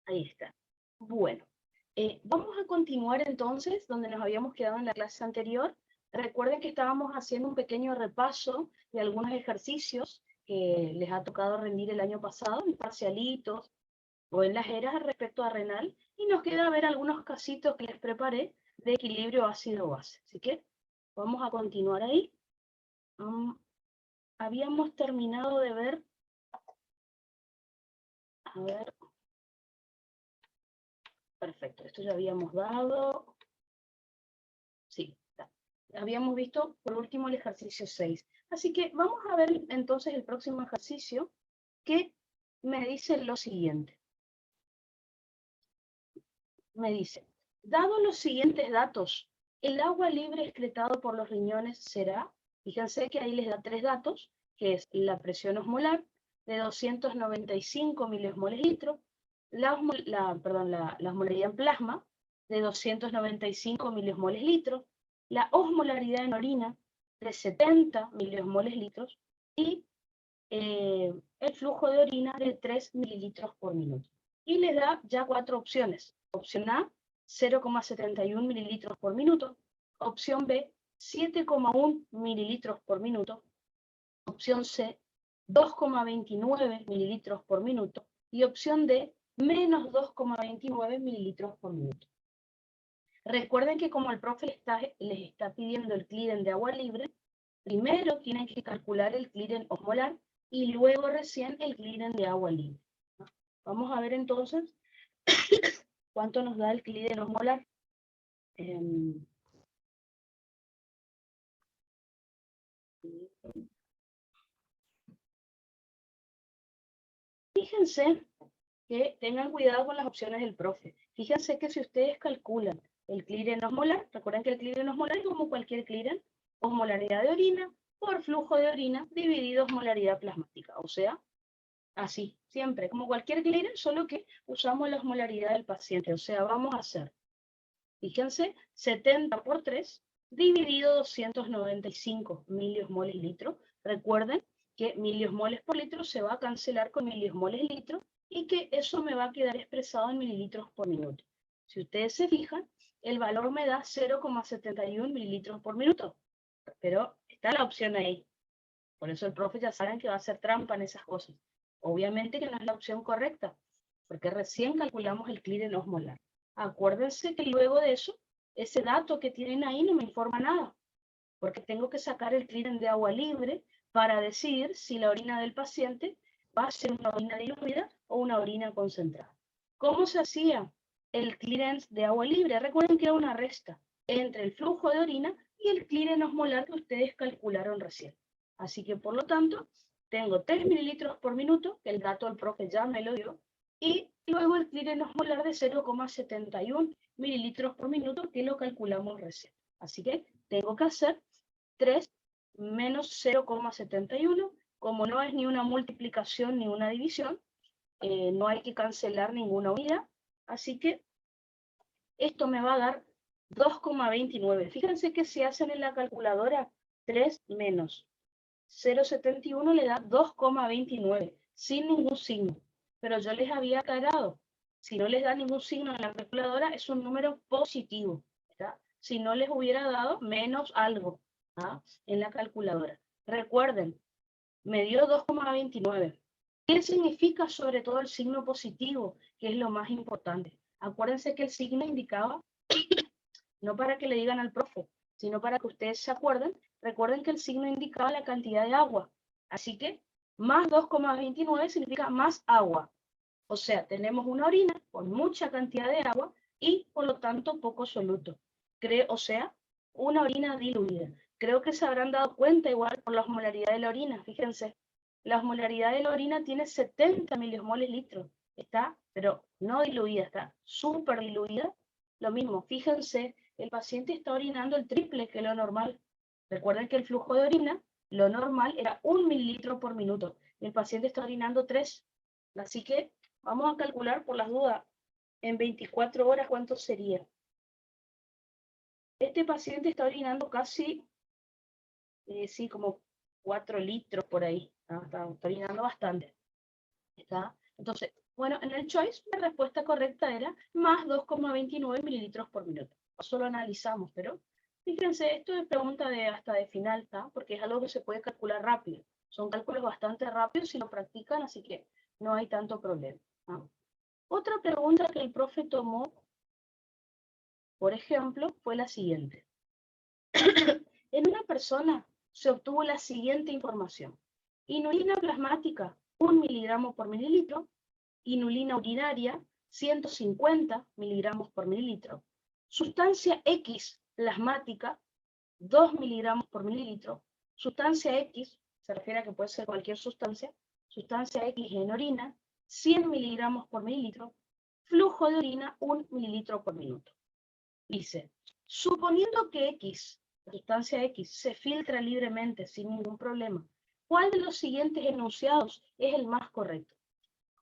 Ahí está. Bueno, vamos a continuar entonces donde nos habíamos quedado en la clase anterior. Recuerden que estábamos haciendo un pequeño repaso de algunos ejercicios que les ha tocado rendir el año pasado, en parcialitos o en las eras respecto a renal, y nos queda ver algunos casitos que les preparé de equilibrio ácido-base. Así que vamos a continuar ahí. Habíamos terminado de ver, a ver, perfecto, esto ya habíamos dado, sí, habíamos visto por último el ejercicio 6. Así que vamos a ver entonces el próximo ejercicio que me dice lo siguiente. Me dice, dado los siguientes datos, el agua libre excretado por los riñones será, fíjense que ahí les da 3 datos, que es la presión osmolar de 295 miliosmoles litro, la osmolaridad en plasma de 295 miliosmoles litro, la osmolaridad en orina de 70 miliosmoles litros y el flujo de orina de 3 mililitros por minuto. Y les da ya 4 opciones. Opción A, 0,71 mililitros por minuto. Opción B, 7,1 mililitros por minuto. Opción C, 2,29 mililitros por minuto. Y opción D, menos 2,29 mililitros por minuto. Recuerden que como el profe les está pidiendo el Cliden de agua libre, primero tienen que calcular el Cliden osmolar y luego recién el Cliden de agua libre. Vamos a ver entonces cuánto nos da el Cliden osmolar. Fíjense que tengan cuidado con las opciones del profe. Fíjense que si ustedes calculan el Cliden osmolar, recuerden que el Cliden osmolar es como cualquier Cliden, osmolaridad de orina por flujo de orina dividido osmolaridad plasmática, o sea, así, siempre, como cualquier Cliden, solo que usamos la osmolaridad del paciente, o sea, vamos a hacer, fíjense, 70 por 3 dividido 295 miliosmoles litro. Recuerden que miliosmoles por litro se va a cancelar con miliosmoles litro y que eso me va a quedar expresado en mililitros por minuto. Si ustedes se fijan, el valor me da 0,71 mililitros por minuto, pero está la opción ahí. Por eso el profe ya saben que va a hacer trampa en esas cosas. Obviamente que no es la opción correcta, porque recién calculamos el Cliden osmolar. Acuérdense que luego de eso, ese dato que tienen ahí no me informa nada, porque tengo que sacar el Cliden de agua libre para decidir si la orina del paciente va a ser una orina diluida o una orina concentrada. ¿Cómo se hacía el clearance de agua libre? Recuerden que era una resta entre el flujo de orina y el Cliden osmolar que ustedes calcularon recién. Así que, por lo tanto, tengo 3 mililitros por minuto, que el dato del profe ya me lo dio, y luego el Cliden osmolar de 0,71 mililitros por minuto, que lo calculamos recién. Así que tengo que hacer 3 menos 0,71. Como no es ni una multiplicación ni una división, no hay que cancelar ninguna unidad. Así que esto me va a dar 2,29. Fíjense que si hacen en la calculadora 3 menos 0,71 le da 2,29, sin ningún signo. Pero yo les había aclarado, si no les da ningún signo en la calculadora, es un número positivo. ¿Está? Si no les hubiera dado menos algo, ¿ah?, en la calculadora. Recuerden, me dio 2,29. ¿Qué significa sobre todo el signo positivo? Que es lo más importante. Acuérdense que el signo indicaba, no para que le digan al profe, sino para que ustedes se acuerden. Recuerden que el signo indicaba la cantidad de agua. Así que más 2,29 significa más agua. O sea, tenemos una orina con mucha cantidad de agua y por lo tanto poco soluto. O sea, una orina diluida. Creo que se habrán dado cuenta igual por la osmolaridad de la orina. Fíjense, la osmolaridad de la orina tiene 70 miliosmoles litros. Está, pero no diluida, está súper diluida. Lo mismo, fíjense, el paciente está orinando el triple que lo normal. Recuerden que el flujo de orina, lo normal era 1 mililitro por minuto. Y el paciente está orinando 3. Así que vamos a calcular por las dudas, en 24 horas cuánto sería. Este paciente está orinando casi, sí, como 4 litros por ahí. Está orinando bastante. ¿Está? Entonces, bueno, en el choice la respuesta correcta era más 2,29 mililitros por minuto. Eso lo analizamos, pero fíjense, esto es pregunta hasta de final, ¿está? Porque es algo que se puede calcular rápido. Son cálculos bastante rápidos si lo practican, así que no hay tanto problema, ¿no? Otra pregunta que el profe tomó, por ejemplo, fue la siguiente. En una persona se obtuvo la siguiente información. Inulina plasmática, 1 miligramo por mililitro. Inulina urinaria, 150 miligramos por mililitro. Sustancia X plasmática, 2 miligramos por mililitro. Sustancia X, se refiere a que puede ser cualquier sustancia. Sustancia X en orina, 100 miligramos por mililitro. Flujo de orina, 1 mililitro por minuto. Dice, suponiendo que X, la sustancia X, se filtra libremente sin ningún problema, ¿cuál de los siguientes enunciados es el más correcto?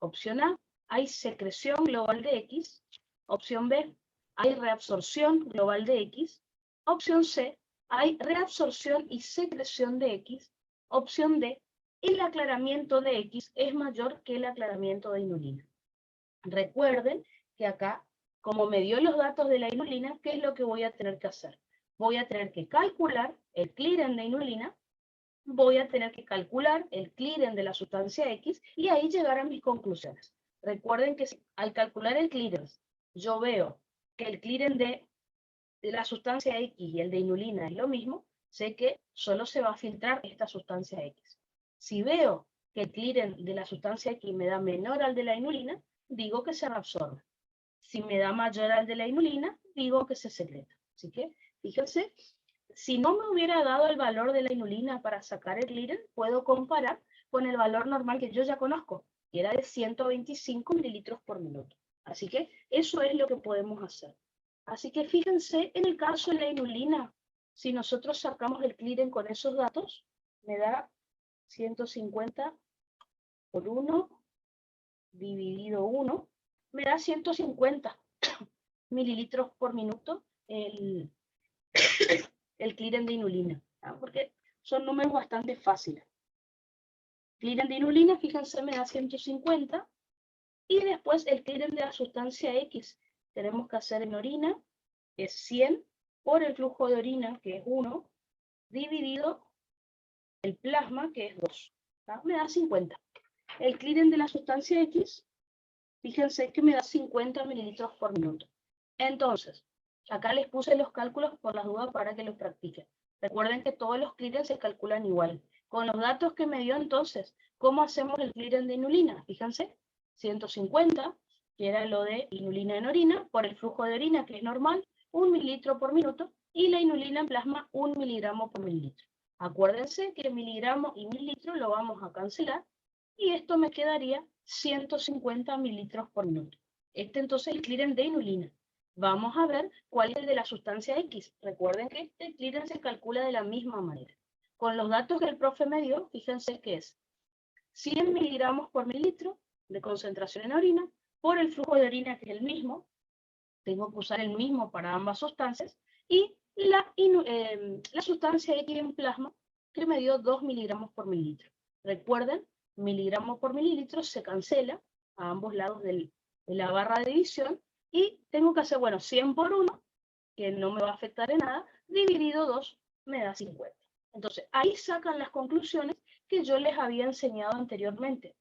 Opción A, hay secreción global de X. Opción B, hay reabsorción global de X. Opción C, hay reabsorción y secreción de X. Opción D, el aclaramiento de X es mayor que el aclaramiento de inulina. Recuerden que acá, como me dio los datos de la inulina, ¿qué es lo que voy a tener que hacer? Voy a tener que calcular el clearance de inulina, voy a tener que calcular el clearance de la sustancia X y ahí llegar a mis conclusiones. Recuerden que al calcular el clearance, yo veo que el clearance de la sustancia X y el de inulina es lo mismo, sé que solo se va a filtrar esta sustancia X. Si veo que el clearance de la sustancia X me da menor al de la inulina, digo que se reabsorbe. Si me da mayor al de la inulina, digo que se secreta. Así que, fíjense, si no me hubiera dado el valor de la inulina para sacar el clearance, puedo comparar con el valor normal que yo ya conozco, que era de 125 mililitros por minuto. Así que eso es lo que podemos hacer. Así que fíjense, en el caso de la inulina, si nosotros sacamos el clearance con esos datos, me da 150 por 1 dividido 1, me da 150 mililitros por minuto el clearance de inulina, ¿no? Porque son números bastante fáciles. Clearance de inulina, fíjense, me da 150, y después el clearance de la sustancia X tenemos que hacer en orina, que es 100, por el flujo de orina, que es 1, dividido el plasma, que es 2, ¿no? Me da 50. El clearance de la sustancia X, fíjense que me da 50 mililitros por minuto. Entonces, acá les puse los cálculos por las dudas para que los practiquen. Recuerden que todos los clearance se calculan igual. Con los datos que me dio entonces, ¿cómo hacemos el clearance de inulina? Fíjense, 150, que era lo de inulina en orina, por el flujo de orina, que es normal, 1 mililitro por minuto, y la inulina en plasma, 1 miligramo por mililitro. Acuérdense que miligramo y mililitro lo vamos a cancelar, y esto me quedaría 150 mililitros por minuto. Este entonces es el clearance de inulina. Vamos a ver cuál es el de la sustancia X. Recuerden que este clearance se calcula de la misma manera. Con los datos que el profe me dio, fíjense que es 100 miligramos por mililitro de concentración en orina, por el flujo de orina que es el mismo, tengo que usar el mismo para ambas sustancias, y la sustancia X en plasma que me dio 2 miligramos por mililitro. Recuerden, miligramos por mililitro se cancela a ambos lados de la barra de división, y tengo que hacer, bueno, 100 por 1, que no me va a afectar en nada, dividido 2 me da 50. Entonces, ahí sacan las conclusiones que yo les había enseñado anteriormente.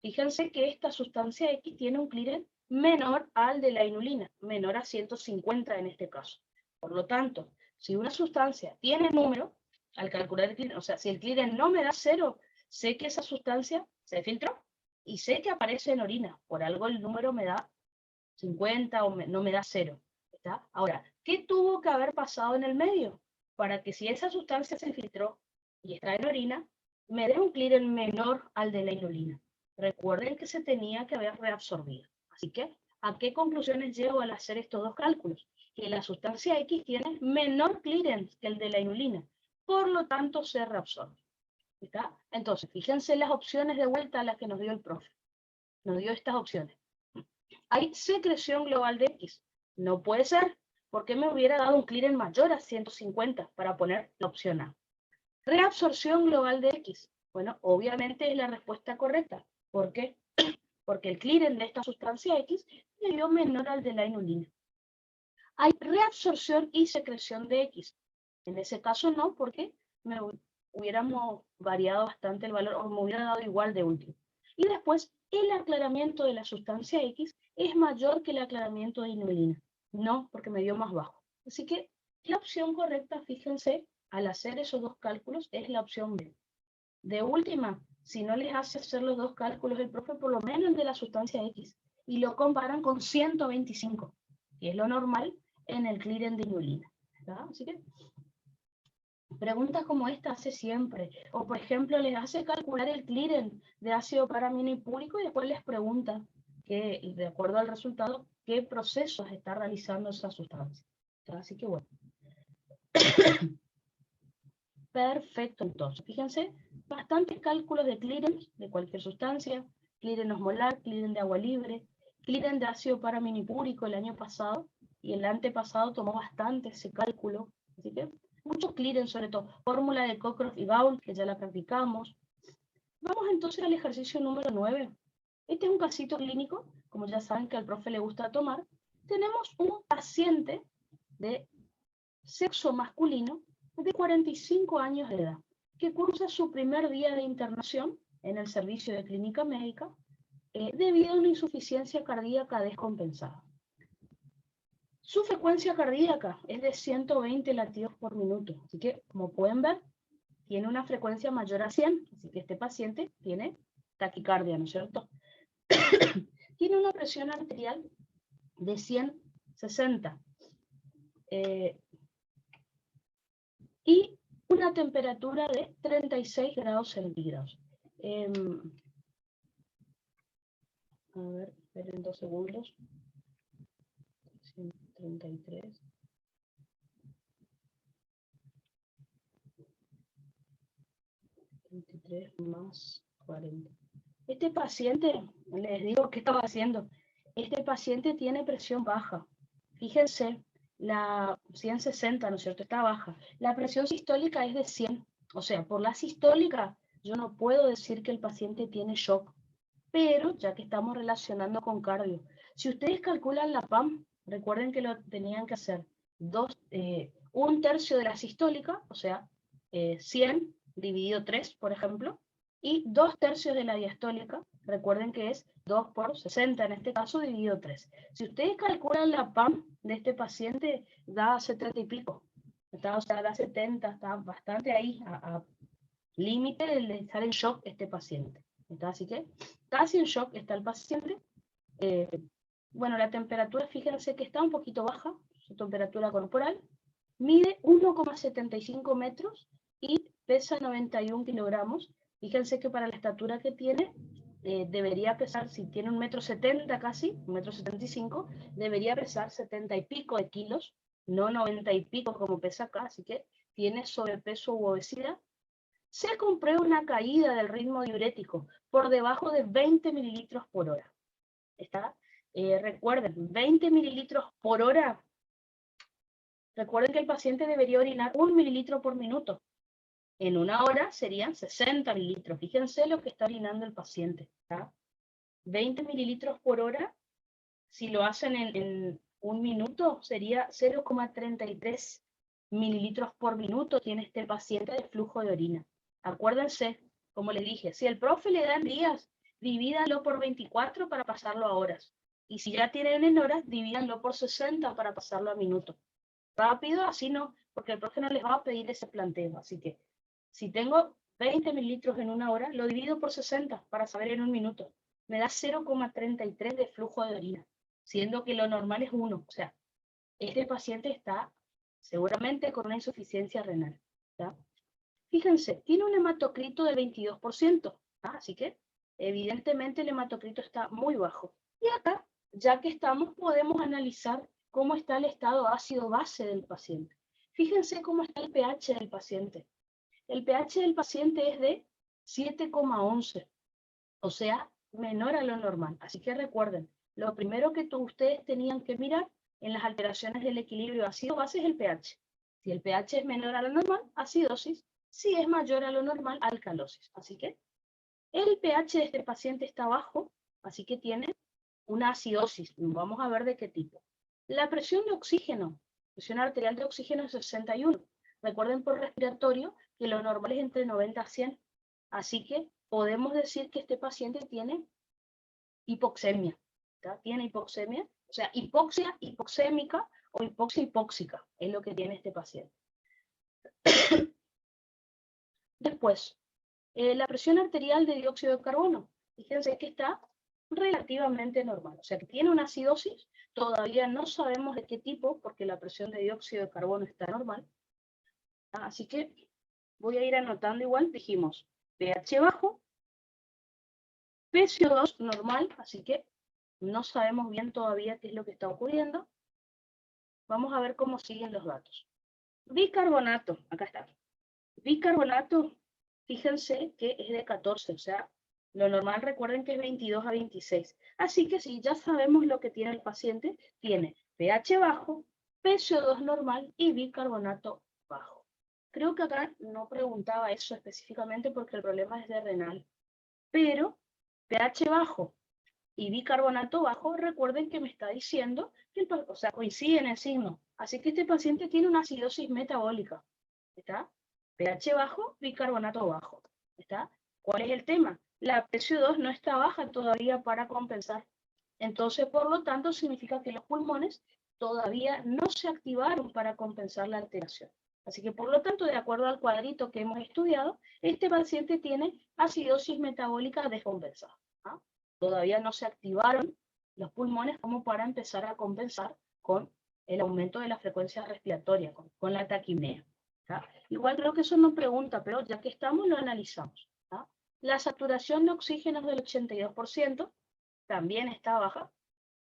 Fíjense que esta sustancia X tiene un clearance menor al de la inulina, menor a 150 en este caso. Por lo tanto, si una sustancia tiene número, al calcular el clearance, o sea, si el clearance no me da 0, sé que esa sustancia se filtró y sé que aparece en orina. Por algo el número me da 50 o no me da 0. ¿Está? Ahora, ¿qué tuvo que haber pasado en el medio para que si esa sustancia se filtró y está en orina, me dé un clearance menor al de la inulina? Recuerden que se tenía que haber reabsorbido. Así que, ¿a qué conclusiones llego al hacer estos dos cálculos? Que la sustancia X tiene menor clearance que el de la inulina, por lo tanto se reabsorbe. ¿Está? Entonces, fíjense las opciones de vuelta a las que nos dio el profe. Nos dio estas opciones. Hay secreción global de X. No puede ser, porque me hubiera dado un clearance mayor a 150 para poner la opción A. Reabsorción global de X. Bueno, obviamente es la respuesta correcta. ¿Por qué? porque el clearance de esta sustancia X me dio menor al de la inulina. Hay reabsorción y secreción de X. En ese caso no, porque me hubiéramos variado bastante el valor, o me hubiera dado igual de último. Y después, el aclaramiento de la sustancia X es mayor que el aclaramiento de inulina. No, porque me dio más bajo. Así que la opción correcta, fíjense, al hacer esos dos cálculos, es la opción B. De última, si no les hace hacer los dos cálculos el profe, por lo menos el de la sustancia X, y lo comparan con 125, que es lo normal en el clearance de inulina. ¿Verdad? Así que preguntas como esta hace siempre. O por ejemplo, les hace calcular el clearance de ácido paraminipúrico y después les pregunta, que, de acuerdo al resultado, qué procesos está realizando esa sustancia. Así que bueno. Perfecto, entonces, fíjense, bastantes cálculos de clearance de cualquier sustancia, clearance osmolar, clearance de agua libre, clearance de ácido paraminipúrico el año pasado, y el antepasado tomó bastante ese cálculo, así que muchos clearance, sobre todo, fórmula de Cockcroft y Gaul, que ya la practicamos. Vamos entonces al ejercicio número 9. Este es un casito clínico, como ya saben que al profe le gusta tomar. Tenemos un paciente de sexo masculino de 45 años de edad, que cursa su primer día de internación en el servicio de clínica médica debido a una insuficiencia cardíaca descompensada. Su frecuencia cardíaca es de 120 latidos por minuto, así que, como pueden ver, tiene una frecuencia mayor a 100, así que este paciente tiene taquicardia, ¿no es cierto? Tiene una presión arterial de 160. Y una temperatura de 36 grados centígrados. A ver, esperen 2 segundos. 133. Más 40. Este paciente, les digo qué estaba haciendo. Este paciente tiene presión baja. Fíjense, la 160, ¿no es cierto? Está baja. La presión sistólica es de 100. O sea, por la sistólica, yo no puedo decir que el paciente tiene shock. Pero, ya que estamos relacionando con cardio, si ustedes calculan la PAM, recuerden que lo tenían que hacer un tercio de la sistólica, o sea, 100 dividido 3, por ejemplo, y 2 tercios de la diastólica, recuerden que es 2 por 60 en este caso, dividido 3. Si ustedes calculan la PAM de este paciente, da 70 y pico, o sea, da 70, está bastante ahí, a límite de estar en shock este paciente. Así que casi en shock está el paciente. Bueno, la temperatura, fíjense que está un poquito baja, su temperatura corporal, mide 1,75 metros y pesa 91 kilogramos. Fíjense que para la estatura que tiene, debería pesar, si tiene 1,70 m casi, 1,75 m, debería pesar 70 y pico de kilos, no 90 y pico como pesa acá, así que tiene sobrepeso u obesidad. Se comprueba una caída del ritmo diurético por debajo de 20 mililitros por hora. Recuerden, 20 mililitros por hora. Recuerden que el paciente debería orinar 1 mililitro por minuto. En una hora serían 60 mililitros. Fíjense lo que está orinando el paciente. 20 mililitros por hora, si lo hacen en un minuto, sería 0,33 mililitros por minuto tiene este paciente de flujo de orina. Acuérdense, como les dije, si el profe le da en días, divídanlo por 24 para pasarlo a horas. Y si ya tienen en horas, divídanlo por 60 para pasarlo a minutos. Rápido, así no, porque el profe no les va a pedir ese planteo. Así que, si tengo 20 mililitros en una hora, lo divido por 60 para saber en un minuto. Me da 0,33 de flujo de orina, siendo que lo normal es 1. O sea, este paciente está seguramente con una insuficiencia renal. ¿Ya? Fíjense, tiene un hematocrito del 22%, así que evidentemente el hematocrito está muy bajo. Y acá, ya que estamos, podemos analizar cómo está el estado ácido-base del paciente. Fíjense cómo está el pH del paciente. El pH del paciente es de 7,11, o sea, menor a lo normal. Así que recuerden, lo primero que ustedes tenían que mirar en las alteraciones del equilibrio ácido-base es el pH. Si el pH es menor a lo normal, acidosis. Si es mayor a lo normal, alcalosis. Así que el pH de este paciente está bajo, Así que tiene una acidosis. Vamos a ver de qué tipo. La presión de oxígeno, presión arterial de oxígeno es 61. Recuerden por respiratorio que lo normal es entre 90 a 100. Así que podemos decir que este paciente tiene hipoxemia. ¿Tá? Tiene hipoxemia, o sea, hipoxia hipoxémica o hipoxia hipóxica es lo que tiene este paciente. Después, la presión arterial de dióxido de carbono. Fíjense que está relativamente normal. O sea, que tiene una acidosis. Todavía no sabemos de qué tipo, porque la presión de dióxido de carbono está normal. Así que voy a ir anotando igual. Dijimos pH bajo, PCO2 normal, así que no sabemos bien todavía qué es lo que está ocurriendo. Vamos a ver cómo siguen los datos. Bicarbonato, acá está. Bicarbonato, fíjense que es de 14, o sea, lo normal recuerden que es 22 a 26. Así que si ya sabemos lo que tiene el paciente, tiene pH bajo, PCO2 normal y bicarbonato bajo. Creo que acá no preguntaba eso específicamente porque el problema es de renal. Pero pH bajo y bicarbonato bajo, recuerden que me está diciendo que o sea, coinciden en el signo. Así que este paciente tiene una acidosis metabólica. ¿Está? pH bajo, bicarbonato bajo. ¿Está? ¿Cuál es el tema? La PCO2 no está baja todavía para compensar. Entonces, por lo tanto, significa que los pulmones todavía no se activaron para compensar la alteración. Así que, por lo tanto, de acuerdo al cuadrito que hemos estudiado, este paciente tiene acidosis metabólica descompensada. ¿Ah? Todavía no se activaron los pulmones como para empezar a compensar con el aumento de la frecuencia respiratoria, con la taquipnea. ¿Tá? Igual creo que eso no pregunta, pero ya que estamos, lo analizamos. ¿Tá? La saturación de oxígeno es del 82%, también está baja.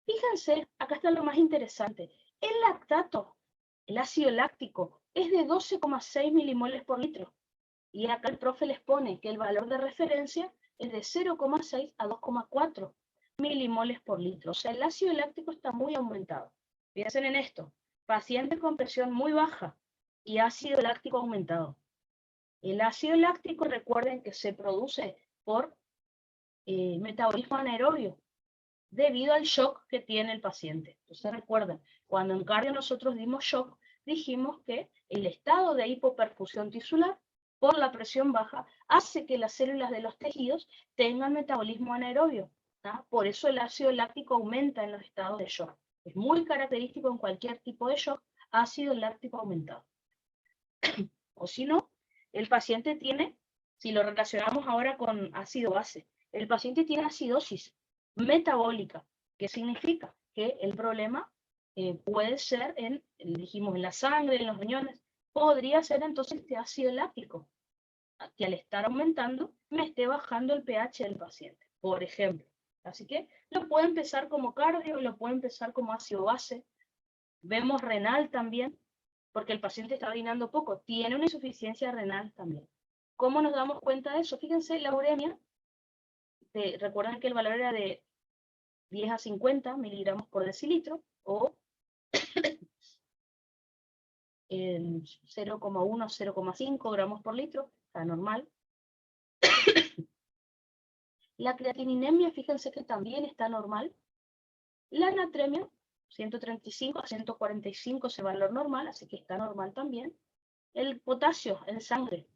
Fíjense, acá está lo más interesante. El lactato, el ácido láctico, es de 12,6 milimoles por litro. Y acá el profe les pone que el valor de referencia es de 0,6 a 2,4 milimoles por litro. O sea, el ácido láctico está muy aumentado. Piensen en esto. Paciente con presión muy baja y ácido láctico aumentado. El ácido láctico, recuerden que se produce por metabolismo anaerobio debido al shock que tiene el paciente. Entonces recuerden, cuando en cardio nosotros dimos shock, dijimos que el estado de hipoperfusión tisular por la presión baja hace que las células de los tejidos tengan metabolismo anaerobio. ¿Tá? Por eso el ácido láctico aumenta en los estados de shock. Es muy característico en cualquier tipo de shock, ácido láctico aumentado. O si no, el paciente tiene, si lo relacionamos ahora con ácido base, el paciente tiene acidosis metabólica. ¿Qué significa? Que el problema puede ser dijimos, en la sangre, en los riñones, podría ser entonces este ácido láctico, que al estar aumentando me esté bajando el pH del paciente, por ejemplo. Así que lo puede empezar como cardio, lo puede empezar como ácido base. Vemos renal también, porque el paciente está orinando poco, tiene una insuficiencia renal también. ¿Cómo nos damos cuenta de eso? Fíjense, la uremia, recuerdan que el valor era de 10 a 50 miligramos por decilitro, o 0,1 a 0,5 gramos por litro, está normal. La creatininemia, fíjense que también está normal. La natremia, 135 a 145 es el valor normal, así que está normal también. El potasio en sangre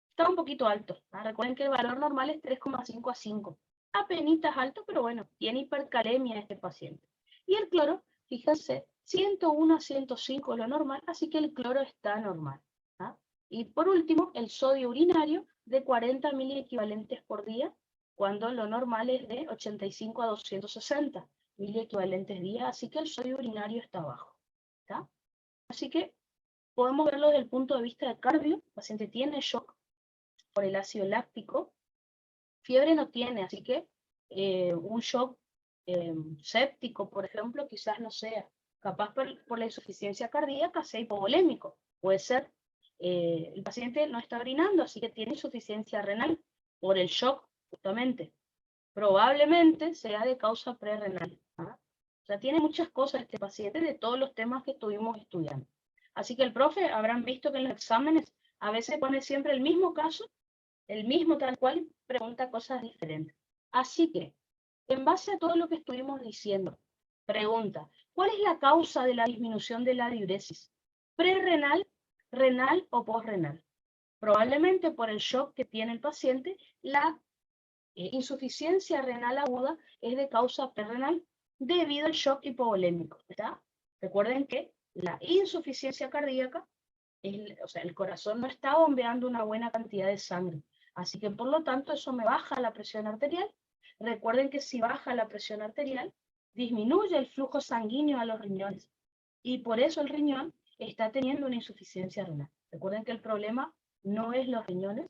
está un poquito alto. Recuerden que el valor normal es 3,5 a 5. Apenitas alto, pero bueno, tiene hipercalemia este paciente. Y el cloro, fíjense, 101 a 105 es lo normal, así que el cloro está normal. ¿Ah? Y por último, el sodio urinario de 40 miliequivalentes por día, cuando lo normal es de 85 a 260 miliequivalentes día, así que el sodio urinario está bajo. ¿Tá? Así que podemos verlo desde el punto de vista de cardio. El paciente tiene shock por el ácido láctico, fiebre no tiene, así que un shock séptico, por ejemplo, quizás no sea, capaz por la insuficiencia cardíaca sea hipovolémico, puede ser, el paciente no está orinando, así que tiene insuficiencia renal por el shock, justamente, probablemente sea de causa prerrenal. ¿Ah? O sea, tiene muchas cosas este paciente de todos los temas que estuvimos estudiando. Así que el profe, habrán visto que en los exámenes a veces pone siempre el mismo caso, el mismo tal cual, pregunta cosas diferentes. Así que En base a todo lo que estuvimos diciendo, pregunta, ¿cuál es la causa de la disminución de la diuresis? ¿Prerrenal, renal o posrenal? Probablemente por el shock que tiene el paciente, la insuficiencia renal aguda es de causa prerrenal debido al shock hipovolémico, ¿está? Recuerden que la insuficiencia cardíaca, o sea, el corazón no está bombeando una buena cantidad de sangre, así que por lo tanto eso me baja la presión arterial. Recuerden que si baja la presión arterial, disminuye el flujo sanguíneo a los riñones, y por eso el riñón está teniendo una insuficiencia renal. Recuerden que el problema no es los riñones.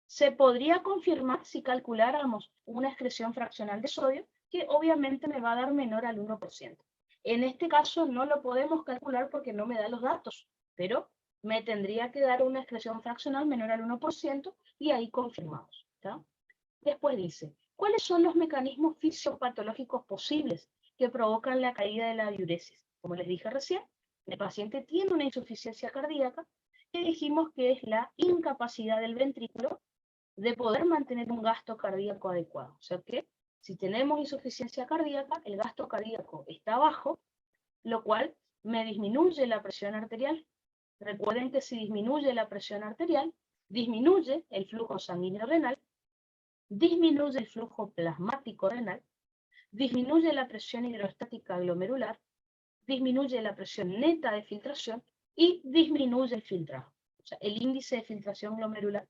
Se podría confirmar si calculáramos una excreción fraccional de sodio, que obviamente me va a dar menor al 1%. En este caso no lo podemos calcular porque no me da los datos, pero me tendría que dar una excreción fraccional menor al 1% y ahí confirmamos, ¿tá? Después dice, ¿cuáles son los mecanismos fisiopatológicos posibles que provocan la caída de la diuresis? Como les dije recién, el paciente tiene una insuficiencia cardíaca, que dijimos que es la incapacidad del ventrículo de poder mantener un gasto cardíaco adecuado. O sea que si tenemos insuficiencia cardíaca, el gasto cardíaco está bajo, lo cual me disminuye la presión arterial. Recuerden que si disminuye la presión arterial, disminuye el flujo sanguíneo renal, disminuye el flujo plasmático renal, disminuye la presión hidrostática glomerular, disminuye la presión neta de filtración y disminuye el filtrado. O sea, el índice de filtración glomerular,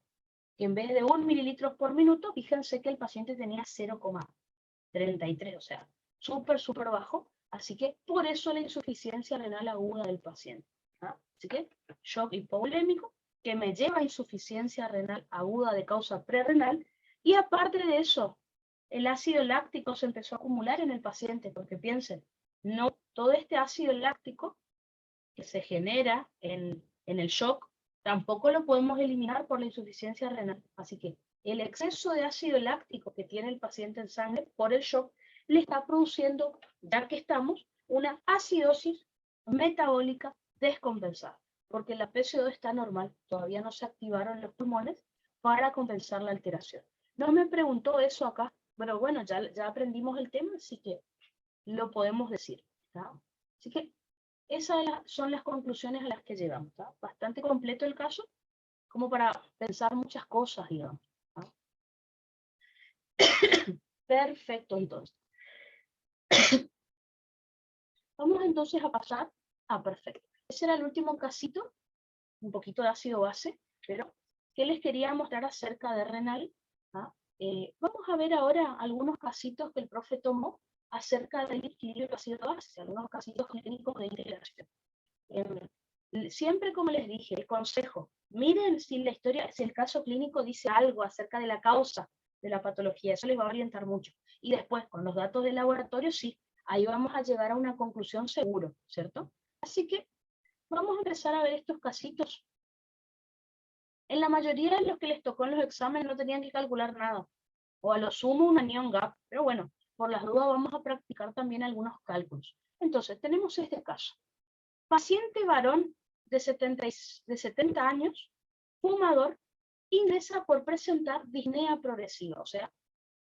que en vez de 1 mililitros por minuto, fíjense que el paciente tenía 0,33, o sea, súper bajo. Así que por eso la insuficiencia renal aguda del paciente. ¿Ah? Así que shock hipovolémico que me lleva a insuficiencia renal aguda de causa prerrenal, y aparte de eso, el ácido láctico se empezó a acumular en el paciente, porque piensen, no todo este ácido láctico que se genera en el shock, tampoco lo podemos eliminar por la insuficiencia renal. Así que el exceso de ácido láctico que tiene el paciente en sangre por el shock le está produciendo, ya que estamos, una acidosis metabólica descompensada, porque la PCO está normal, todavía no se activaron los pulmones para compensar la alteración. No me preguntó eso acá, pero bueno, ya aprendimos el tema, así que lo podemos decir, ¿no? Así que esas son las conclusiones a las que llegamos, ¿tá? Bastante completo el caso, como para pensar muchas cosas, digamos, ¿tá? Perfecto, entonces. Vamos entonces a pasar a perfecto. Ese era el último casito, un poquito de ácido base, pero ¿qué les quería mostrar acerca de renal? ¿Ah? Vamos a ver ahora algunos casitos que el profe tomó acerca del equilibrio de ácido base, algunos casitos clínicos de integración. Siempre, como les dije, el consejo, miren si la historia, si el caso clínico dice algo acerca de la causa de la patología, eso les va a orientar mucho. Y después, con los datos del laboratorio, sí, ahí vamos a llegar a una conclusión seguro, ¿cierto? Así que vamos a empezar a ver estos casitos. En la mayoría de los que les tocó en los exámenes no tenían que calcular nada, o a lo sumo una neon gap, pero bueno, por las dudas vamos a practicar también algunos cálculos. Entonces, tenemos este caso. Paciente varón de 70 años, fumador, ingresa por presentar disnea progresiva, o sea,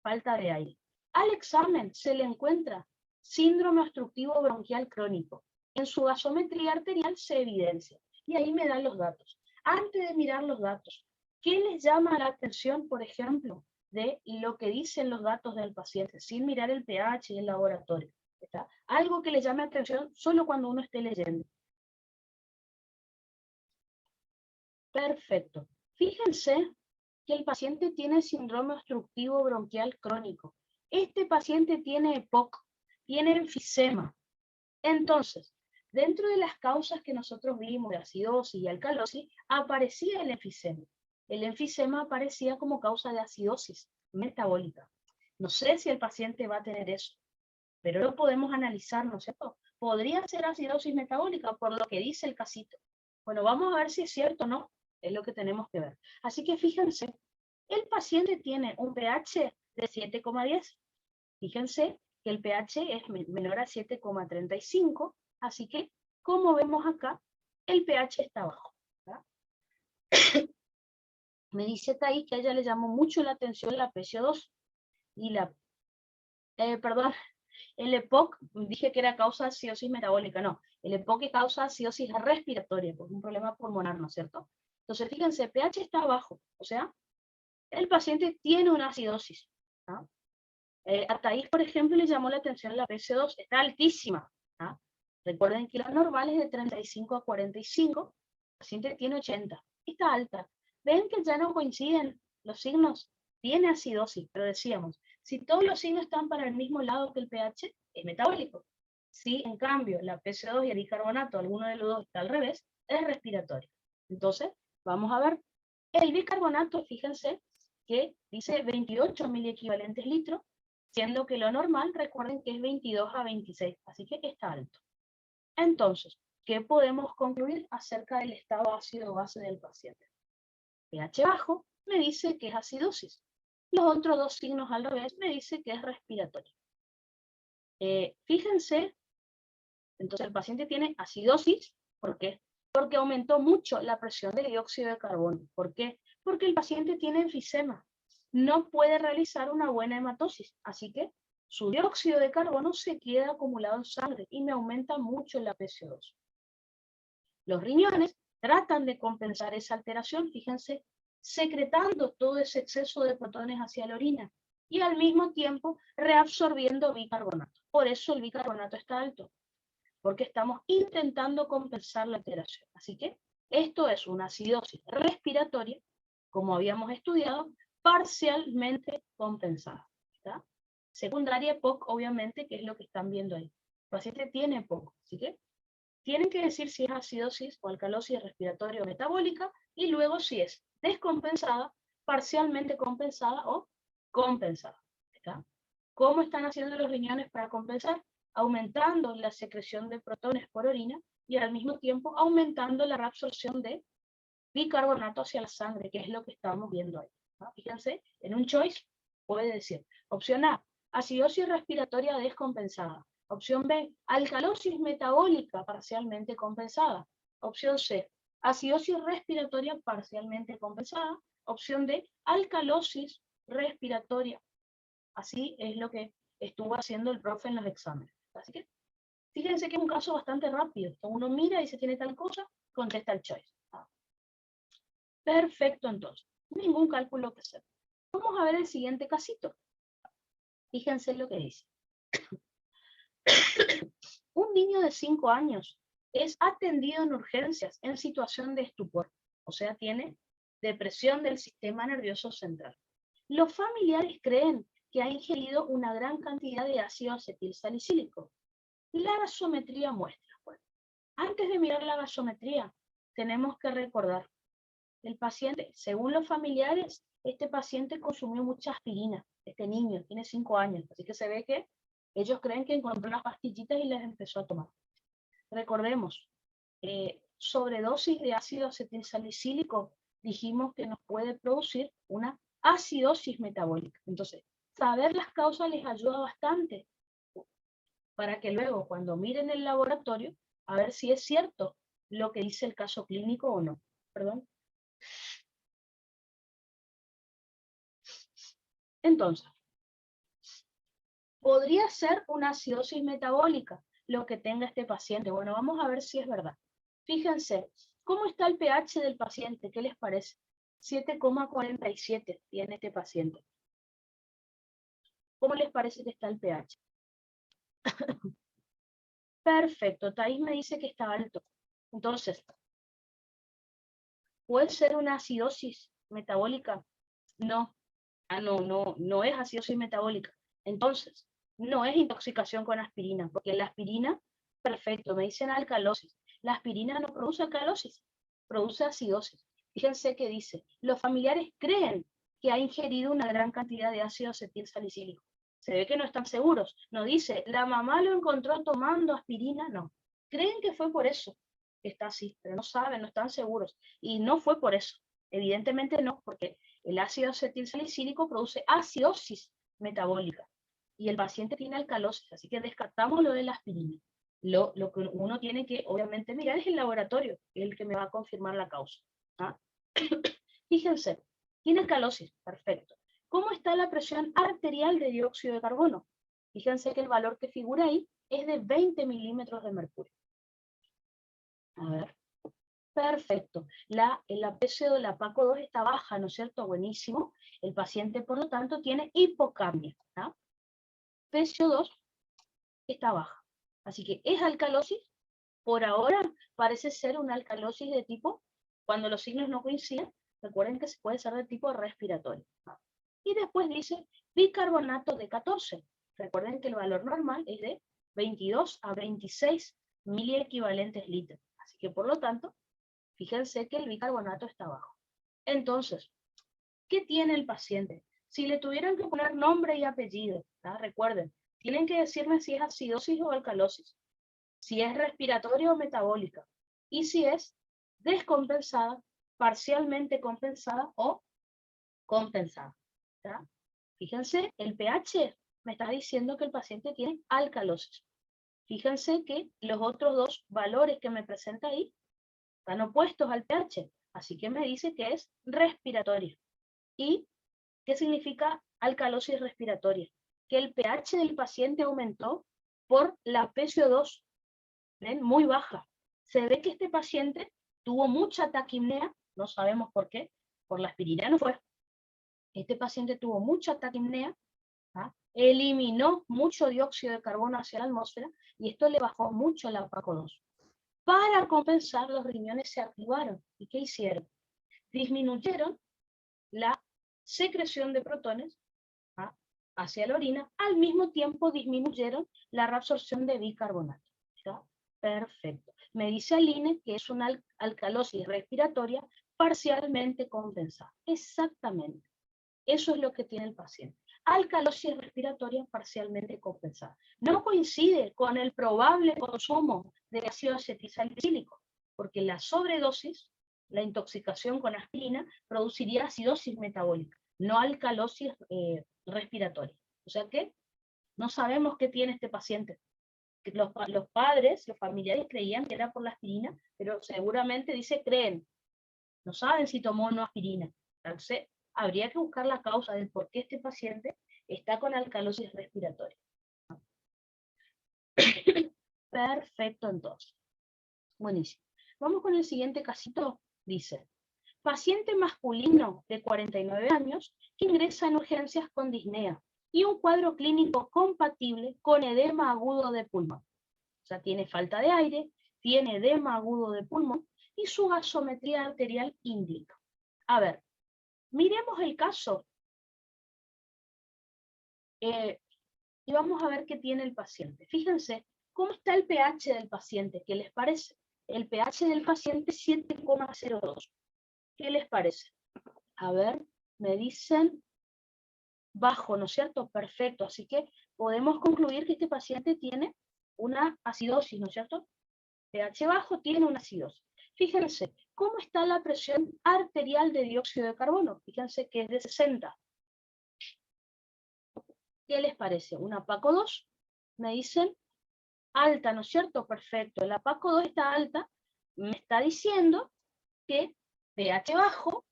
falta de aire. Al examen se le encuentra síndrome obstructivo bronquial crónico. En su gasometría arterial se evidencia. Y ahí me dan los datos. Antes de mirar los datos, ¿qué les llama la atención, por ejemplo, de lo que dicen los datos del paciente, sin mirar el pH y el laboratorio? ¿Está? Algo que le llame atención solo cuando uno esté leyendo. Perfecto. Fíjense que el paciente tiene síndrome obstructivo bronquial crónico. Este paciente tiene EPOC, tiene enfisema. Entonces, dentro de las causas que nosotros vimos de acidosis y alcalosis, aparecía el enfisema. El enfisema aparecía como causa de acidosis metabólica. No sé si el paciente va a tener eso, pero lo podemos analizar, ¿no es cierto? Podría ser acidosis metabólica por lo que dice el casito. Bueno, vamos a ver si es cierto o no. Es lo que tenemos que ver. Así que fíjense, el paciente tiene un pH de 7,10. Fíjense que el pH es menor a 7,35. Así que, como vemos acá, el pH está bajo. Me dice Thais que a ella le llamó mucho la atención la PCO2 y la perdón, el EPOC, dije que era causa de acidosis metabólica, no. El EPOC es causa de acidosis respiratoria, porque es un problema pulmonar, ¿no es cierto? Entonces, fíjense, pH está bajo, o sea, el paciente tiene una acidosis. ¿Ah? A Thais, por ejemplo, le llamó la atención la PC2, está altísima. ¿Ah? Recuerden que la normal es de 35 a 45, el paciente tiene 80, está alta. ¿Ven que ya no coinciden los signos? Tiene acidosis, pero decíamos, si todos los signos están para el mismo lado que el pH, es metabólico. Si, en cambio, la PC2 y el bicarbonato, alguno de los dos está al revés, es respiratorio. Entonces, vamos a ver. El bicarbonato, fíjense, que dice 28 miliequivalentes litros, siendo que lo normal, recuerden que es 22 a 26, así que está alto. Entonces, ¿qué podemos concluir acerca del estado ácido-base del paciente? pH bajo me dice que es acidosis. Los otros dos signos al revés me dice que es respiratorio. Fíjense, entonces el paciente tiene acidosis, ¿por qué? Porque aumentó mucho la presión de dióxido de carbono. ¿Por qué? Porque el paciente tiene enfisema. No puede realizar una buena hematosis, así que su dióxido de carbono se queda acumulado en sangre y me aumenta mucho la PCO2. Los riñones tratan de compensar esa alteración, fíjense, secretando todo ese exceso de protones hacia la orina y al mismo tiempo reabsorbiendo bicarbonato. Por eso el bicarbonato está alto, porque estamos intentando compensar la alteración. Así que esto es una acidosis respiratoria, como habíamos estudiado, parcialmente compensada. ¿Está? Secundaria EPOC, obviamente, que es lo que están viendo ahí. El paciente tiene EPOC, así que tienen que decir si es acidosis o alcalosis respiratoria o metabólica, y luego si es descompensada, parcialmente compensada o compensada. ¿Está? ¿Cómo están haciendo los riñones para compensar? Aumentando la secreción de protones por orina y al mismo tiempo aumentando la reabsorción de bicarbonato hacia la sangre, que es lo que estamos viendo ahí. ¿No? Fíjense, en un choice puede decir, opción A, acidosis respiratoria descompensada. Opción B, alcalosis metabólica parcialmente compensada. Opción C, acidosis respiratoria parcialmente compensada. Opción D, alcalosis respiratoria. Así es lo que estuvo haciendo el profe en los exámenes. Así que fíjense que es un caso bastante rápido. Uno mira y dice tiene tal cosa, contesta el choice. Perfecto, entonces. Ningún cálculo que hacer. Vamos a ver el siguiente casito. Fíjense lo que dice. Un niño de 5 años es atendido en urgencias en situación de estupor. O sea, tiene depresión del sistema nervioso central. Los familiares creen que ha ingerido una gran cantidad de ácido acetilsalicílico. La gasometría muestra. Bueno, antes de mirar la gasometría, tenemos que recordar el paciente, según los familiares, este paciente consumió mucha aspirina. Este niño tiene 5 años, así que se ve que ellos creen que encontró unas pastillitas y las empezó a tomar. Recordemos, sobredosis de ácido acetilsalicílico dijimos que nos puede producir una acidosis metabólica. Entonces, saber las causas les ayuda bastante para que luego, cuando miren el laboratorio, a ver si es cierto lo que dice el caso clínico o no. Perdón. Entonces, podría ser una acidosis metabólica lo que tenga este paciente. Bueno, vamos a ver si es verdad. Fíjense, ¿cómo está el pH del paciente? ¿Qué les parece? 7,47 tiene este paciente. ¿Cómo les parece que está el pH? Perfecto, Thais me dice que está alto. Entonces, ¿puede ser una acidosis metabólica? No. No es acidosis metabólica. Entonces, no es intoxicación con aspirina, porque la aspirina, perfecto, me dicen alcalosis. La aspirina no produce alcalosis, produce acidosis. Fíjense que dice, los familiares creen que ha ingerido una gran cantidad de ácido acetilsalicílico. Se ve que no están seguros. No dice, la mamá lo encontró tomando aspirina, no. Creen que fue por eso que está así, pero no saben, no están seguros. Y no fue por eso. Evidentemente no, porque el ácido acetilsalicílico produce acidosis metabólica y el paciente tiene alcalosis, así que descartamos lo de la aspirina. Lo que uno tiene que, obviamente, mirar es el laboratorio, que es el que me va a confirmar la causa. ¿Ah? Fíjense, tiene alcalosis, perfecto. ¿Cómo está la presión arterial de dióxido de carbono? Fíjense que el valor que figura ahí es de 20 milímetros de mercurio. A ver. Perfecto. La PCO de la PACO2 está baja, ¿no es cierto? Buenísimo. El paciente, por lo tanto, tiene hipocapnia. ¿Tá? PCO2 está baja. Así que es alcalosis. Por ahora parece ser una alcalosis de tipo, cuando los signos no coinciden, recuerden que puede ser de tipo respiratorio. Y después dice bicarbonato de 14. Recuerden que el valor normal es de 22 a 26 miliequivalentes litros. Así que por lo tanto, fíjense que el bicarbonato está bajo. Entonces, ¿qué tiene el paciente? Si le tuvieran que poner nombre y apellido, ¿tá? Recuerden, tienen que decirme si es acidosis o alcalosis, si es respiratoria o metabólica, y si es descompensada, parcialmente compensada o compensada. ¿Tá? Fíjense, el pH me está diciendo que el paciente tiene alcalosis. Fíjense que los otros dos valores que me presenta ahí están opuestos al pH, así que me dice que es respiratoria. ¿Y qué significa alcalosis respiratoria? Que el pH del paciente aumentó por la PCO2, ¿ven? Muy baja. Se ve que este paciente tuvo mucha taquipnea, no sabemos por qué, por la aspirina no fue. Este paciente tuvo mucha taquipnea, ¿ah? Eliminó mucho dióxido de carbono hacia la atmósfera y esto le bajó mucho la PACO2. Para compensar, los riñones se activaron. ¿Y qué hicieron? Disminuyeron la secreción de protones, ¿ah? hacia la orina, al mismo tiempo disminuyeron la reabsorción de bicarbonato. ¿Está? Perfecto. Me dice Aline que es una alcalosis respiratoria parcialmente compensada. Exactamente. Eso es lo que tiene el paciente. Alcalosis respiratoria parcialmente compensada. No coincide con el probable consumo de ácido acetilsalicílico, porque la sobredosis, la intoxicación con aspirina, produciría acidosis metabólica, no alcalosis respiratoria. O sea que no sabemos qué tiene este paciente. Los padres, los familiares creían que era por la aspirina, pero seguramente creen. No saben si tomó o no aspirina. Entonces, habría que buscar la causa del por qué este paciente está con alcalosis respiratoria. Perfecto, entonces. Buenísimo. Vamos con el siguiente casito. Dice, paciente masculino de 49 años que ingresa en urgencias con disnea y un cuadro clínico compatible con edema agudo de pulmón. O sea, tiene falta de aire, tiene edema agudo de pulmón y su gasometría arterial indica. A ver, miremos el caso y vamos a ver qué tiene el paciente. Fíjense cómo está el pH del paciente. ¿Qué les parece? El pH del paciente 7,02. ¿Qué les parece? A ver, me dicen bajo, ¿no es cierto? Perfecto. Así que podemos concluir que este paciente tiene una acidosis, ¿no es cierto? pH bajo tiene una acidosis. Fíjense, ¿cómo está la presión arterial de dióxido de carbono? Fíjense que es de 60. ¿Qué les parece? Una PACO2, me dicen alta, ¿no es cierto? Perfecto, la PACO2 está alta, me está diciendo que pH bajo,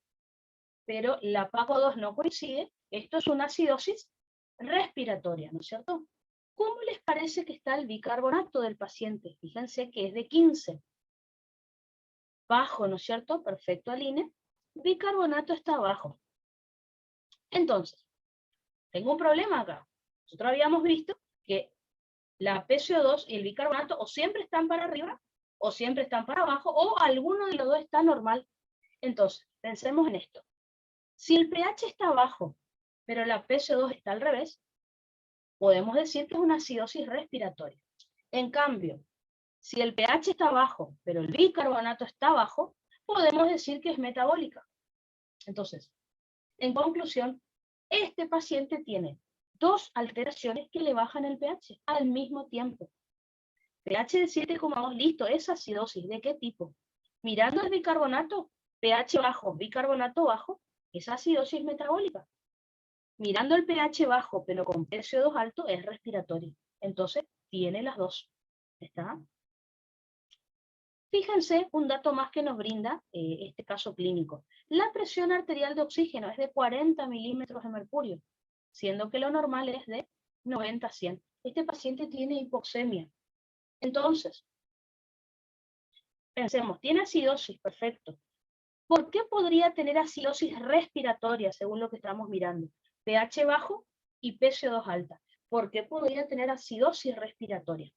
pero la PACO2 no coincide, esto es una acidosis respiratoria, ¿no es cierto? ¿Cómo les parece que está el bicarbonato del paciente? Fíjense que es de 15. Bajo, ¿no es cierto? Perfecto, Aline. Bicarbonato está bajo. Entonces, tengo un problema acá. Nosotros habíamos visto que la PCO2 y el bicarbonato o siempre están para arriba, o siempre están para abajo, o alguno de los dos está normal. Entonces, pensemos en esto. Si el pH está bajo, pero la PCO2 está al revés, podemos decir que es una acidosis respiratoria. En cambio, si el pH está bajo, pero el bicarbonato está bajo, podemos decir que es metabólica. Entonces, en conclusión, este paciente tiene dos alteraciones que le bajan el pH al mismo tiempo. pH de 7,2, listo, es acidosis. ¿De qué tipo? Mirando el bicarbonato, pH bajo, bicarbonato bajo, es acidosis metabólica. Mirando el pH bajo, pero con PCO2 alto, es respiratorio. Entonces, tiene las dos. ¿Está? Fíjense un dato más que nos brinda este caso clínico. La presión arterial de oxígeno es de 40 milímetros de mercurio, siendo que lo normal es de 90 a 100. este paciente tiene hipoxemia. Entonces, pensemos, tiene acidosis, perfecto. ¿Por qué podría tener acidosis respiratoria, según lo que estamos mirando? pH bajo y PCO2 alta. ¿Por qué podría tener acidosis respiratoria?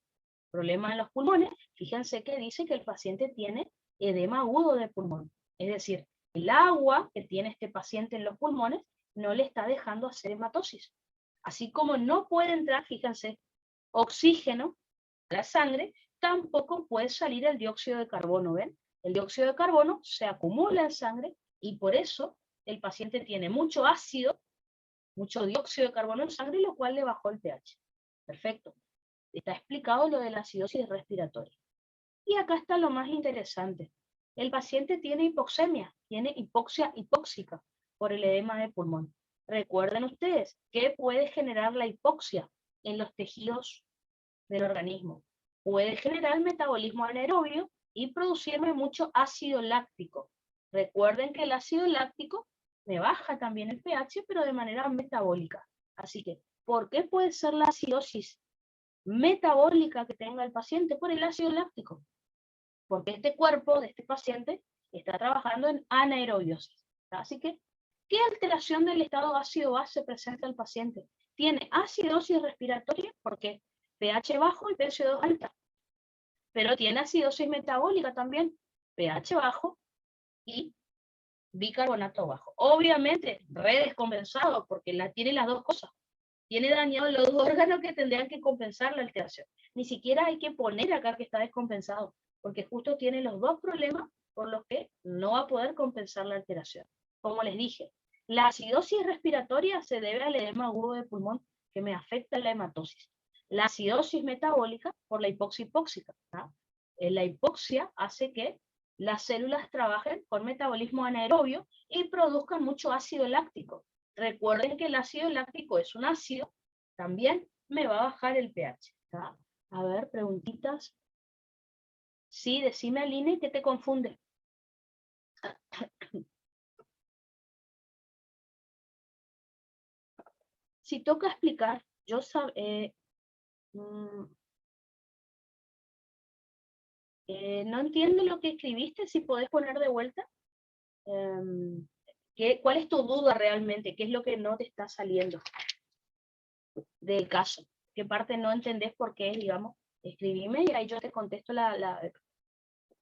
Problema en los pulmones. Fíjense que dice que el paciente tiene edema agudo de pulmón. Es decir, el agua que tiene este paciente en los pulmones no le está dejando hacer hematosis. Así como no puede entrar, fíjense, oxígeno a la sangre, tampoco puede salir el dióxido de carbono, ¿ven? El dióxido de carbono se acumula en sangre y por eso el paciente tiene mucho ácido, mucho dióxido de carbono en sangre, lo cual le bajó el pH. Perfecto. Está explicado lo de la acidosis respiratoria. Y acá está lo más interesante. El paciente tiene hipoxemia, tiene hipoxia hipóxica por el edema de pulmón. Recuerden ustedes que puede generar la hipoxia en los tejidos del organismo. Puede generar metabolismo anaerobio y producirme mucho ácido láctico. Recuerden que el ácido láctico me baja también el pH, pero de manera metabólica. Así que, ¿por qué puede ser la acidosis metabólica que tenga el paciente? Por el ácido láctico. Porque este cuerpo de este paciente está trabajando en anaerobiosis. Así que, ¿qué alteración del estado ácido-base presenta el paciente? Tiene acidosis respiratoria, porque pH bajo y PCO2 alta. Pero tiene acidosis metabólica también, pH bajo y bicarbonato bajo. Obviamente, descompensado, porque tiene las dos cosas. Tiene dañado los dos órganos que tendrían que compensar la alteración. Ni siquiera hay que poner acá que está descompensado, porque justo tiene los dos problemas por los que no va a poder compensar la alteración. Como les dije, la acidosis respiratoria se debe al edema agudo de pulmón que me afecta la hematosis. La acidosis metabólica por la hipoxia hipóxica. La hipoxia hace que las células trabajen con metabolismo anaerobio y produzcan mucho ácido láctico. Recuerden que el ácido láctico es un ácido, también me va a bajar el pH. ¿Tá? A ver, preguntitas. Sí, decime, Aline, ¿qué te confunde? Si toca explicar, yo no entiendo lo que escribiste, si podés poner de vuelta. ¿Cuál es tu duda realmente? ¿Qué es lo que no te está saliendo del caso? ¿Qué parte no entendés por qué, digamos? Escribime y ahí yo te contesto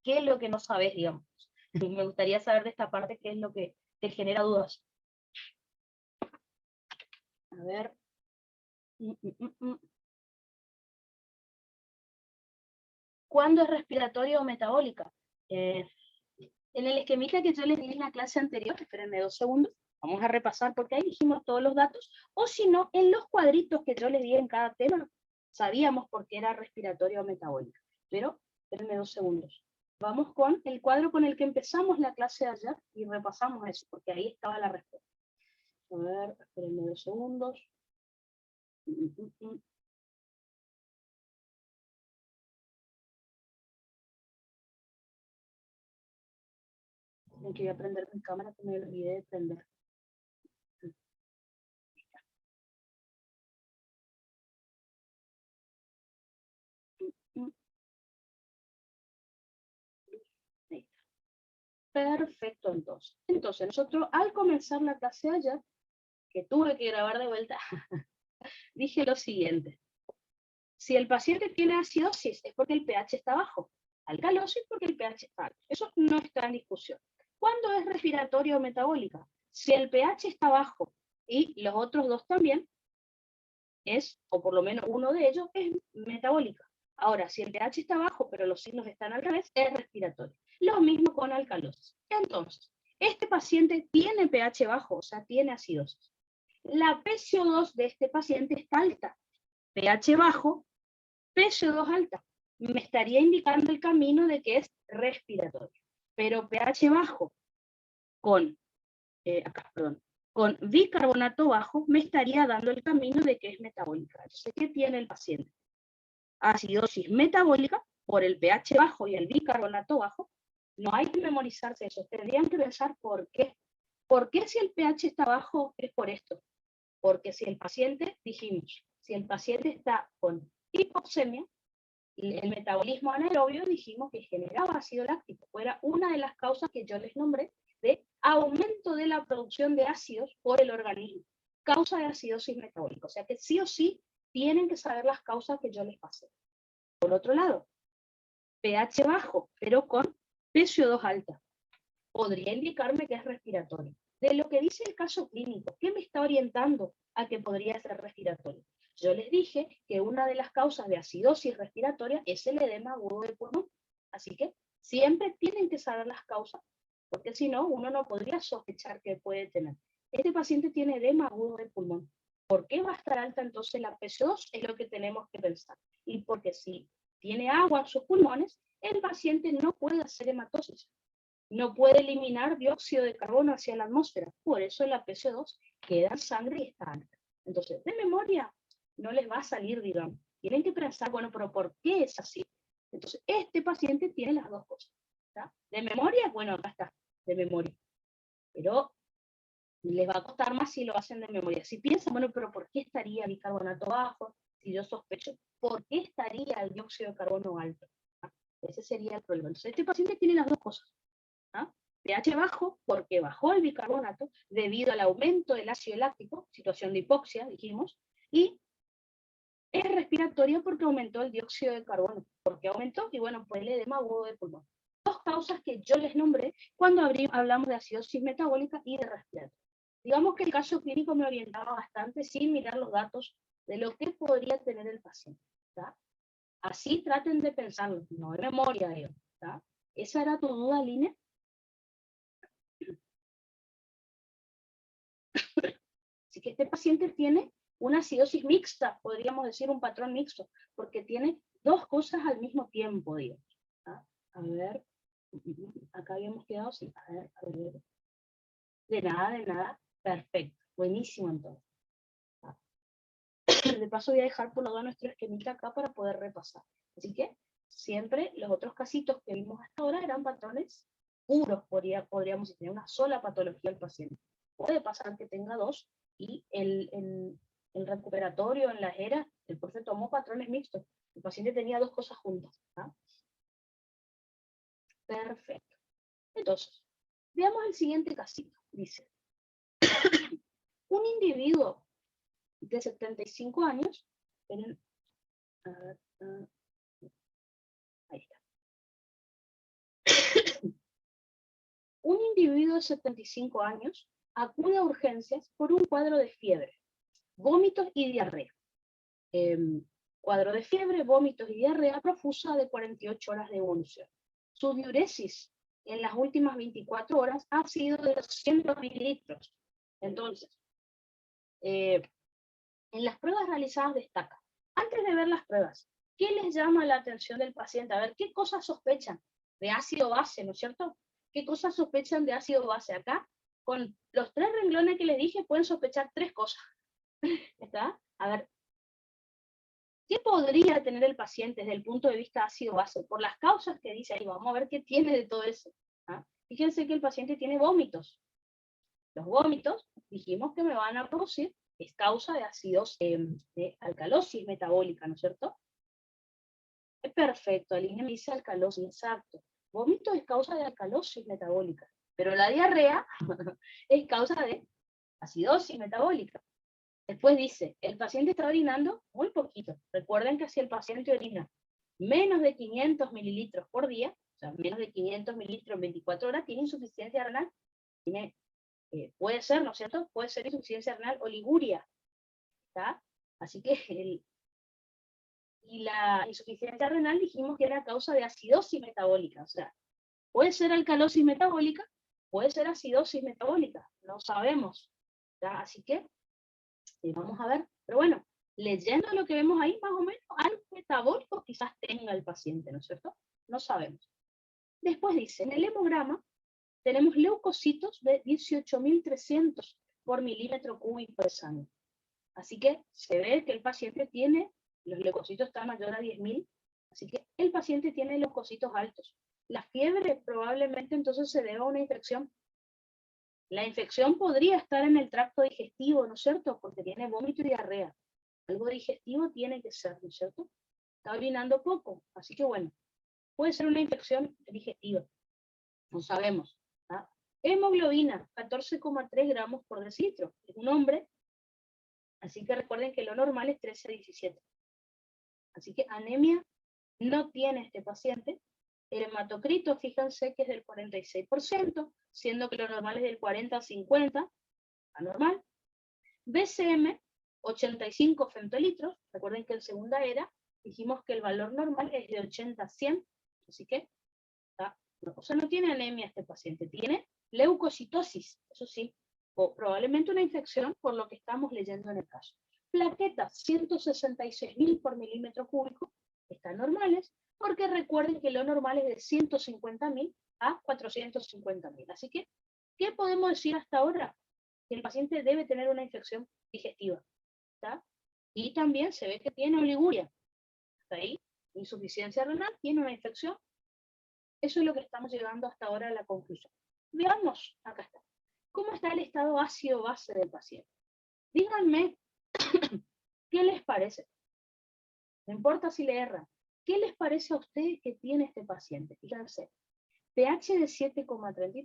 qué es lo que no sabes, digamos. Me gustaría saber de esta parte qué es lo que te genera dudas. A ver. ¿Cuándo es respiratoria o metabólica? En el esquemita que yo les di en la clase anterior, espérenme 2 segundos, vamos a repasar porque ahí dijimos todos los datos, o si no, en los cuadritos que yo les di en cada tema, sabíamos por qué era respiratoria o metabólica. Pero, espérenme 2 segundos. Vamos con el cuadro con el que empezamos la clase de ayer y repasamos eso, porque ahí estaba la respuesta. A ver, espérenme 2 segundos. Tengo que voy a prender mi cámara que me olvidé de prender. Perfecto, entonces. Entonces, nosotros al comenzar la clase ayer, que tuve que grabar de vuelta, dije lo siguiente. Si el paciente tiene acidosis es porque el pH está bajo. Alcalosis porque el pH está alto. Eso no está en discusión. ¿Cuándo es respiratoria o metabólica? Si el pH está bajo y los otros dos también, o por lo menos uno de ellos, es metabólica. Ahora, si el pH está bajo, pero los signos están al revés, es respiratorio. Lo mismo con alcalosis. Entonces, este paciente tiene pH bajo, o sea, tiene acidosis. La PCO2 de este paciente está alta. pH bajo, PCO2 alta. Me estaría indicando el camino de que es respiratorio. Pero pH bajo con bicarbonato bajo me estaría dando el camino de que es metabólica. Entonces, ¿qué tiene el paciente? Acidosis metabólica por el pH bajo y el bicarbonato bajo. No hay que memorizarse eso, tendrían que pensar por qué. ¿Por qué si el pH está bajo es por esto? Porque si el paciente, dijimos, si el paciente está con hipoxemia, el metabolismo anaerobio dijimos que generaba ácido láctico, era una de las causas que yo les nombré de aumento de la producción de ácidos por el organismo, causa de acidosis metabólica, o sea que sí o sí tienen que saber las causas que yo les pasé. Por otro lado, pH bajo, pero con PCO2 alta, podría indicarme que es respiratorio. De lo que dice el caso clínico, ¿qué me está orientando a que podría ser respiratorio? Yo les dije que una de las causas de acidosis respiratoria es el edema agudo de pulmón. Así que siempre tienen que saber las causas, porque si no, uno no podría sospechar que puede tener. Este paciente tiene edema agudo de pulmón. ¿Por qué va a estar alta entonces la PCO2? Es lo que tenemos que pensar. Y porque si tiene agua en sus pulmones, el paciente no puede hacer hematosis. No puede eliminar dióxido de carbono hacia la atmósfera. Por eso la PCO2 queda en sangre y está alta. Entonces, de memoria, no les va a salir, digamos. Tienen que pensar, bueno, pero ¿por qué es así? Entonces, este paciente tiene las dos cosas. ¿Está? De memoria, bueno, acá está, de memoria. Pero les va a costar más si lo hacen de memoria. Si piensan, bueno, pero ¿por qué estaría el bicarbonato bajo? Si yo sospecho, ¿por qué estaría el dióxido de carbono alto? ¿Ah? Ese sería el problema. Entonces, este paciente tiene las dos cosas. ¿Ah? pH bajo, porque bajó el bicarbonato debido al aumento del ácido láctico, situación de hipoxia, dijimos, y es respiratorio porque aumentó el dióxido de carbono. ¿Por qué aumentó? Y bueno, pues el edema agudo de pulmón. Dos causas que yo les nombré cuando hablamos de acidosis metabólica y de respiratorio. Digamos que el caso clínico me orientaba bastante sin mirar los datos de lo que podría tener el paciente. ¿Tá? Así traten de pensarlo, no de memoria, digo. ¿Tá? ¿Esa era tu duda, Line? Así que este paciente tiene una acidosis mixta, podríamos decir un patrón mixto, porque tiene dos cosas al mismo tiempo, digamos. ¿Ah? A ver, acá habíamos quedado, sí, a ver. De nada, perfecto, buenísimo entonces. ¿Ah? De paso voy a dejar por lado nuestro esquemita acá para poder repasar. Así que siempre los otros casitos que vimos hasta ahora eran patrones puros, podríamos tener una sola patología al paciente. Puede pasar que tenga dos, y el recuperatorio, en la ERA, el profe tomó patrones mixtos. El paciente tenía dos cosas juntas. ¿Ah? Perfecto. Entonces, veamos el siguiente casito. Dice, un individuo de 75 años, ahí está. Un individuo de 75 años acude a urgencias por un cuadro de fiebre, vómitos y diarrea. Cuadro de fiebre, vómitos y diarrea profusa de 48 horas de evolución. Su diuresis en las últimas 24 horas ha sido de 200 mililitros. Entonces, en las pruebas realizadas destaca, antes de ver las pruebas, ¿qué les llama la atención del paciente? A ver, ¿qué cosas sospechan de ácido base, ¿no es cierto? ¿Qué cosas sospechan de ácido base? Acá, con los 3 renglones que les dije, pueden sospechar 3 cosas. ¿Está? A ver, ¿qué podría tener el paciente desde el punto de vista ácido base? Por las causas que dice ahí, vamos a ver qué tiene de todo eso. ¿Ah? Fíjense que el paciente tiene vómitos. Los vómitos, dijimos que me van a producir, es causa de ácidos, de alcalosis metabólica, ¿no es cierto? Es perfecto, Aline me dice alcalosis, exacto. Vómito es causa de alcalosis metabólica, pero la diarrea es causa de acidosis metabólica. Después dice, el paciente está orinando muy poquito. Recuerden que si el paciente orina menos de 500 mililitros por día, o sea, menos de 500 mililitros en 24 horas, tiene insuficiencia renal. Puede ser, ¿no es cierto? Puede ser insuficiencia renal o liguria. ¿Está? Así que y la insuficiencia renal dijimos que era causa de acidosis metabólica. O sea, puede ser alcalosis metabólica, puede ser acidosis metabólica. No sabemos. ¿Está? Así que vamos a ver. Pero bueno, leyendo lo que vemos ahí, más o menos, algo metabólico quizás tenga el paciente, ¿no es cierto? No sabemos. Después dice, en el hemograma tenemos leucocitos de 18.300 por milímetro cúbico de sangre. Así que se ve que el paciente tiene, los leucocitos están mayor a 10.000, así que el paciente tiene leucocitos altos. La fiebre probablemente entonces se deba a una infección. La infección podría estar en el tracto digestivo, ¿no es cierto? Porque tiene vómito y diarrea. Algo digestivo tiene que ser, ¿no es cierto? Está orinando poco, así que bueno, puede ser una infección digestiva, no sabemos. ¿Ah? Hemoglobina, 14,3 gramos por decilitro. Es un hombre, así que recuerden que lo normal es 13 a 17. Así que anemia no tiene este paciente. El hematocrito, fíjense que es del 46%, siendo que lo normal es del 40 a 50, anormal. BCM, 85 femtolitros. Recuerden que en segunda era dijimos que el valor normal es de 80 a 100, así que o sea, no tiene anemia este paciente, tiene leucocitosis, eso sí, o probablemente una infección por lo que estamos leyendo en el caso. Plaquetas, 166.000 por milímetro cúbico, están normales, porque recuerden que lo normal es de 150.000 a 450.000. Así que, ¿qué podemos decir hasta ahora? Que el paciente debe tener una infección digestiva, ¿está? Y también se ve que tiene oliguria, ¿está ahí? Insuficiencia renal, tiene una infección. Eso es lo que estamos llegando hasta ahora a la conclusión. Veamos, acá está. ¿Cómo está el estado ácido-base del paciente? Díganme, ¿qué les parece? No importa si le erran. ¿Qué les parece a ustedes que tiene este paciente? Fíjense, pH de 7,33,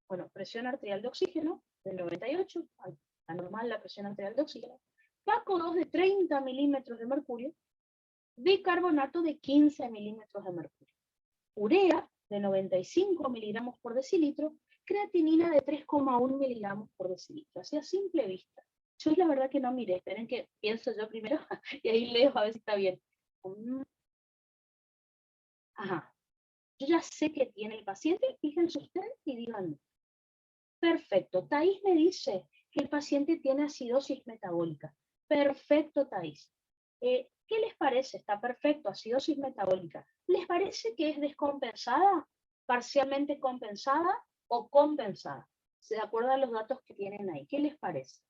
bueno, presión arterial de oxígeno de 98, anormal la presión arterial de oxígeno, PACO 2 de 30 milímetros de mercurio, bicarbonato de 15 milímetros de mercurio, urea de 95 miligramos por decilitro, creatinina de 3,1 miligramos por decilitro, así a simple vista. Yo la verdad que no miré, esperen que pienso yo primero y ahí leo a ver si está bien. Ajá, yo ya sé que tiene el paciente, fíjense ustedes y díganme. Perfecto, Thais me dice que el paciente tiene acidosis metabólica. Perfecto, Thais. ¿Qué les parece? Está perfecto, acidosis metabólica. ¿Les parece que es descompensada, parcialmente compensada o compensada? De acuerdo a los datos que tienen ahí. ¿Qué les parece?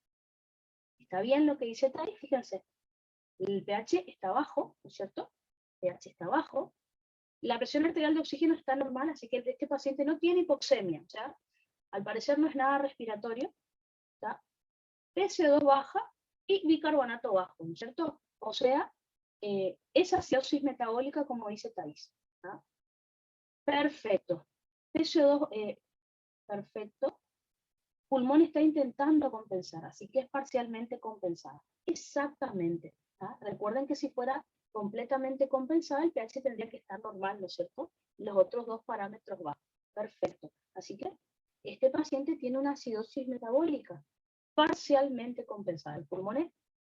¿Está bien lo que dice Thais? Fíjense, el pH está bajo, ¿no es cierto? El pH está bajo. La presión arterial de oxígeno está normal, así que este paciente no tiene hipoxemia, ¿ya? Al parecer no es nada respiratorio, ¿tá? PCO2 baja y bicarbonato bajo, ¿no es cierto? O sea, es acidosis metabólica como dice Thais. ¿Tá? Perfecto. PCO2, perfecto. Pulmón está intentando compensar, así que es parcialmente compensada. Exactamente. ¿Tá? Recuerden que si fuera completamente compensada, el pH tendría que estar normal, ¿no es cierto? Los otros dos parámetros bajos. Perfecto. Así que este paciente tiene una acidosis metabólica parcialmente compensada. Los pulmones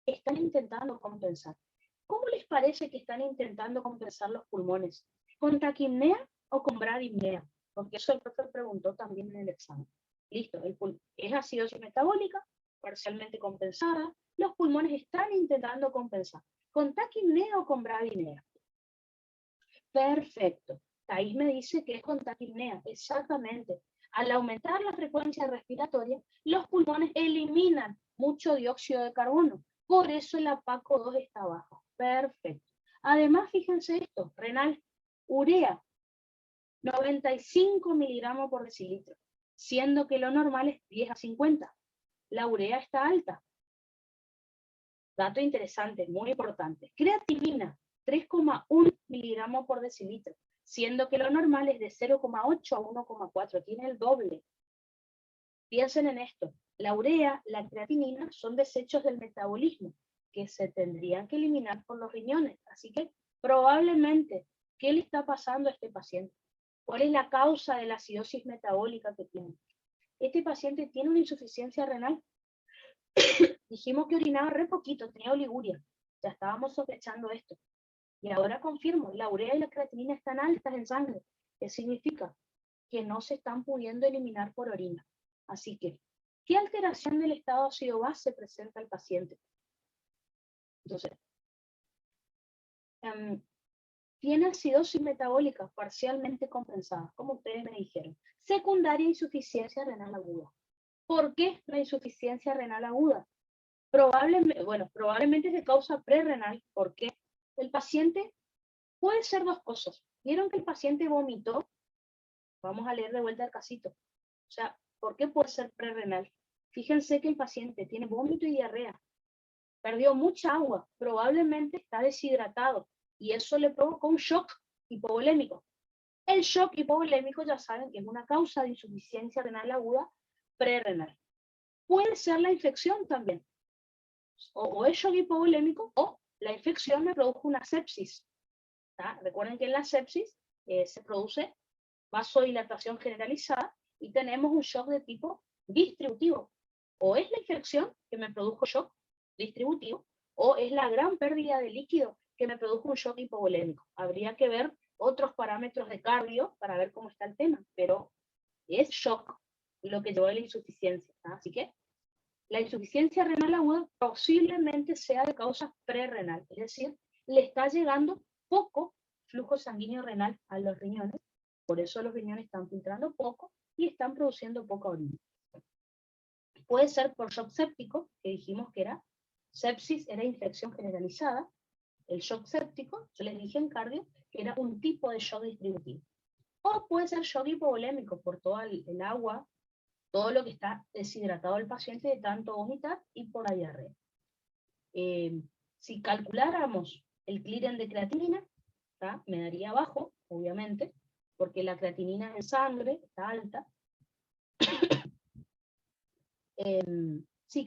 están intentando compensar. ¿Cómo les parece que están intentando compensar los pulmones? ¿Con taquipnea o con bradipnea? Porque eso el profesor preguntó también en el examen. Listo, es acidosis metabólica, parcialmente compensada. Los pulmones están intentando compensar. ¿Con taquipnea o con bradipnea? Perfecto. Thais me dice que es con taquipnea, exactamente. Al aumentar la frecuencia respiratoria, los pulmones eliminan mucho dióxido de carbono. Por eso el PACO 2 está bajo. Perfecto. Además, fíjense esto, renal, urea, 95 miligramos por decilitro, siendo que lo normal es 10 a 50. La urea está alta. Dato interesante, muy importante. Creatinina, 3,1 miligramos por decilitro, siendo que lo normal es de 0,8 a 1,4, tiene el doble. Piensen en esto, la urea, la creatinina son desechos del metabolismo que se tendrían que eliminar por los riñones, así que probablemente, ¿qué le está pasando a este paciente? ¿Cuál es la causa de la acidosis metabólica que tiene? Este paciente tiene una insuficiencia renal. Dijimos que orinaba re poquito, tenía oliguria, ya estábamos sospechando esto. Y ahora confirmo, la urea y la creatinina están altas en sangre. ¿Qué significa? Que no se están pudiendo eliminar por orina. Así que, ¿qué alteración del estado ácido-base presenta el paciente? Entonces, tiene acidosis metabólica parcialmente compensada, como ustedes me dijeron. Secundaria insuficiencia renal aguda. ¿Por qué la insuficiencia renal aguda? Probablemente es de causa prerrenal, porque el paciente puede ser dos cosas. ¿Vieron que el paciente vomitó? Vamos a leer de vuelta el casito. O sea, ¿por qué puede ser prerrenal? Fíjense que el paciente tiene vómito y diarrea. perdió mucha agua, probablemente está deshidratado, y eso le provocó un shock hipovolémico. El shock hipovolémico ya saben que es una causa de insuficiencia renal aguda prerrenal. Puede ser la infección también, o es shock hipovolémico, o la infección me produjo una sepsis. ¿Tá? Recuerden que en la sepsis se produce vasodilatación generalizada y tenemos un shock de tipo distributivo. O es la infección que me produjo shock distributivo, o es la gran pérdida de líquido que me produjo un shock hipovolémico. Habría que ver otros parámetros de cardio para ver cómo está el tema, pero es shock lo que llevó a la insuficiencia. ¿Tá? Así que la insuficiencia renal aguda posiblemente sea de causa prerrenal, es decir, le está llegando poco flujo sanguíneo renal a los riñones, por eso los riñones están filtrando poco y están produciendo poca orina. Puede ser por shock séptico, que dijimos que era sepsis, era infección generalizada. El shock séptico, yo les dije en cardio, que era un tipo de shock distributivo. O puede ser shock hipovolémico por todo el agua, todo lo que está deshidratado el paciente de tanto vomitar y por la diarrea. Si calculáramos el clearance de creatinina, ¿tá? Me daría bajo, obviamente, porque la creatinina en sangre está alta. Si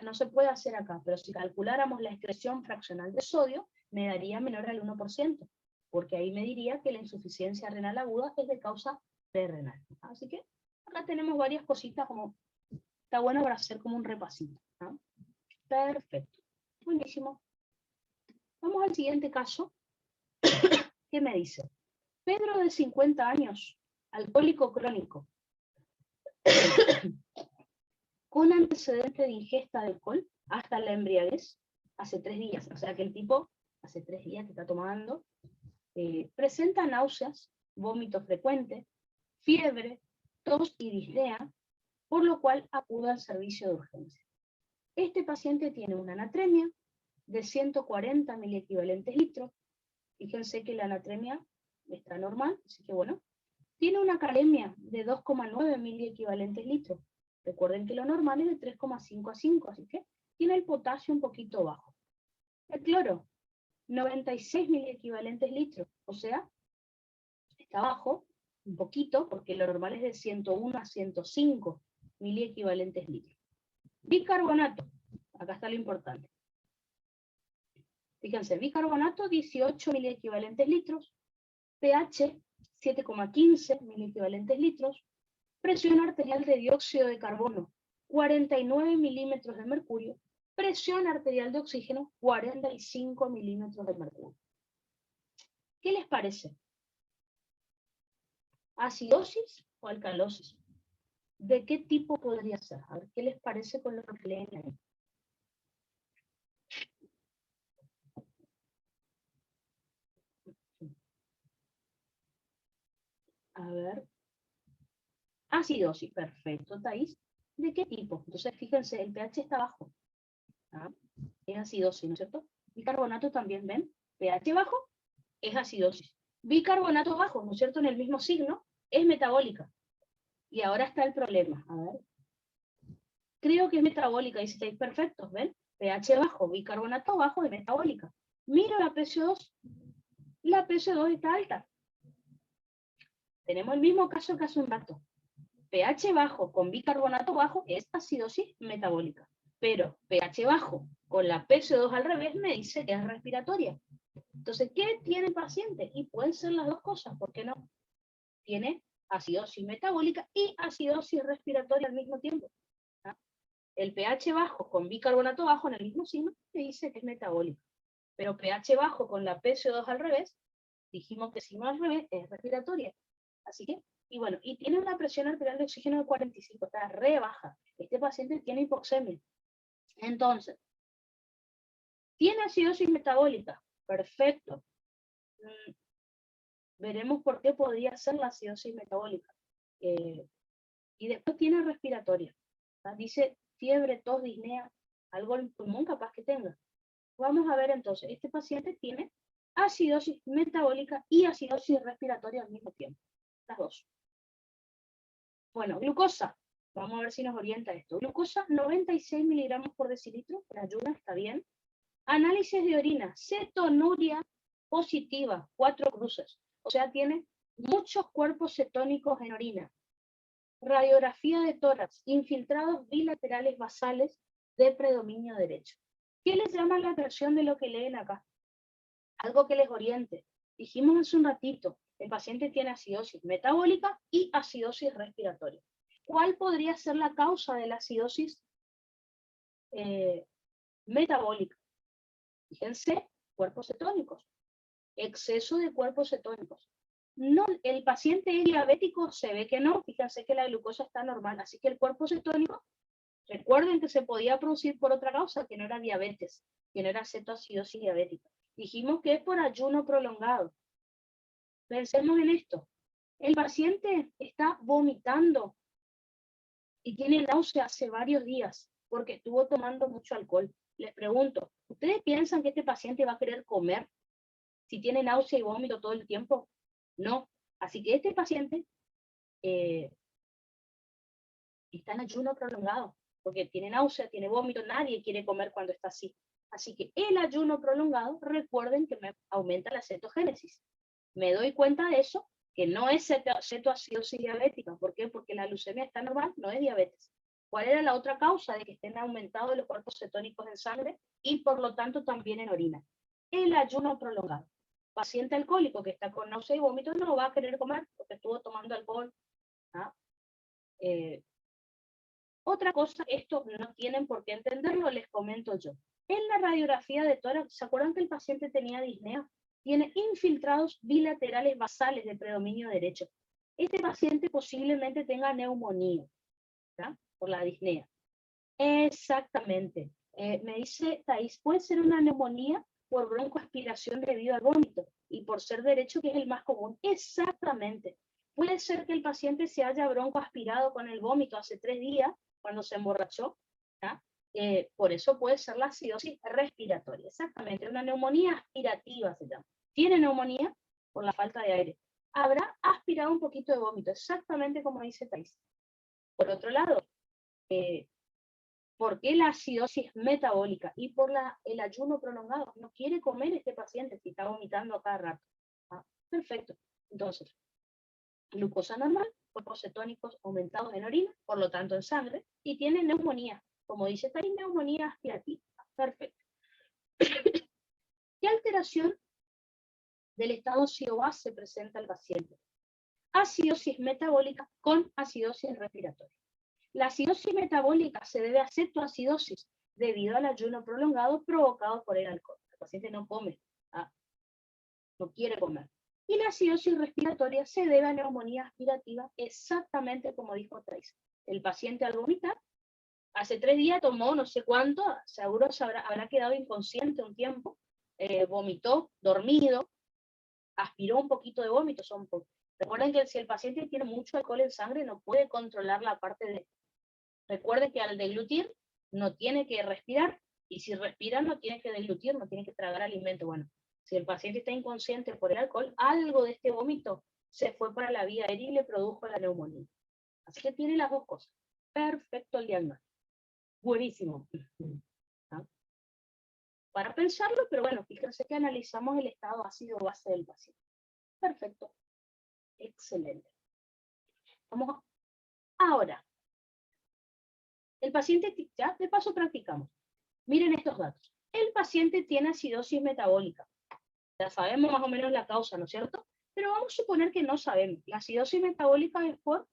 no se puede hacer acá, pero si calculáramos la excreción fraccional de sodio, me daría menor al 1%, porque ahí me diría que la insuficiencia renal aguda es de causa prerrenal. Así que acá tenemos varias cositas, como está bueno para hacer como un repasito. ¿No? Perfecto. Buenísimo. Vamos al siguiente caso. ¿Qué me dice? Pedro, de 50 años, alcohólico crónico, con antecedente de ingesta de alcohol hasta la embriaguez, hace 3 días. O sea que el tipo, hace 3 días que está tomando, presenta náuseas, vómito frecuente, fiebre, tos y disnea, por lo cual acude al servicio de urgencia. Este paciente tiene una anatremia de 140 miliequivalentes litros. Fíjense que la anatremia está normal, así que bueno. Tiene una calemia de 2,9 miliequivalentes litros. Recuerden que lo normal es de 3,5 a 5, así que tiene el potasio un poquito bajo. El cloro, 96 miliequivalentes litros, o sea, está bajo un poquito, porque lo normal es de 101 a 105 miliequivalentes litros. Bicarbonato, acá está lo importante. Fíjense, bicarbonato, 18 miliequivalentes litros, pH 7,15 miliequivalentes litros, presión arterial de dióxido de carbono 49 milímetros de mercurio, presión arterial de oxígeno 45 milímetros de mercurio. ¿Qué les parece? ¿Acidosis o alcalosis? ¿De qué tipo podría ser? A ver, ¿qué les parece con lo que leen ahí? A ver. Acidosis, perfecto, Thais. ¿De qué tipo? Entonces, fíjense, el pH está bajo. ¿Ah? Es acidosis, ¿no es cierto? Bicarbonato también, ¿ven? pH bajo es acidosis. Bicarbonato bajo, ¿no es cierto? En el mismo signo, es metabólica. Y ahora está el problema. A ver. Creo que es metabólica, dice Thais, perfecto, ¿ven? pH bajo, bicarbonato bajo es metabólica. Miro la PCO2. La PCO2 está alta. Tenemos el mismo caso que hace un rato. pH bajo con bicarbonato bajo es acidosis metabólica, pero pH bajo con la PCO2 al revés me dice que es respiratoria. Entonces, ¿qué tiene el paciente? Y pueden ser las dos cosas, ¿por qué no? Tiene acidosis metabólica y acidosis respiratoria al mismo tiempo. ¿Ah? El pH bajo con bicarbonato bajo en el mismo signo me dice que es metabólica, pero pH bajo con la PCO2 al revés, dijimos que si no al revés es respiratoria. Así que, y bueno, y tiene una presión arterial de oxígeno de 45, está re baja. Este paciente tiene hipoxemia. Entonces, ¿tiene acidosis metabólica? Perfecto. Veremos por qué podría ser la acidosis metabólica. Y después tiene respiratoria. Dice fiebre, tos, disnea, algo en pulmón capaz que tenga. Vamos a ver entonces, este paciente tiene acidosis metabólica y acidosis respiratoria al mismo tiempo. Las dos. Bueno, glucosa. Vamos a ver si nos orienta esto. Glucosa, 96 miligramos por decilitro. En ayunas está bien. Análisis de orina, cetonuria positiva, 4 cruces. O sea, tiene muchos cuerpos cetónicos en orina. Radiografía de tórax, infiltrados bilaterales basales de predominio derecho. ¿Qué les llama la atención de lo que leen acá? Algo que les oriente. Dijimos hace un ratito, el paciente tiene acidosis metabólica y acidosis respiratoria. ¿Cuál podría ser la causa de la acidosis metabólica? Fíjense, cuerpos cetónicos, exceso de cuerpos cetónicos. No, el paciente es diabético, se ve que no, fíjense que la glucosa está normal, así que el cuerpo cetónico, recuerden que se podía producir por otra causa, que no era diabetes, que no era cetoacidosis diabética. Dijimos que es por ayuno prolongado. Pensemos en esto. El paciente está vomitando y tiene náusea hace varios días porque estuvo tomando mucho alcohol. Les pregunto, ¿ustedes piensan que este paciente va a querer comer si tiene náusea y vómito todo el tiempo? No. Así que este paciente está en ayuno prolongado porque tiene náusea, tiene vómito, nadie quiere comer cuando está así. Así que el ayuno prolongado, recuerden que me aumenta la cetogénesis. Me doy cuenta de eso, que no es cetoacidosis diabética. ¿Por qué? Porque la glucemia está normal, no es diabetes. ¿Cuál era la otra causa de que estén aumentados los cuerpos cetónicos en sangre y por lo tanto también en orina? El ayuno prolongado. Paciente alcohólico que está con náusea y vómito no va a querer comer porque estuvo tomando alcohol. ¿Ah? Otra cosa, esto no tienen por qué entenderlo, les comento yo. En la radiografía de tórax, ¿se acuerdan que el paciente tenía disnea? Tiene infiltrados bilaterales basales de predominio derecho. Este paciente posiblemente tenga neumonía, ¿verdad? Por la disnea. Exactamente. Me dice Thais, puede ser una neumonía por broncoaspiración debido al vómito y por ser derecho, que es el más común. Exactamente. Puede ser que el paciente se haya broncoaspirado con el vómito hace 3 días cuando se emborrachó. Por eso puede ser la acidosis respiratoria. Exactamente, una neumonía aspirativa se llama. Tiene neumonía por la falta de aire. Habrá aspirado un poquito de vómito, exactamente como dice Thais. Por otro lado, ¿por qué la acidosis metabólica? Y por el ayuno prolongado. No quiere comer este paciente si está vomitando a cada rato. Perfecto. Entonces, glucosa normal, cuerpos cetónicos aumentados en orina, por lo tanto en sangre, y tiene neumonía. Como dice, está en neumonía aspirativa. Perfecto. ¿Qué alteración del estado CO-base presenta el paciente? Acidosis metabólica con acidosis respiratoria. La acidosis metabólica se debe a cetoacidosis debido al ayuno prolongado provocado por el alcohol. El paciente no come, no quiere comer. Y la acidosis respiratoria se debe a neumonía aspirativa, exactamente como dijo Thais. El paciente al vomitar, hace 3 días tomó no sé cuánto, seguro habrá quedado inconsciente un tiempo, vomitó, dormido, aspiró un poquito de vómito. Recuerden que si el paciente tiene mucho alcohol en sangre, no puede controlar la parte de... Recuerde que al deglutir no tiene que respirar, y si respira no tiene que deglutir, no tiene que tragar alimento. Bueno, si el paciente está inconsciente por el alcohol, algo de este vómito se fue para la vía aérea y le produjo la neumonía. Así que tiene las dos cosas. Perfecto el diagnóstico. Buenísimo. ¿Ah? Para pensarlo, pero bueno, fíjense que analizamos el estado ácido-base del paciente. Perfecto. Excelente. Vamos ahora. El paciente, ya de paso practicamos. Miren estos datos. El paciente tiene acidosis metabólica. Ya sabemos más o menos la causa, ¿no es cierto? Pero vamos a suponer que no sabemos. La acidosis metabólica es por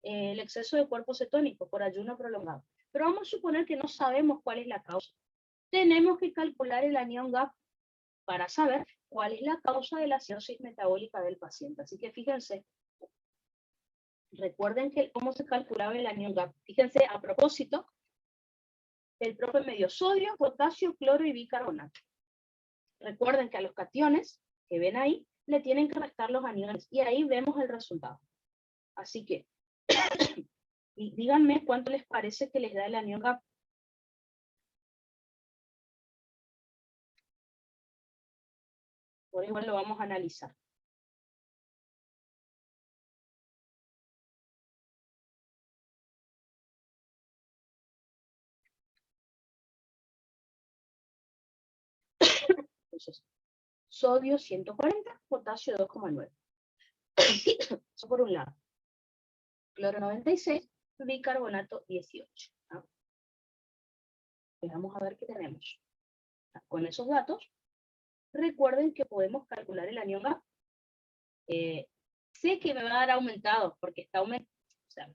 el exceso de cuerpo cetónico, por ayuno prolongado. Pero vamos a suponer que no sabemos cuál es la causa. Tenemos que calcular el anión GAP para saber cuál es la causa de la acidosis metabólica del paciente. Así que fíjense, recuerden cómo se calculaba el anión GAP. Fíjense, a propósito, el propio medio sodio, potasio, cloro y bicarbonato. Recuerden que a los cationes que ven ahí le tienen que restar los aniones y ahí vemos el resultado. Así que díganme cuánto les parece que les da el anión GAP. Por igual lo vamos a analizar. Entonces, sodio 140, potasio 2,9. Eso por un lado. Cloro 96, bicarbonato 18. ¿No? Vamos a ver qué tenemos. Con esos datos, recuerden que podemos calcular el anión GAP. Sé que me va a dar aumentado, porque está aumentado. O sea,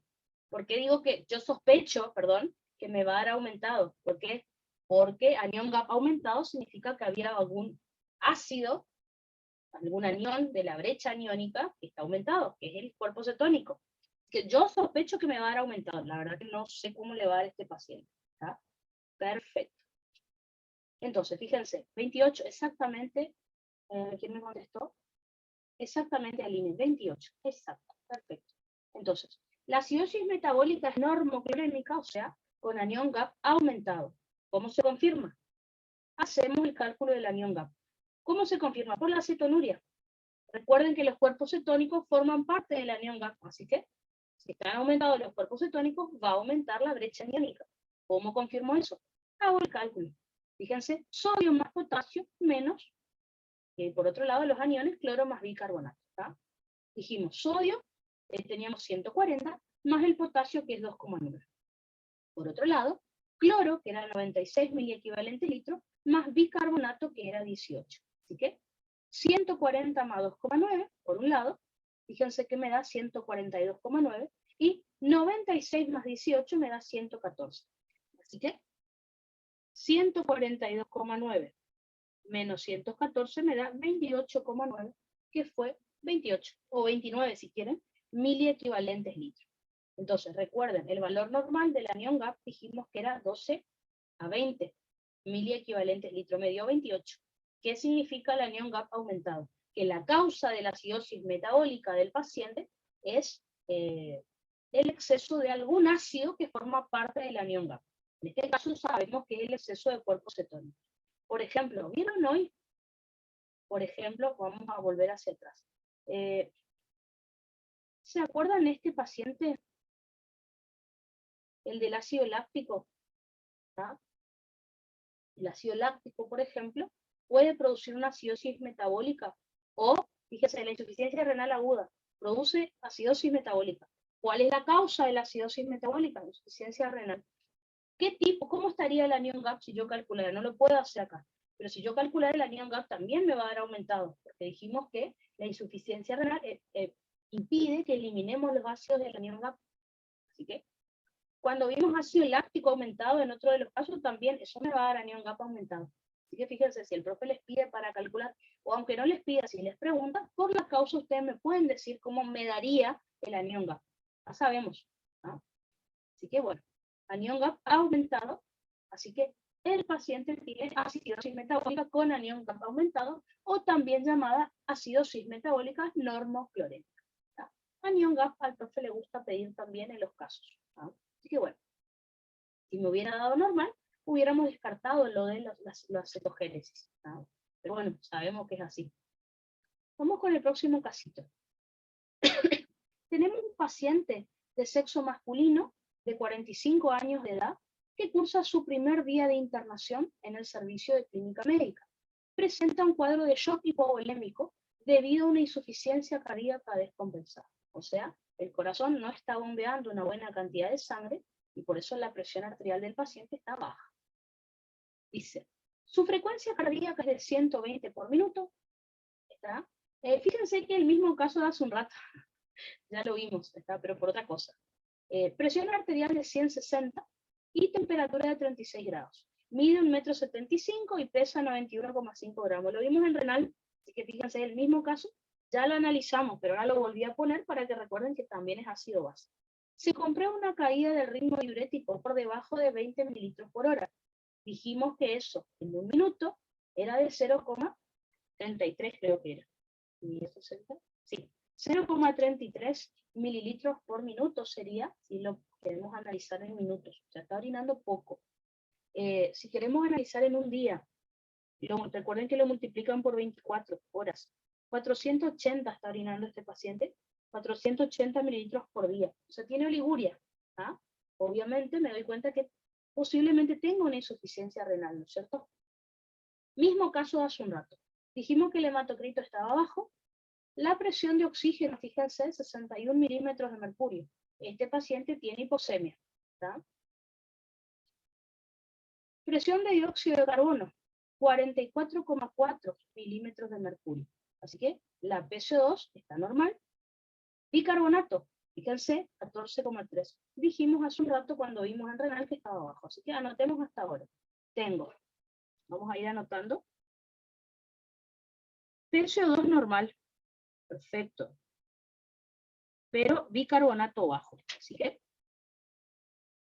¿por qué digo que yo sospecho, perdón, que me va a dar aumentado? ¿Por qué? Porque anión GAP aumentado significa que había algún ácido, algún anión de la brecha aniónica que está aumentado, que es el cuerpo cetónico. Que yo sospecho que me va a dar aumentado. La verdad que no sé cómo le va a dar a este paciente. ¿Está? Perfecto. Entonces, fíjense, 28 exactamente, ¿quién me contestó? Exactamente Aline, 28, exacto, perfecto. Entonces, la acidosis metabólica es normoclorémica, o sea, con anión GAP aumentado. ¿Cómo se confirma? Hacemos el cálculo del anión GAP. ¿Cómo se confirma? Por la cetonuria. Recuerden que los cuerpos cetónicos forman parte del anión GAP, así que si están aumentados los cuerpos cetónicos, va a aumentar la brecha aniónica. ¿Cómo confirmo eso? Hago el cálculo. Fíjense, sodio más potasio menos, por otro lado, los aniones cloro más bicarbonato. ¿Tá? Dijimos sodio, teníamos 140, más el potasio que es 2,9. Por otro lado, cloro, que era 96 miliequivalente litro, más bicarbonato, que era 18. Así que 140 más 2,9, por un lado, fíjense que me da 142,9, y 96 más 18 me da 114. Así que 142,9 menos 114 me da 28,9, que fue 28, o 29 si quieren, miliequivalentes litros. Entonces, recuerden, el valor normal del anión GAP dijimos que era 12 a 20 miliequivalentes litro, me dio 28. ¿Qué significa el anión GAP aumentado? Que la causa de la acidosis metabólica del paciente es el exceso de algún ácido que forma parte del anión GAP. En este caso sabemos que es el exceso de cuerpo cetónico. Por ejemplo, ¿vieron hoy? Por ejemplo, vamos a volver hacia atrás. ¿Se acuerdan de este paciente? El del ácido láctico. ¿Ah? El ácido láctico, por ejemplo, puede producir una acidosis metabólica. O, fíjese, la insuficiencia renal aguda produce acidosis metabólica. ¿Cuál es la causa de la acidosis metabólica? La insuficiencia renal. ¿Qué tipo? ¿Cómo estaría el anión GAP si yo calculara? No lo puedo hacer acá. Pero si yo calculara el anión GAP también me va a dar aumentado, porque dijimos que la insuficiencia renal impide que eliminemos los ácidos del anión GAP. Así que, cuando vimos ácido láctico aumentado en otro de los casos, también eso me va a dar anión GAP aumentado. Así que fíjense, si el profe les pide para calcular, o aunque no les pida, si les pregunta, por la causa ustedes me pueden decir cómo me daría el anión GAP. Ya sabemos, ¿no? Así que bueno, anión GAP aumentado, así que el paciente tiene acidosis metabólica con anión GAP aumentado, o también llamada acidosis metabólica normoclorémica. Anión GAP al profe le gusta pedir también en los casos. ¿No? Así que bueno, si me hubiera dado normal, hubiéramos descartado lo de la cetogénesis. ¿No? Pero bueno, sabemos que es así. Vamos con el próximo casito. Tenemos un paciente de sexo masculino de 45 años de edad que cursa su primer día de internación en el servicio de clínica médica. Presenta un cuadro de shock hipovolémico debido a una insuficiencia cardíaca descompensada. O sea, el corazón no está bombeando una buena cantidad de sangre y por eso la presión arterial del paciente está baja. Dice, su frecuencia cardíaca es de 120 por minuto. ¿Está? Fíjense que el mismo caso de hace un rato, ya lo vimos, ¿está? Pero por otra cosa. Presión arterial de 160 y temperatura de 36 grados. Mide 1,75 m y pesa 91,5 gramos. Lo vimos en renal, así que fíjense, el mismo caso, ya lo analizamos, pero ahora lo volví a poner para que recuerden que también es ácido base. Se compró una caída del ritmo diurético por debajo de 20 mililitros por hora. Dijimos que eso, en un minuto, era de 0,33, creo que era. ¿Y eso sería? Sí, 0,33 mililitros por minuto sería, si lo queremos analizar en minutos. O sea, está orinando poco. Si queremos analizar en un día, recuerden que lo multiplican por 24 horas. 480 está orinando este paciente, 480 mililitros por día. O sea, tiene oliguria. ¿Ah? Obviamente me doy cuenta que posiblemente tenga una insuficiencia renal, ¿no es cierto? Mismo caso de hace un rato. Dijimos que el hematocrito estaba bajo. La presión de oxígeno, fíjense, 61 milímetros de mercurio. Este paciente tiene hiposemia. ¿Tá? Presión de dióxido de carbono, 44,4 milímetros de mercurio. Así que la PCO2 está normal. Bicarbonato, fíjense, 14,3. Dijimos hace un rato cuando vimos en renal que estaba bajo. Así que anotemos hasta ahora. Tengo, vamos a ir anotando. PCO2 normal. Perfecto. Pero bicarbonato bajo. Así que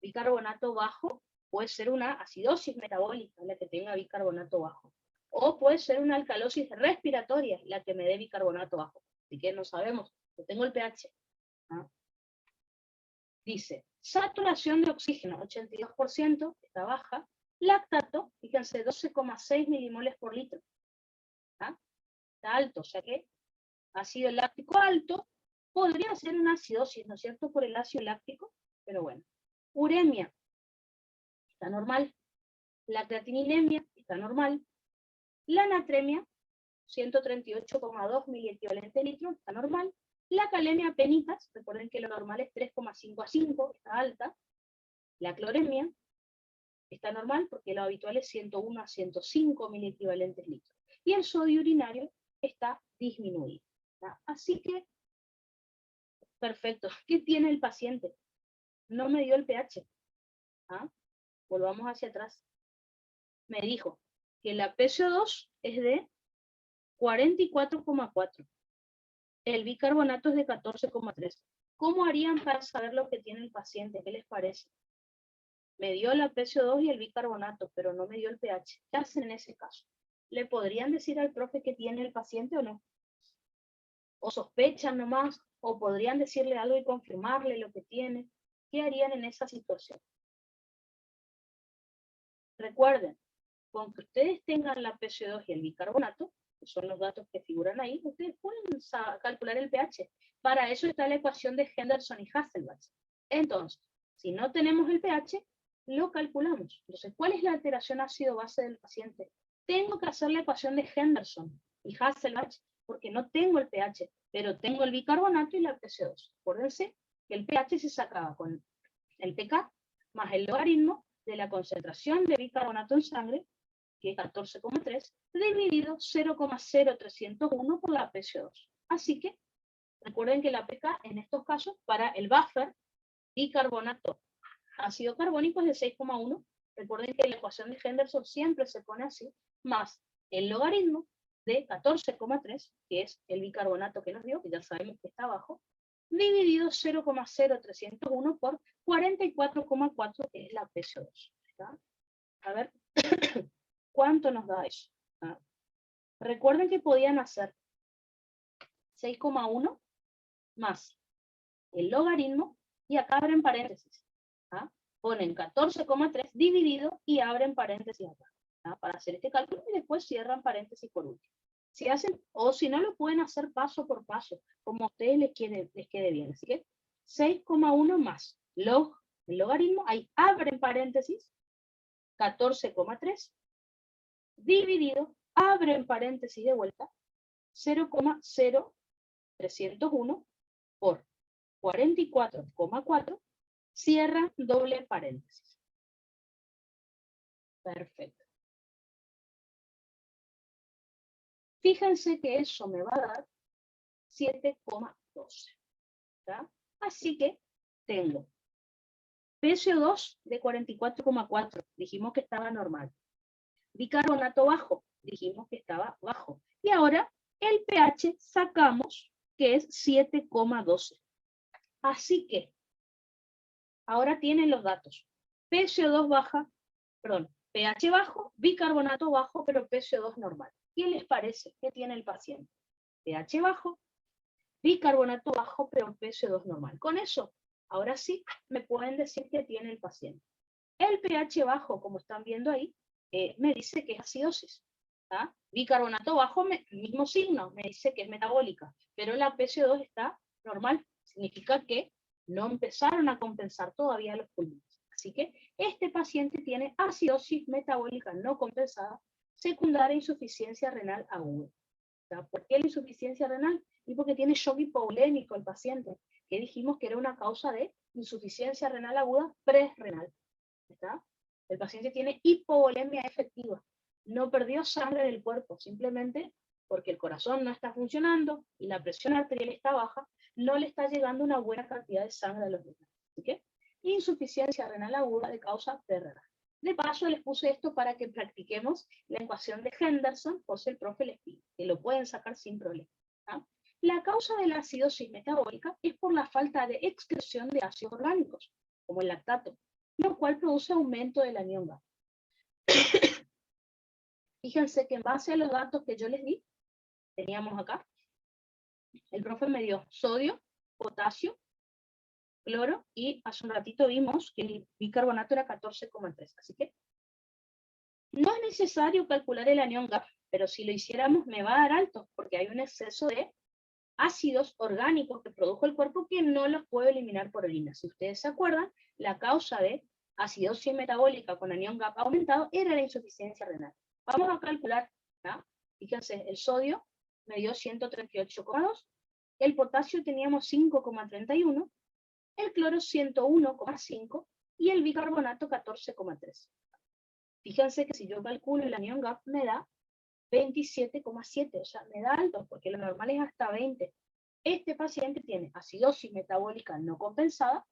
bicarbonato bajo puede ser una acidosis metabólica la que tenga bicarbonato bajo. O puede ser una alcalosis respiratoria la que me dé bicarbonato bajo. Así que no sabemos. Yo tengo el pH. ¿Ah? Dice, saturación de oxígeno, 82%, está baja. Lactato, fíjense, 12,6 milimoles por litro. ¿Ah? Está alto, o sea que ácido láctico alto. Podría ser una acidosis, ¿no es cierto?, por el ácido láctico, pero bueno. Uremia, está normal. La creatininemia, está normal. La natremia, 138,2 miliequivalentes litro, está normal. La calemia penitas, recuerden que lo normal es 3,5 a 5, está alta. La cloremia, está normal porque lo habitual es 101 a 105 miliequivalentes litro. Y el sodio urinario está disminuido. ¿Tá? Así que, perfecto. ¿Qué tiene el paciente? No me dio el pH. ¿Ah? Volvamos hacia atrás. Me dijo que la PCO2 es de 44,4. El bicarbonato es de 14,3. ¿Cómo harían para saber lo que tiene el paciente? ¿Qué les parece? Me dio la PCO2 y el bicarbonato, pero no me dio el pH. ¿Qué hacen en ese caso? ¿Le podrían decir al profe que tiene el paciente o no? ¿O sospechan nomás? ¿O podrían decirle algo y confirmarle lo que tiene? ¿Qué harían en esa situación? Recuerden, con que ustedes tengan la PCO2 y el bicarbonato, que son los datos que figuran ahí, ustedes pueden calcular el pH. Para eso está la ecuación de Henderson y Hasselbalch. Entonces, si no tenemos el pH, lo calculamos. Entonces, ¿cuál es la alteración ácido-base del paciente? Tengo que hacer la ecuación de Henderson y Hasselbalch porque no tengo el pH, pero tengo el bicarbonato y la PCO2. Acuérdense que el pH se sacaba con el pK más el logaritmo de la concentración de bicarbonato en sangre, que es 14,3, dividido 0,0301 por la PCO2. Así que, recuerden que la pK en estos casos, para el buffer, bicarbonato ácido carbónico es de 6,1. Recuerden que la ecuación de Henderson siempre se pone así, más el logaritmo de 14,3, que es el bicarbonato que nos dio, que ya sabemos que está abajo, dividido 0,0301 por 44,4, que es la PCO2. ¿Está? A ver, ¿cuánto nos da eso? ¿Ah? Recuerden que podían hacer 6,1 más el logaritmo, y acá abren paréntesis. ¿Ah? Ponen 14,3 dividido y abren paréntesis acá. ¿Ah? Para hacer este cálculo y después cierran paréntesis por último. Si hacen, o si no, lo pueden hacer paso por paso, como a ustedes les quede bien. Así que 6,1 más el logaritmo, ahí abren paréntesis, 14,3 dividido, abren paréntesis de vuelta, 0,0301 por 44,4, cierran doble paréntesis. Perfecto. Fíjense que eso me va a dar 7,12. Así que tengo PCO2 de 44,4, dijimos que estaba normal. Bicarbonato bajo, dijimos que estaba bajo. Y ahora el pH sacamos que es 7,12. Así que ahora tienen los datos. PCO2 baja, perdón, pH bajo, bicarbonato bajo, pero PCO2 normal. ¿Qué les parece? ¿Qué tiene el paciente? pH bajo, bicarbonato bajo, pero PCO2 normal. Con eso, ahora sí, me pueden decir que tiene el paciente. El pH bajo, como están viendo ahí, me dice que es acidosis. ¿Ah? Bicarbonato bajo, mismo signo, me dice que es metabólica, pero la PCO2 está normal. Significa que no empezaron a compensar todavía los pulmones. Así que este paciente tiene acidosis metabólica no compensada, secundaria a insuficiencia renal aguda. ¿Por qué la insuficiencia renal? Y porque tiene shock hipovolémico el paciente, que dijimos que era una causa de insuficiencia renal aguda prerrenal. ¿Está? El paciente tiene hipovolemia efectiva. No perdió sangre del cuerpo, simplemente porque el corazón no está funcionando y la presión arterial está baja, no le está llegando una buena cantidad de sangre a los riñones. ¿Así que? Insuficiencia renal aguda de causa prerrenal. De paso les puse esto para que practiquemos la ecuación de Henderson, por si el profe les pide, que lo pueden sacar sin problema. ¿Ah? La causa de la acidosis metabólica es por la falta de excreción de ácidos orgánicos, como el lactato, lo cual produce aumento del anión GAP. Fíjense que en base a los datos que yo les di, teníamos acá, el profe me dio sodio, potasio, cloro, y hace un ratito vimos que el bicarbonato era 14,3. Así que no es necesario calcular el anión GAP, pero si lo hiciéramos me va a dar alto, porque hay un exceso de ácidos orgánicos que produjo el cuerpo que no los puede eliminar por orina. Si ustedes se acuerdan, la causa de acidosis metabólica con anión GAP aumentado era la insuficiencia renal. Vamos a calcular, ¿no? Fíjense, el sodio me dio 138,2, el potasio teníamos 5,31, el cloro 101,5 y el bicarbonato 14,3. Fíjense que si yo calculo el anión GAP me da 27,7, o sea, me da alto, porque lo normal es hasta 20. Este paciente tiene acidosis metabólica no compensada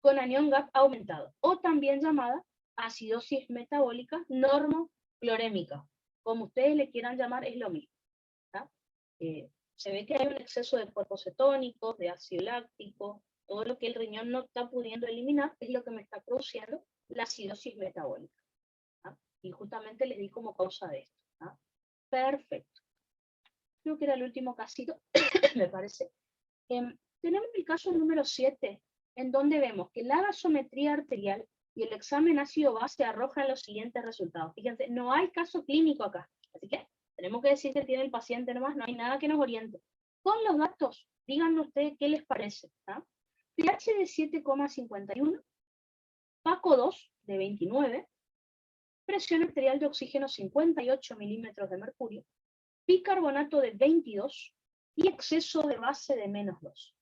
con anión GAP aumentado, o también llamada acidosis metabólica normoclorémica. Como ustedes le quieran llamar, es lo mismo. Se ve que hay un exceso de cuerpos cetónicos, de ácido láctico, todo lo que el riñón no está pudiendo eliminar es lo que me está produciendo la acidosis metabólica. Y justamente les di como causa de esto. Perfecto. Creo que era el último casito, me parece. Tenemos el caso número 7, en donde vemos que la gasometría arterial y el examen ácido-base arrojan los siguientes resultados. Fíjense, no hay caso clínico acá, así que tenemos que decir que tiene el paciente nomás, no hay nada que nos oriente. Con los datos, díganme ustedes qué les parece. pH de 7,51, PACO 2 de 29, presión arterial de oxígeno 58 milímetros de mercurio, bicarbonato de 22 y exceso de base de -2.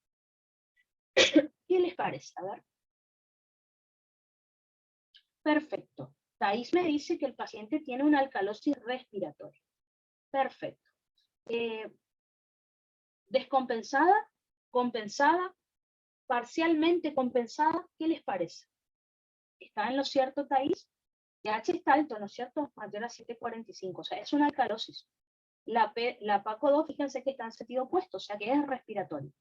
¿Qué les parece? A ver. Perfecto. Thais me dice que el paciente tiene una alcalosis respiratoria. Perfecto. Descompensada, compensada, parcialmente compensada, ¿qué les parece? ¿Está en lo cierto, Thais? pH está alto, ¿no es cierto? Mayor a 7,45, o sea, es una alcalosis. La PACO 2, fíjense que está en sentido opuesto, o sea que es respiratoria.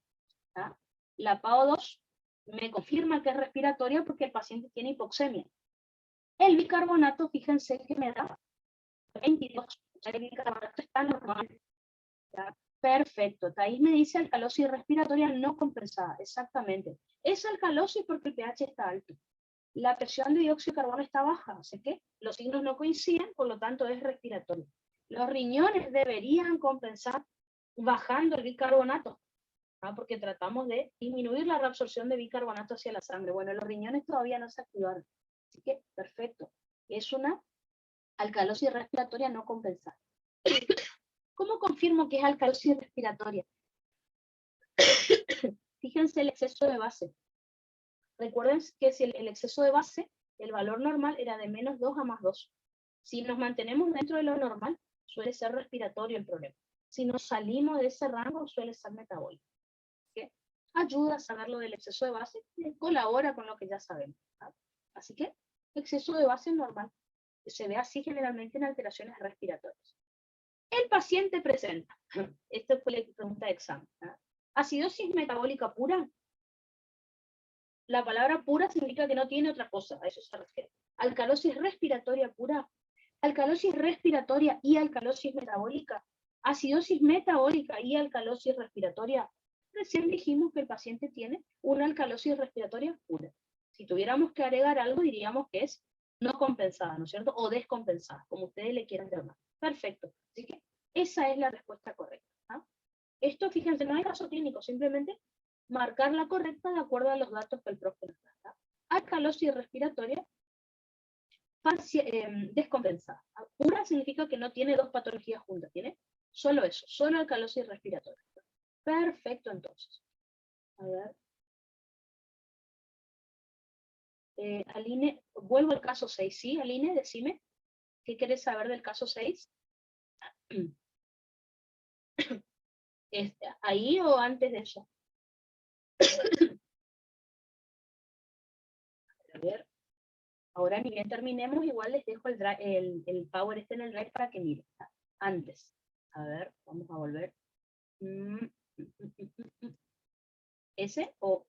La PAO 2 me confirma que es respiratoria porque el paciente tiene hipoxemia. El bicarbonato, fíjense que me da 22, o sea, el bicarbonato está normal. ¿Ya? Perfecto. Thais me dice alcalosis respiratoria no compensada. Exactamente. Es alcalosis porque el pH está alto. La presión de dióxido de carbono está baja, así que los signos no coinciden, por lo tanto es respiratorio. Los riñones deberían compensar bajando el bicarbonato, porque tratamos de disminuir la reabsorción de bicarbonato hacia la sangre. Bueno, los riñones todavía no se activaron, así que perfecto. Es una alcalosis respiratoria no compensada. ¿Cómo confirmo que es alcalosis respiratoria? Fíjense el exceso de base. Recuerden que si el exceso de base, el valor normal era de -2 a +2. Si nos mantenemos dentro de lo normal, suele ser respiratorio el problema. Si nos salimos de ese rango, suele ser metabólico. ¿Okay? Ayuda a saber lo del exceso de base, colabora con lo que ya sabemos. Así que, exceso de base normal. Se ve así generalmente en alteraciones respiratorias. El paciente presenta, esta fue la pregunta de examen, acidosis metabólica pura. La palabra pura significa que no tiene otra cosa, a eso se refiere. Alcalosis respiratoria pura, alcalosis respiratoria y alcalosis metabólica, acidosis metabólica y alcalosis respiratoria. Recién dijimos que el paciente tiene una alcalosis respiratoria pura. Si tuviéramos que agregar algo, diríamos que es no compensada, ¿no es cierto? O descompensada, como ustedes le quieran llamar. Perfecto. Así que esa es la respuesta correcta. Esto, fíjense, no hay caso clínico, simplemente marcar la correcta de acuerdo a los datos que el profe nos da. Alcalosis respiratoria descompensada. Pura significa que no tiene dos patologías juntas, tiene solo eso, solo alcalosis respiratoria. Perfecto, entonces. A ver. Aline, vuelvo al caso 6, ¿sí? Aline, decime, ¿qué querés saber del caso 6? ¿Ahí o antes de eso? A ver, ahora ni bien terminemos, igual les dejo el Power en el Drive para que miren. Antes. A ver, vamos a volver. ¿Ese o...?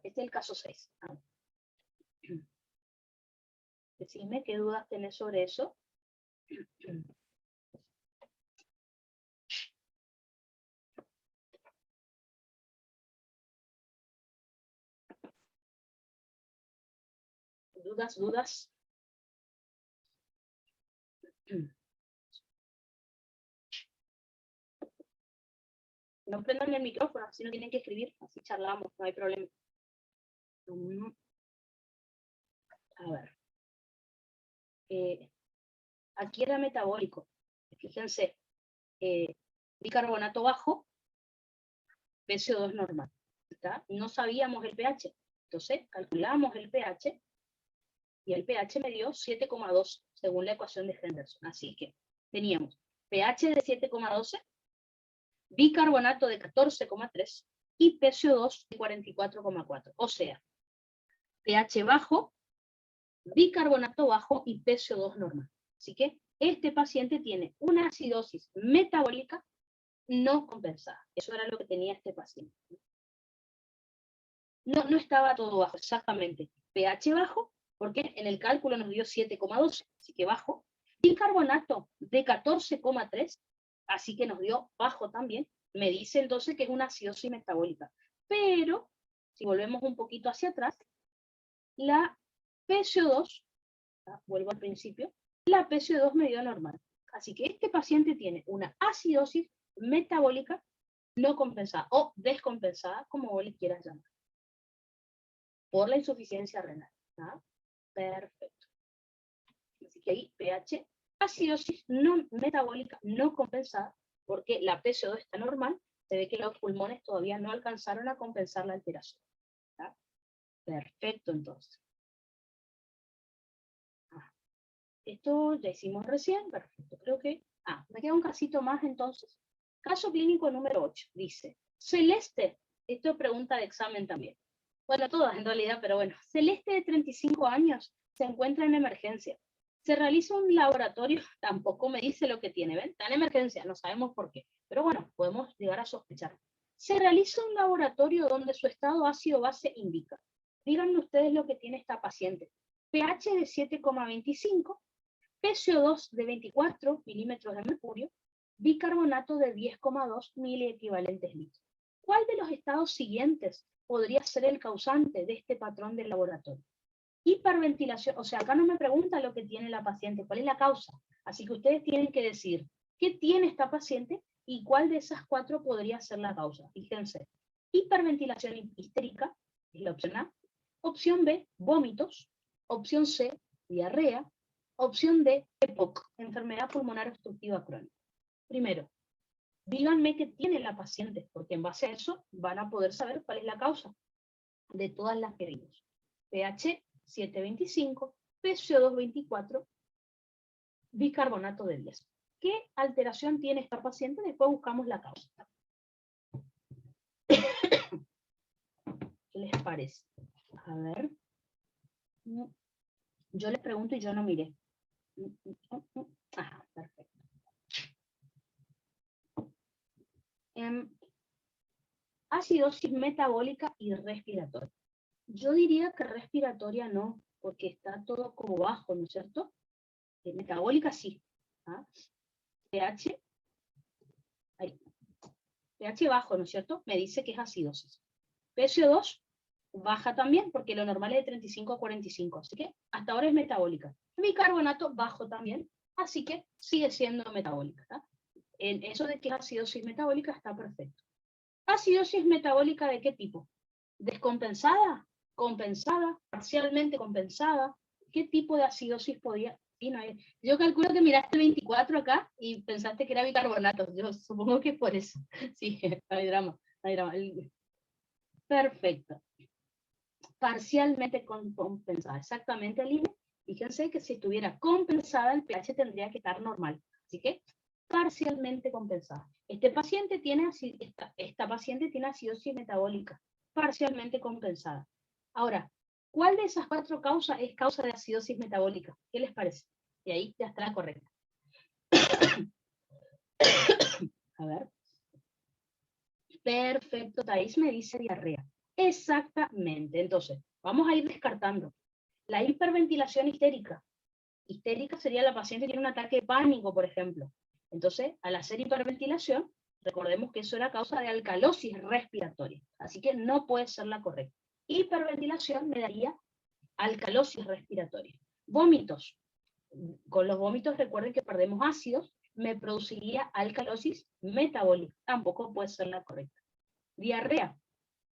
Este es el caso 6. Decime qué dudas tenés sobre eso. ¿Dudas? No prendan el micrófono, así no tienen que escribir, así charlamos, no hay problema. A ver. Aquí era metabólico. Fíjense, bicarbonato bajo, PCO2 normal. ¿Está? No sabíamos el pH. Entonces, calculamos el pH y el pH me dio 7,2 según la ecuación de Henderson. Así que teníamos pH de 7,12, bicarbonato de 14,3 y PCO2 de 44,4. O sea, pH bajo, bicarbonato bajo y PCO2 normal. Así que este paciente tiene una acidosis metabólica no compensada. Eso era lo que tenía este paciente. No estaba todo bajo, exactamente. pH bajo, porque en el cálculo nos dio 7,12, así que bajo. Bicarbonato de 14,3, así que nos dio bajo también. Me dice entonces que es una acidosis metabólica. Pero, si volvemos un poquito hacia atrás, la PCO2, vuelvo al principio, la PCO2 me dio normal. Así que este paciente tiene una acidosis metabólica no compensada o descompensada, como vos le quieras llamar, por la insuficiencia renal. ¿Ah? Perfecto. Así que ahí pH, acidosis no metabólica no compensada, porque la PCO2 está normal, se ve que los pulmones todavía no alcanzaron a compensar la alteración. ¿Ah? Perfecto, entonces. Esto ya hicimos recién, perfecto. Creo que... me queda un casito más entonces. Caso clínico número 8, dice, Celeste, esto es pregunta de examen también. Bueno, todas en realidad, pero bueno. Celeste de 35 años se encuentra en emergencia. Se realiza un laboratorio, tampoco me dice lo que tiene, ¿ven? Está en emergencia, no sabemos por qué. Pero bueno, podemos llegar a sospechar. Se realiza un laboratorio donde su estado ácido-base indica. Díganme ustedes lo que tiene esta paciente. pH de 7,25, PCO2 de 24 milímetros de mercurio, bicarbonato de 10,2 miliequivalentes litros. ¿Cuál de los estados siguientes podría ser el causante de este patrón del laboratorio? Hiperventilación, o sea, acá no me pregunta lo que tiene la paciente, cuál es la causa. Así que ustedes tienen que decir qué tiene esta paciente y cuál de esas 4 podría ser la causa. Fíjense, hiperventilación histérica es la opción A. Opción B, vómitos. Opción C, diarrea. Opción D, EPOC, enfermedad pulmonar obstructiva crónica. Primero, díganme qué tiene la paciente, porque en base a eso van a poder saber cuál es la causa de todas las que vimos. pH 7,25, PCO2 24, bicarbonato de 10. ¿Qué alteración tiene esta paciente? Después buscamos la causa. ¿Qué les parece? A ver. Yo les pregunto y yo no miré. Ajá, perfecto. Acidosis metabólica y respiratoria. Yo diría que respiratoria no, porque está todo como bajo, ¿no es cierto? Metabólica sí. ¿Ah? pH, ahí. pH bajo, ¿no es cierto? Me dice que es acidosis. PCO2 baja también, porque lo normal es de 35 a 45, así que hasta ahora es metabólica. Bicarbonato bajo también, así que sigue siendo metabólica. ¿Tá? En eso de que es acidosis metabólica está perfecto. ¿Acidosis metabólica de qué tipo? ¿Descompensada? compensada, parcialmente compensada. ¿Qué tipo de acidosis podía? Y no hay. Yo calculo que miraste 24 acá y pensaste que era bicarbonato. Yo supongo que es por eso. Sí, no hay drama. No hay drama. Perfecto. Parcialmente compensada. Exactamente, Aline. Fíjense que si estuviera compensada, el pH tendría que estar normal. Así que, parcialmente compensada. Esta paciente tiene acidosis metabólica, parcialmente compensada. Ahora, ¿cuál de esas 4 causas es causa de acidosis metabólica? ¿Qué les parece? Y ahí ya está la correcta. A ver. Perfecto, Thais me dice diarrea. Exactamente. Entonces, vamos a ir descartando. La hiperventilación histérica. Histérica sería la paciente que tiene un ataque de pánico, por ejemplo. Entonces, al hacer hiperventilación, recordemos que eso era causa de alcalosis respiratoria. Así que no puede ser la correcta. Hiperventilación me daría alcalosis respiratoria. Vómitos. Con los vómitos recuerden que perdemos ácidos, me produciría alcalosis metabólica. Tampoco puede ser la correcta. Diarrea.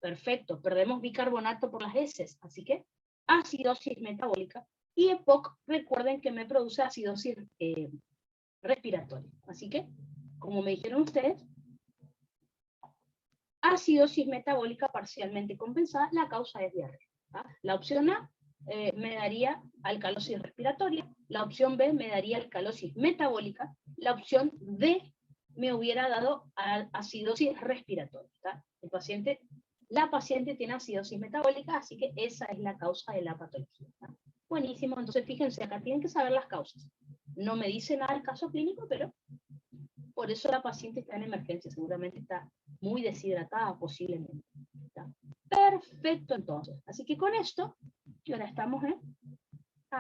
Perfecto, perdemos bicarbonato por las heces, así que acidosis metabólica. Y EPOC, recuerden que me produce acidosis respiratoria. Así que, como me dijeron ustedes, acidosis metabólica parcialmente compensada, la causa es diarrea. La opción A me daría alcalosis respiratoria, la opción B me daría alcalosis metabólica, la opción D me hubiera dado acidosis respiratoria. La paciente tiene acidosis metabólica, así que esa es la causa de la patología. Buenísimo, entonces fíjense, acá tienen que saber las causas. No me dice nada el caso clínico, pero por eso la paciente está en emergencia, seguramente está muy deshidratada posiblemente. ¿Está? Perfecto, entonces. Así que con esto, ¿qué hora estamos,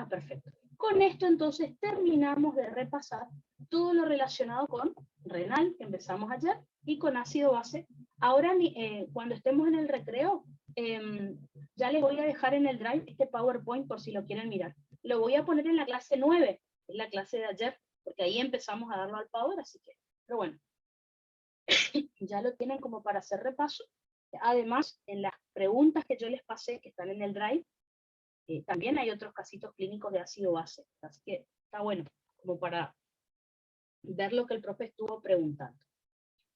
perfecto. Con esto entonces terminamos de repasar todo lo relacionado con renal, que empezamos ayer, y con ácido base. Ahora, cuando estemos en el recreo, ya les voy a dejar en el Drive este PowerPoint por si lo quieren mirar. Lo voy a poner en la clase 9, es la clase de ayer, porque ahí empezamos a darlo al Power, así que, pero bueno, ya lo tienen como para hacer repaso. Además, en las preguntas que yo les pasé, que están en el Drive, también hay otros casitos clínicos de ácido base, así que está bueno, como para ver lo que el profe estuvo preguntando.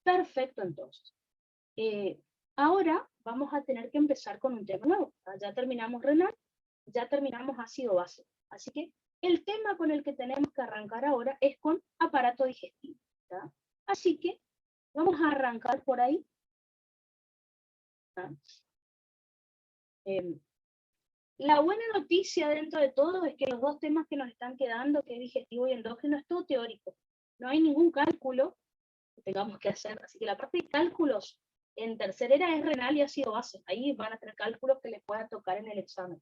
Perfecto, entonces. Ahora vamos a tener que empezar con un tema nuevo. Ya terminamos renal, ya terminamos ácido base. Así que el tema con el que tenemos que arrancar ahora es con aparato digestivo. ¿Tá? Así que vamos a arrancar por ahí. La buena noticia dentro de todo es que los 2 temas que nos están quedando, que es digestivo y endócrino, es todo teórico. No hay ningún cálculo que tengamos que hacer. Así que la parte de cálculos en tercera es renal y ácido base. Ahí van a tener cálculos que les pueda tocar en el examen.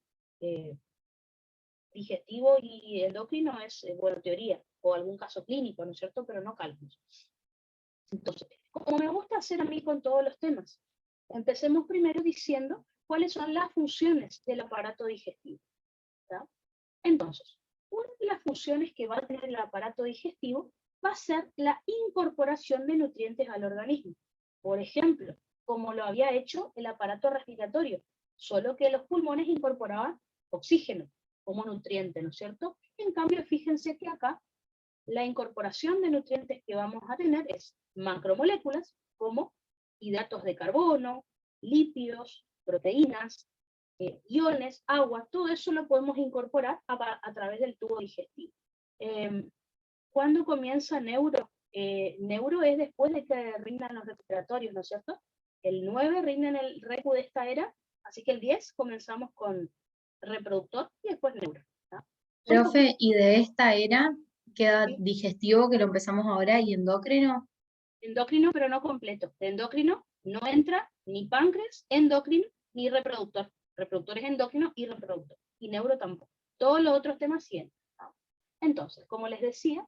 Digestivo y endocrino es, bueno, teoría, o algún caso clínico, ¿no es cierto? Pero no cálculos. Entonces, como me gusta hacer a mí con todos los temas, empecemos primero diciendo cuáles son las funciones del aparato digestivo. ¿Tá? Entonces, una de las funciones que va a tener el aparato digestivo va a ser la incorporación de nutrientes al organismo. Por ejemplo, como lo había hecho el aparato respiratorio, solo que los pulmones incorporaban oxígeno como nutriente, ¿no es cierto? En cambio, fíjense que acá la incorporación de nutrientes que vamos a tener es macromoléculas como hidratos de carbono, lípidos, proteínas, iones, agua, todo eso lo podemos incorporar a través del tubo digestivo. ¿Cuándo comienza neuro? Neuro es después de que rindan los respiratorios, ¿no es cierto? El 9 rinde en el recu de esta era, así que el 10 comenzamos con reproductor y después neuro. ¿Tá? Profe, ¿y de esta era queda digestivo, que lo empezamos ahora, y endocrino? Endocrino, pero no completo. De endocrino no entra ni páncreas, endocrino, ni reproductor. Reproductor es endocrino y reproductor. Y neuro tampoco. Todos los otros temas sí entran. Entonces, como les decía,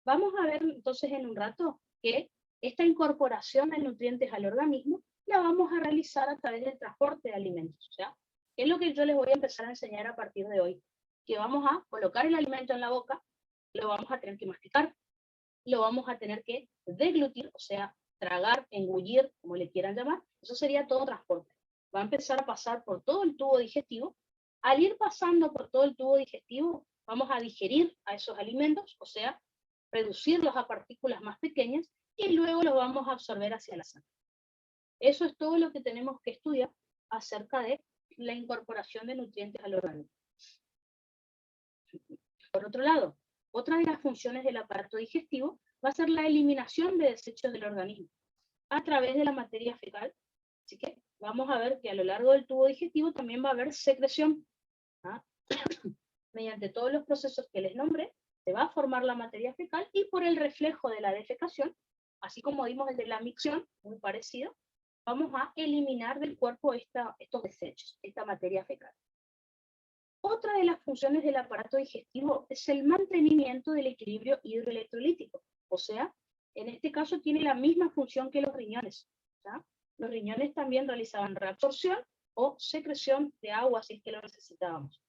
vamos a ver entonces en un rato que esta incorporación de nutrientes al organismo la vamos a realizar a través del transporte de alimentos. O sea, ¿qué es lo que yo les voy a empezar a enseñar a partir de hoy? Que vamos a colocar el alimento en la boca, lo vamos a tener que masticar, lo vamos a tener que deglutir, o sea, tragar, engullir, como le quieran llamar. Eso sería todo transporte. va a empezar a pasar por todo el tubo digestivo. Al ir pasando por todo el tubo digestivo, vamos a digerir a esos alimentos, o sea, reducirlos a partículas más pequeñas, y luego los vamos a absorber hacia la sangre. Eso es todo lo que tenemos que estudiar acerca de la incorporación de nutrientes al organismo. Por otro lado, otra de las funciones del aparato digestivo va a ser la eliminación de desechos del organismo a través de la materia fecal. Así que vamos a ver que a lo largo del tubo digestivo también va a haber secreción. ¿Ah? Mediante todos los procesos que les nombré, se va a formar la materia fecal, y por el reflejo de la defecación, así como vimos el de la micción, muy parecido, vamos a eliminar del cuerpo estos desechos, esta materia fecal. Otra de las funciones del aparato digestivo es el mantenimiento del equilibrio hidroelectrolítico. O sea, en este caso tiene la misma función que los riñones. ¿Ya? Los riñones también realizaban reabsorción o secreción de agua si es que lo necesitábamos.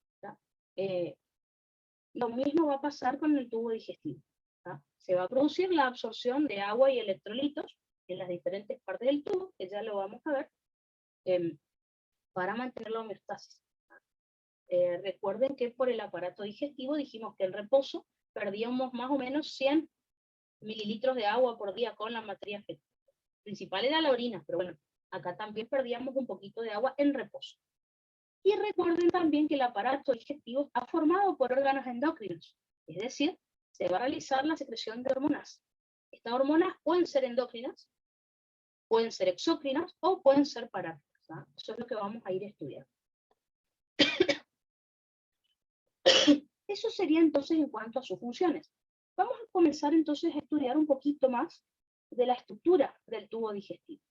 Lo mismo va a pasar con el tubo digestivo. ¿Ya? Se va a producir la absorción de agua y electrolitos en las diferentes partes del tubo, que ya lo vamos a ver, para mantener la homeostasis. Recuerden que por el aparato digestivo dijimos que en reposo perdíamos más o menos 100 mililitros de agua por día con la materia fecal. Principal era la orina, pero bueno, acá también perdíamos un poquito de agua en reposo. Y recuerden también que el aparato digestivo está formado por órganos endocrinos, es decir, se va a realizar la secreción de hormonas. Estas hormonas pueden ser endocrinas, pueden ser exócrinas o pueden ser parásitas. ¿Ah? Eso es lo que vamos a ir estudiando. Eso sería entonces en cuanto a sus funciones. Vamos a comenzar entonces a estudiar un poquito más de la estructura del tubo digestivo.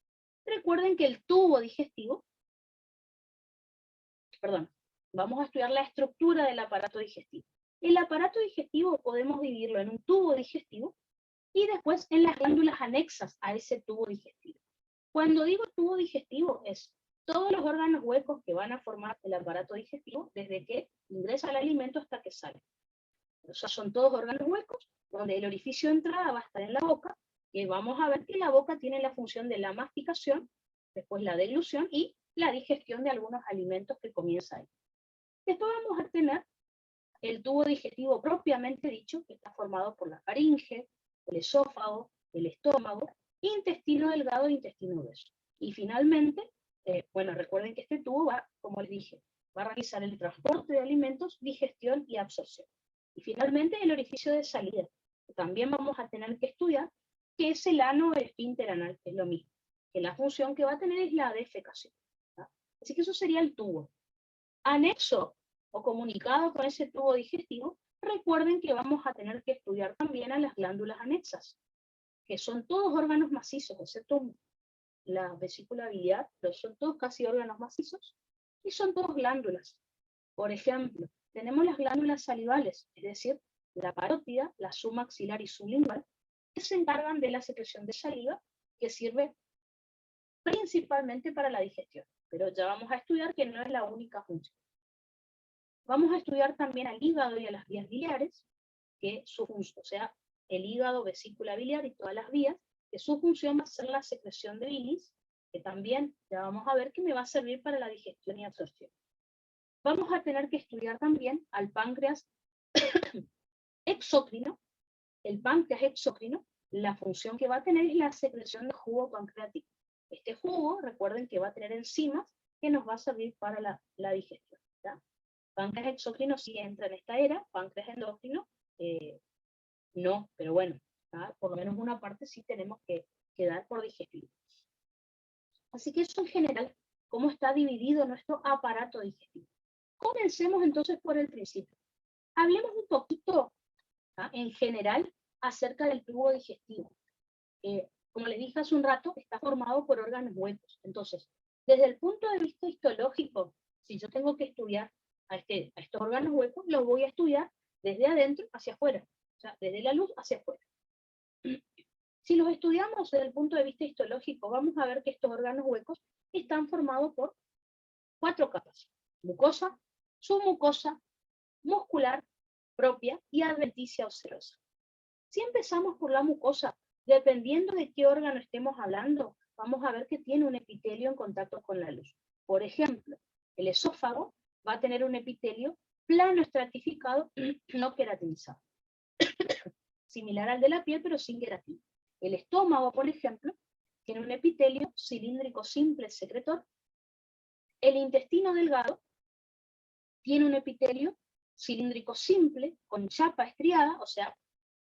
Recuerden que el tubo digestivo, vamos a estudiar la estructura del aparato digestivo. El aparato digestivo podemos dividirlo en un tubo digestivo y después en las glándulas anexas a ese tubo digestivo. Cuando digo tubo digestivo es todos los órganos huecos que van a formar el aparato digestivo desde que ingresa el alimento hasta que sale. O sea, son todos órganos huecos donde el orificio de entrada va a estar en la boca, y vamos a ver que la boca tiene la función de la masticación, después la deglución y la digestión de algunos alimentos que comienza ahí. Después vamos a tener el tubo digestivo propiamente dicho, que está formado por la faringe, el esófago, el estómago, intestino delgado e intestino grueso. Y finalmente, bueno, recuerden que este tubo va, como les dije, va a realizar el transporte de alimentos, digestión y absorción. Y finalmente el orificio de salida, que también vamos a tener que estudiar, que es el ano o el esfínter anal, que es lo mismo, que la función que va a tener es la defecación. ¿Tá? Así que eso sería el tubo. Anexo o comunicado con ese tubo digestivo, recuerden que vamos a tener que estudiar también a las glándulas anexas, que son todos órganos macizos, excepto la vesícula biliar, pero son todos casi órganos macizos, y son todos glándulas. Por ejemplo, tenemos las glándulas salivales, es decir, la parótida, la submaxilar y sublingual, que se encargan de la secreción de saliva, que sirve principalmente para la digestión, pero ya vamos a estudiar que no es la única función. Vamos a estudiar también al hígado y a las vías biliares, que su función, o sea, el hígado, vesícula biliar y todas las vías, que su función va a ser la secreción de bilis, que también ya vamos a ver que me va a servir para la digestión y absorción. Vamos a tener que estudiar también al páncreas exócrino. El páncreas exócrino, la función que va a tener es la secreción de jugo pancreático. Este jugo, recuerden que va a tener enzimas que nos va a servir para la digestión. ¿Ya? Páncreas exócrino sí entra en esta era, páncreas endócrino no, pero bueno, ¿tá? Por lo menos una parte sí tenemos que dar por digestivo. Así que eso en general, cómo está dividido nuestro aparato digestivo. Comencemos entonces por el principio. Hablemos un poquito, ¿tá? En general acerca del tubo digestivo. Como les dije hace un rato, está formado por órganos huecos. Entonces, desde el punto de vista histológico, si yo tengo que estudiar a estos órganos huecos, los voy a estudiar desde adentro hacia afuera. O sea, desde la luz hacia afuera. Si los estudiamos desde el punto de vista histológico, vamos a ver que estos órganos huecos están formados por 4 capas: mucosa, submucosa, muscular, propia y adventicia o serosa. Si empezamos por la mucosa, dependiendo de qué órgano estemos hablando, vamos a ver que tiene un epitelio en contacto con la luz. Por ejemplo, el esófago va a tener un epitelio plano estratificado, no queratinizado. Similar al de la piel, pero sin queratina. El estómago, por ejemplo, tiene un epitelio cilíndrico simple secretor. El intestino delgado tiene un epitelio cilíndrico simple con chapa estriada, o sea,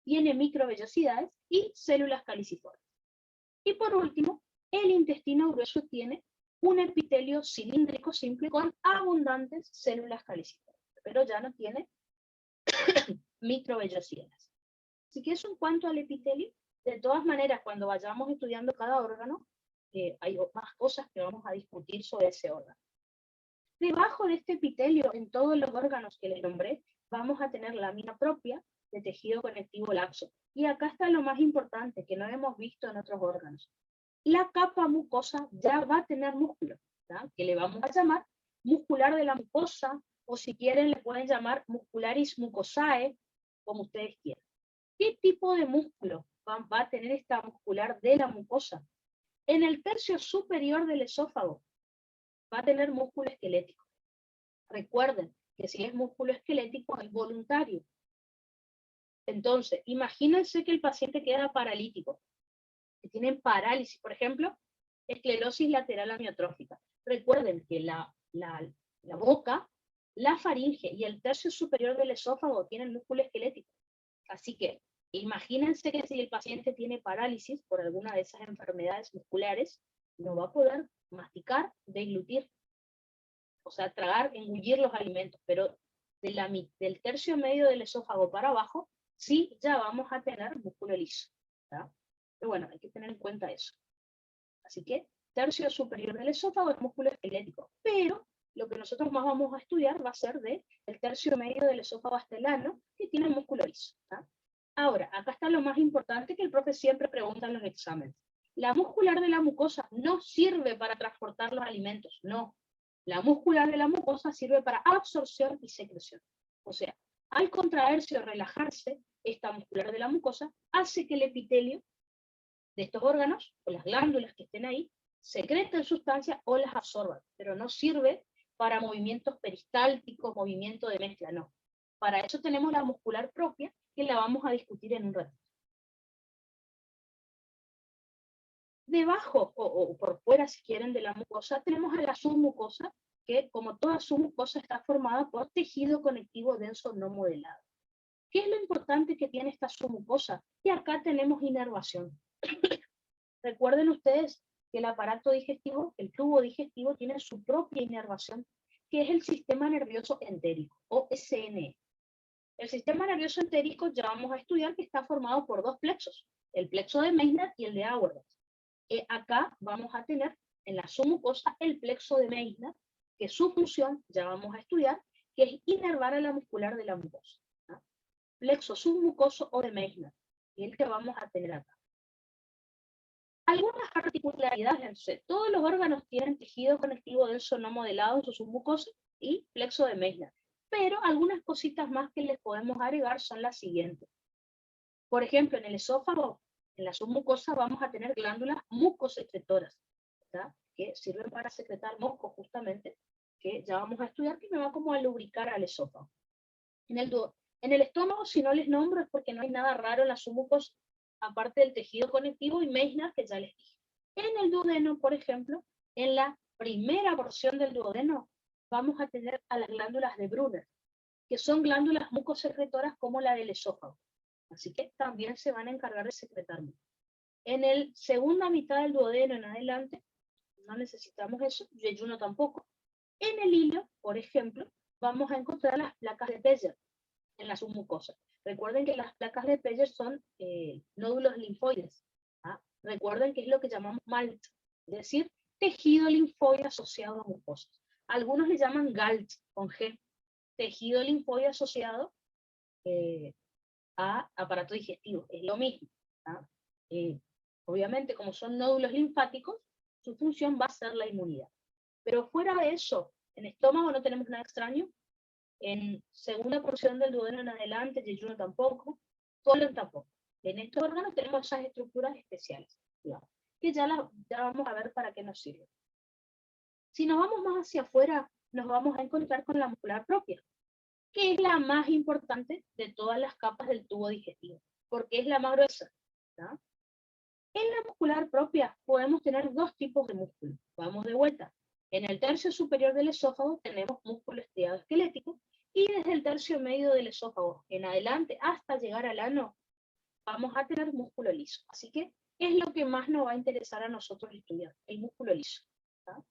tiene microvellosidades y células caliciformes. Y por último, el intestino grueso tiene un epitelio cilíndrico simple con abundantes células caliciformes, pero ya no tiene microvellosidades. Así que eso en cuanto al epitelio. De todas maneras, cuando vayamos estudiando cada órgano, hay más cosas que vamos a discutir sobre ese órgano. Debajo de este epitelio, en todos los órganos que les nombré, vamos a tener lámina propia de tejido conectivo laxo. Y acá está lo más importante, que no hemos visto en otros órganos. La capa mucosa ya va a tener músculo, ¿tá? Que le vamos a llamar muscular de la mucosa, o si quieren le pueden llamar muscularis mucosae, como ustedes quieran. ¿Qué tipo de músculo va a tener esta muscular de la mucosa? En el tercio superior del esófago va a tener músculo esquelético. Recuerden que si es músculo esquelético es voluntario. Entonces, imagínense que el paciente queda paralítico, que tienen parálisis, por ejemplo, esclerosis lateral amiotrófica. Recuerden que la boca, la faringe y el tercio superior del esófago tienen músculo esquelético. Así que imagínense que si el paciente tiene parálisis por alguna de esas enfermedades musculares, no va a poder masticar, deglutir, o sea, tragar, engullir los alimentos, pero del tercio medio del esófago para abajo, sí ya vamos a tener músculo liso, ¿tá? Pero bueno, hay que tener en cuenta eso. Así que tercio superior del esófago es músculo esquelético, pero lo que nosotros más vamos a estudiar va a ser del tercio medio del esófago hasta el ano, que tiene músculo liso, ¿tá? Ahora, acá está lo más importante que el profe siempre pregunta en los exámenes. La muscular de la mucosa no sirve para transportar los alimentos, no. La muscular de la mucosa sirve para absorción y secreción. O sea, al contraerse o relajarse, esta muscular de la mucosa hace que el epitelio de estos órganos, o las glándulas que estén ahí, secreten sustancias o las absorban, pero no sirve para movimientos peristálticos, movimiento de mezcla, no. Para eso tenemos la muscular propia, que la vamos a discutir en un ratito. Debajo, o por fuera, si quieren, de la mucosa, tenemos a la submucosa, que como toda submucosa está formada por tejido conectivo denso no modelado. ¿Qué es lo importante que tiene esta submucosa? Que acá tenemos inervación. Recuerden ustedes que el aparato digestivo, el tubo digestivo, tiene su propia inervación, que es el sistema nervioso entérico, o SNE. El sistema nervioso entérico ya vamos a estudiar que está formado por dos plexos, el plexo de Meissner y el de Auerbach. Acá vamos a tener en la submucosa el plexo de Meissner, que su función, ya vamos a estudiar, que es inervar a la muscular de la mucosa, ¿no? Plexo submucoso o de Meissner, y el que vamos a tener acá. Algunas particularidades, todos los órganos tienen tejido conectivo denso no modelado en su submucosa y plexo de Meissner, pero algunas cositas más que les podemos agregar son las siguientes. Por ejemplo, en el esófago, en la submucosa vamos a tener glándulas mucosecretoras, ¿verdad? Que sirven para secretar moco justamente, que ya vamos a estudiar, que me va como a lubricar al esófago. En el estómago, si no les nombro, es porque no hay nada raro en la submucosa, aparte del tejido conectivo y Meissner, que ya les dije. En el duodeno, por ejemplo, en la primera porción del duodeno, vamos a tener a las glándulas de Brunner, que son glándulas mucosecretoras como la del esófago. Así que también se van a encargar de secretar muco. En la segunda mitad del duodeno en adelante, no necesitamos eso, yeyuno tampoco. En el hilo, por ejemplo, vamos a encontrar las placas de Peyer en la submucosa. Recuerden que las placas de Peyer son nódulos linfoides. ¿Ah? Recuerden que es lo que llamamos MALT, es decir, tejido linfoide asociado a mucosas. Algunos le llaman GALT, con G, tejido linfoide asociado a aparato digestivo, es lo mismo. ¿Ah? Obviamente, como son nódulos linfáticos, su función va a ser la inmunidad. Pero fuera de eso, en estómago no tenemos nada extraño, en segunda porción del duodeno en adelante, yeyuno tampoco, colon tampoco. En estos órganos tenemos esas estructuras especiales, digamos, que ya vamos a ver para qué nos sirven. Si nos vamos más hacia afuera, nos vamos a encontrar con la muscular propia, que es la más importante de todas las capas del tubo digestivo, porque es la más gruesa, ¿no? En la muscular propia podemos tener dos tipos de músculo. Vamos de vuelta. En el tercio superior del esófago tenemos músculo estriado esquelético, y desde el tercio medio del esófago en adelante hasta llegar al ano vamos a tener músculo liso. Así que es lo que más nos va a interesar a nosotros estudiar, el músculo liso, ¿no?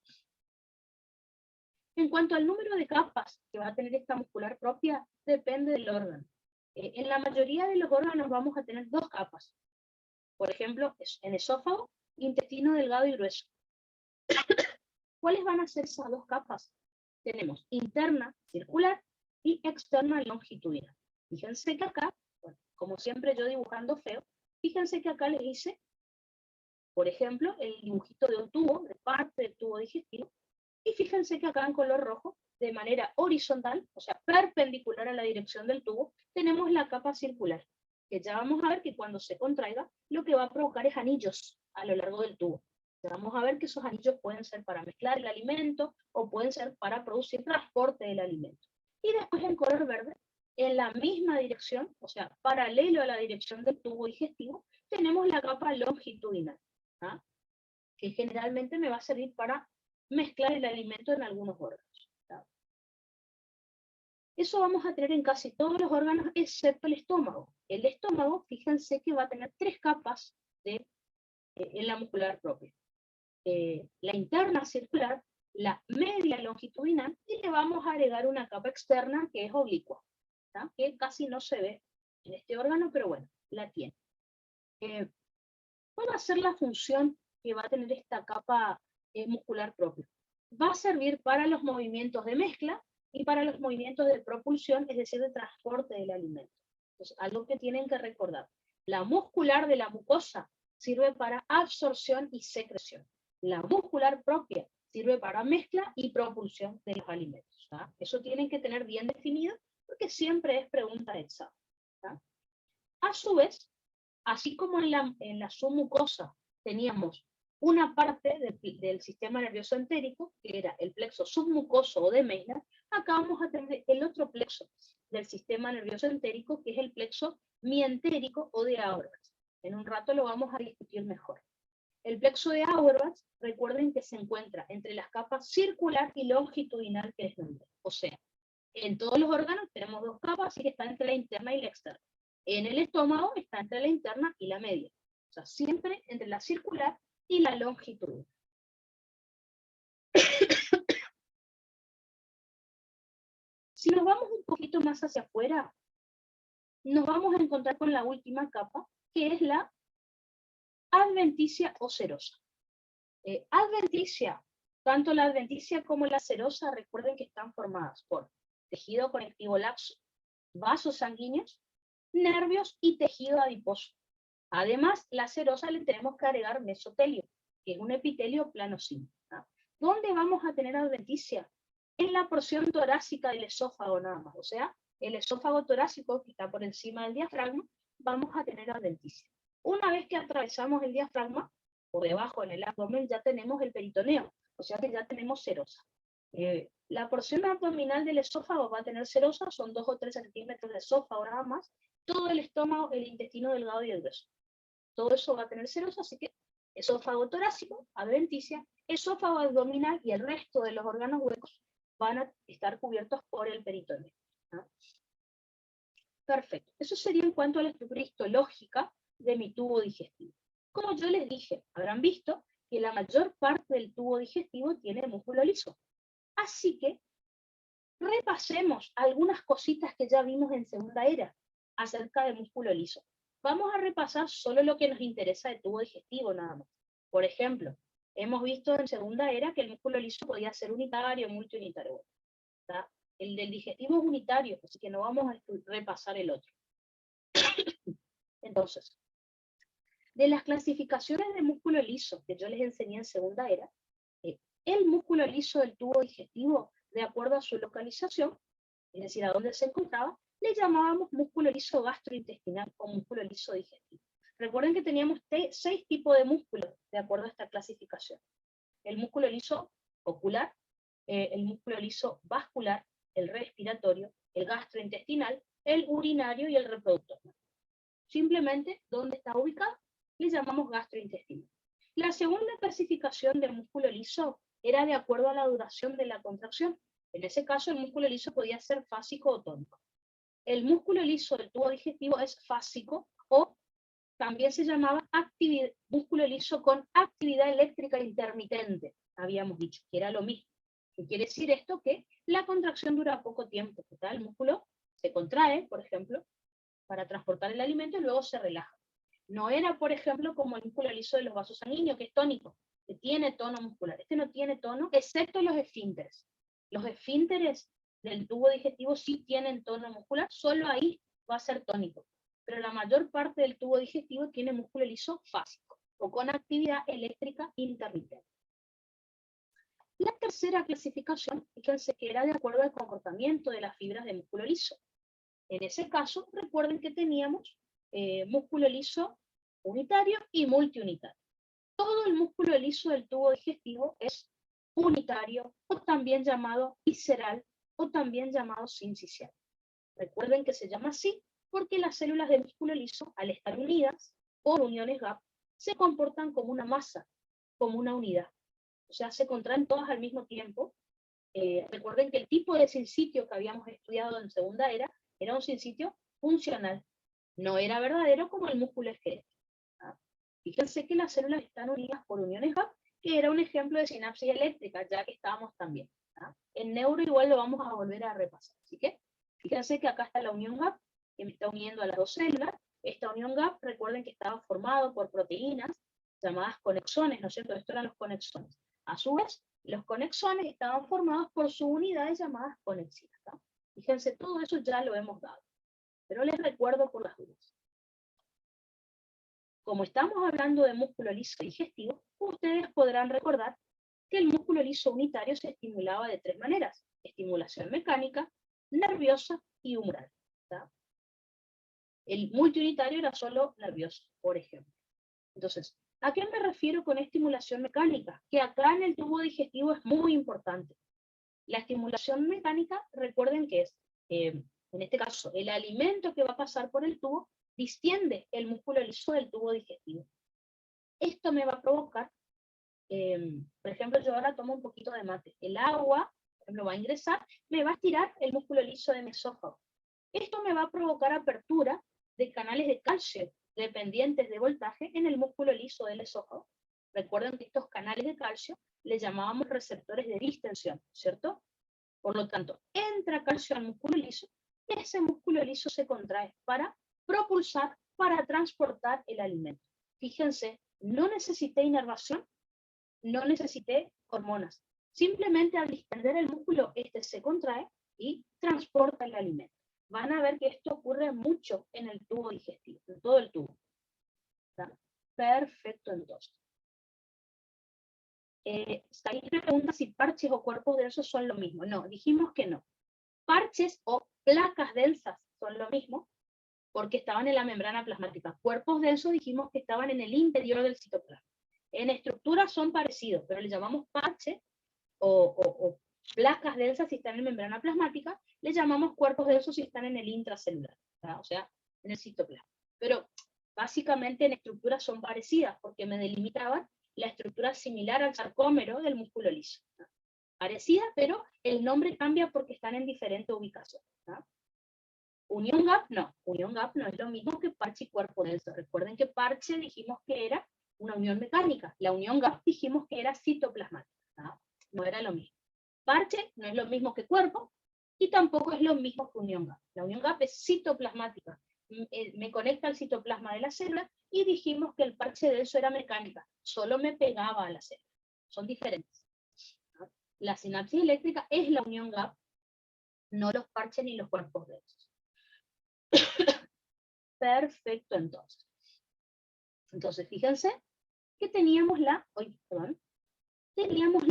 En cuanto al número de capas que va a tener esta muscular propia, depende del órgano. En la mayoría de los órganos vamos a tener dos capas. Por ejemplo, en esófago, intestino delgado y grueso. ¿Cuáles van a ser esas dos capas? Tenemos interna, circular, y externa, longitudinal. Fíjense que acá, bueno, como siempre yo dibujando feo, fíjense que acá les hice, por ejemplo, el dibujito de un tubo, de parte del tubo digestivo, y fíjense que acá en color rojo, de manera horizontal, o sea, perpendicular a la dirección del tubo, tenemos la capa circular, que ya vamos a ver que cuando se contraiga, lo que va a provocar es anillos a lo largo del tubo. Ya vamos a ver que esos anillos pueden ser para mezclar el alimento, o pueden ser para producir transporte del alimento. Y después en color verde, en la misma dirección, o sea, paralelo a la dirección del tubo digestivo, tenemos la capa longitudinal, ¿ah? Que generalmente me va a servir para mezclar el alimento en algunos órganos, ¿tá? Eso vamos a tener en casi todos los órganos, excepto el estómago. El estómago, fíjense que va a tener tres capas en la muscular propia. La interna circular, la media longitudinal, y le vamos a agregar una capa externa que es oblicua, ¿tá? Que casi no se ve en este órgano, pero bueno, la tiene. ¿Cuál va a ser la función que va a tener esta capa muscular propia? Va a servir para los movimientos de mezcla y para los movimientos de propulsión, es decir, de transporte del alimento. Entonces, algo que tienen que recordar. La muscular de la mucosa sirve para absorción y secreción. La muscular propia sirve para mezcla y propulsión de los alimentos, ¿tá? Eso tienen que tener bien definido, porque siempre es pregunta de examen, ¿tá? A su vez, así como en la submucosa teníamos una parte del sistema nervioso entérico, que era el plexo submucoso o de Meissner, acá vamos a tener el otro plexo del sistema nervioso entérico, que es el plexo mientérico o de Auerbach. En un rato lo vamos a discutir mejor. El plexo de Auerbach, recuerden que se encuentra entre las capas circular y longitudinal que les nombré. O sea, en todos los órganos tenemos dos capas, así que está entre la interna y la externa. En el estómago está entre la interna y la media. O sea, siempre entre la circular y la longitud. Si nos vamos un poquito más hacia afuera, nos vamos a encontrar con la última capa, que es la adventicia o serosa. Adventicia, tanto la adventicia como la serosa, recuerden que están formadas por tejido conectivo laxo, vasos sanguíneos, nervios y tejido adiposo. Además, la serosa le tenemos que agregar mesotelio, que es un epitelio planosimo, ¿no? ¿Dónde vamos a tener adventicia? En la porción torácica del esófago nada más, o sea, el esófago torácico que está por encima del diafragma, vamos a tener adventicia. Una vez que atravesamos el diafragma, por debajo en el abdomen ya tenemos el peritoneo, o sea que ya tenemos serosa. La porción abdominal del esófago va a tener serosa, son 2 o 3 centímetros de esófago nada más, todo el estómago, el intestino delgado y el grueso. Todo eso va a tener serosa, así que esófago torácico, adventicia, esófago abdominal y el resto de los órganos huecos van a estar cubiertos por el peritoneo, ¿no? Perfecto. Eso sería en cuanto a la estructura histológica de mi tubo digestivo. Como yo les dije, habrán visto que la mayor parte del tubo digestivo tiene músculo liso. Así que repasemos algunas cositas que ya vimos en segunda era acerca de músculo liso. Vamos a repasar solo lo que nos interesa del tubo digestivo nada más. Por ejemplo, hemos visto en segunda era que el músculo liso podía ser unitario o multiunitario, ¿tá? El del digestivo es unitario, así que no vamos a repasar el otro. Entonces, de las clasificaciones de músculo liso que yo les enseñé en segunda era, el músculo liso del tubo digestivo, de acuerdo a su localización, es decir, a dónde se encontraba, le llamábamos músculo liso gastrointestinal o músculo liso digestivo. Recuerden que teníamos 6 tipos de músculos de acuerdo a esta clasificación. El músculo liso ocular, el músculo liso vascular, el respiratorio, el gastrointestinal, el urinario y el reproductor. Simplemente, ¿dónde está ubicado? Le llamamos gastrointestinal. La segunda clasificación del músculo liso era de acuerdo a la duración de la contracción. En ese caso, el músculo liso podía ser fásico o tónico. El músculo liso del tubo digestivo es fásico o también se llamaba músculo liso con actividad eléctrica intermitente, habíamos dicho, que era lo mismo. ¿Qué quiere decir esto? Que la contracción dura poco tiempo, ¿verdad? El músculo se contrae, por ejemplo, para transportar el alimento y luego se relaja. No era, por ejemplo, como el músculo liso de los vasos sanguíneos, que es tónico, que tiene tono muscular. Este no tiene tono, excepto los esfínteres. Los esfínteres del tubo digestivo sí tienen tono muscular, solo ahí va a ser tónico. Pero la mayor parte del tubo digestivo tiene músculo liso fásico, o con actividad eléctrica intermitente. La tercera clasificación, fíjense que era de acuerdo al comportamiento de las fibras de músculo liso. En ese caso, recuerden que teníamos músculo liso unitario y multiunitario. Todo el músculo liso del tubo digestivo es unitario, o también llamado visceral, o también llamado sincicial. Recuerden que se llama así porque las células del músculo liso, al estar unidas por uniones gap, se comportan como una masa, como una unidad. O sea, se contraen todas al mismo tiempo. Recuerden que el tipo de sincitio que habíamos estudiado en segunda era un sincitio funcional. No era verdadero como el músculo esquelético. Fíjense que las células están unidas por uniones gap, que era un ejemplo de sinapsis eléctrica, ya que estábamos también. En neuro igual lo vamos a volver a repasar. Así que fíjense que acá está la unión gap, que me está uniendo a las dos células. Esta unión gap, recuerden que estaba formado por proteínas llamadas conexones, ¿no es cierto? Esto eran los conexones. A su vez, los conexones estaban formados por subunidades llamadas conexinas. Fíjense, todo eso ya lo hemos dado. Pero les recuerdo por las dudas. Como estamos hablando de músculo liso digestivo, ustedes podrán recordar que el músculo liso unitario se estimulaba de tres maneras: estimulación mecánica, nerviosa y humoral. El multiunitario era solo nervioso, por ejemplo. Entonces, ¿a qué me refiero con estimulación mecánica? Que acá en el tubo digestivo es muy importante. La estimulación mecánica, recuerden que es, en este caso, el alimento que va a pasar por el tubo distiende el músculo liso del tubo digestivo. Esto me va a provocar, por ejemplo, yo ahora tomo un poquito de mate. El agua, por ejemplo, va a ingresar, me va a estirar el músculo liso de mi esófago. Esto me va a provocar apertura de canales de calcio dependientes de voltaje en el músculo liso del esófago. Recuerden que estos canales de calcio les llamábamos receptores de distensión, ¿cierto? Por lo tanto, entra calcio al músculo liso y ese músculo liso se contrae para propulsar, para transportar el alimento. Fíjense, no necesité inervación, no necesité hormonas. Simplemente al distender el músculo, este se contrae y transporta el alimento. Van a ver que esto ocurre mucho en el tubo digestivo, en todo el tubo. ¿Está? Perfecto, entonces. Ahí me pregunta si parches o cuerpos densos son lo mismo. No, dijimos que no. Parches o placas densas son lo mismo, porque estaban en la membrana plasmática. Cuerpos densos dijimos que estaban en el interior del citoplasma. En estructura son parecidos, pero le llamamos parche o placas densas si están en membrana plasmática, le llamamos cuerpos densos si están en el intracelular, ¿verdad? O sea, en el citoplasma. Pero básicamente en estructuras son parecidas, porque me delimitaban la estructura similar al sarcómero del músculo liso. ¿No? Parecida, pero el nombre cambia porque están en diferente ubicación. ¿No? Unión gap no es lo mismo que parche y cuerpo denso. Recuerden que parche dijimos que era una unión mecánica, la unión gap dijimos que era citoplasmática. No era lo mismo. Parche no es lo mismo que cuerpo, y tampoco es lo mismo que unión gap. La unión gap es citoplasmática. Me conecta al citoplasma de la célula, y dijimos que el parche denso era mecánica, solo me pegaba a la célula. Son diferentes. La sinapsis eléctrica es la unión gap, no los parches ni los cuerpos densos. Perfecto, entonces. Entonces, fíjense que teníamos la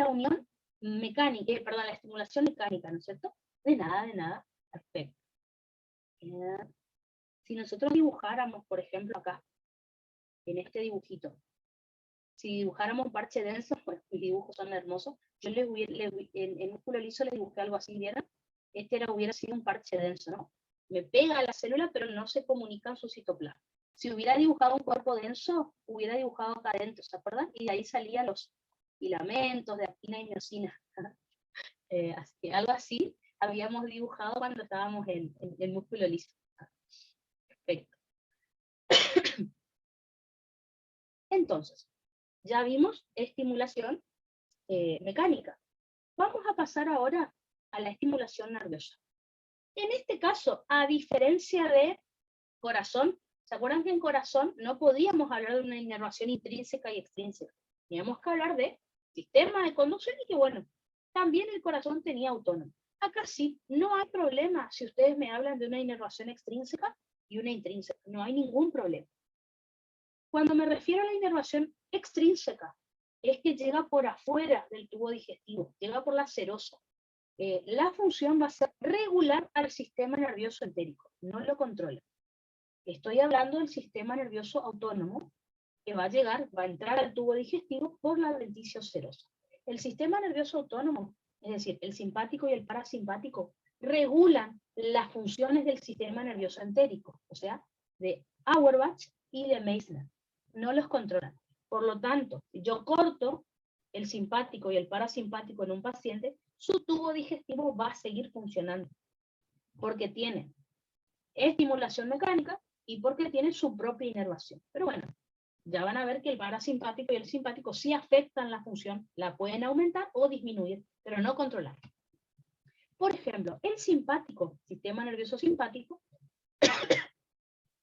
unión mecánica, la estimulación mecánica, ¿no es cierto? De nada, perfecto. Si nosotros dibujáramos, por ejemplo, acá, en este dibujito, si dibujáramos un parche denso, pues mis dibujos son hermosos, yo en el músculo liso les dibujé algo así, ¿vieron? Hubiera sido un parche denso, ¿no? Me pega a la célula, pero no se comunica en su citoplasma. Si hubiera dibujado un cuerpo denso, hubiera dibujado acá adentro, ¿se acuerdan? Y de ahí salían los filamentos de actina y miosina. Así que algo así habíamos dibujado cuando estábamos en el músculo liso. Perfecto. Entonces, ya vimos estimulación mecánica. Vamos a pasar ahora a la estimulación nerviosa. En este caso, a diferencia de corazón, ¿se acuerdan que en corazón no podíamos hablar de una inervación intrínseca y extrínseca? Teníamos que hablar de sistema de conducción y que, bueno, también el corazón tenía autónomo. Acá sí, no hay problema si ustedes me hablan de una inervación extrínseca y una intrínseca. No hay ningún problema. Cuando me refiero a la inervación extrínseca, es que llega por afuera del tubo digestivo, llega por la serosa. La función va a ser regular al sistema nervioso entérico, no lo controla. Estoy hablando del sistema nervioso autónomo, que va a entrar al tubo digestivo por la adventicio serosa. El sistema nervioso autónomo, es decir, el simpático y el parasimpático, regulan las funciones del sistema nervioso entérico, o sea, de Auerbach y de Meissner. No los controlan. Por lo tanto, si yo corto el simpático y el parasimpático en un paciente, su tubo digestivo va a seguir funcionando, porque tiene estimulación mecánica y porque tiene su propia inervación. Pero bueno, ya van a ver que el parasimpático y el simpático sí afectan la función, la pueden aumentar o disminuir, pero no controlar. Por ejemplo, el simpático, sistema nervioso simpático,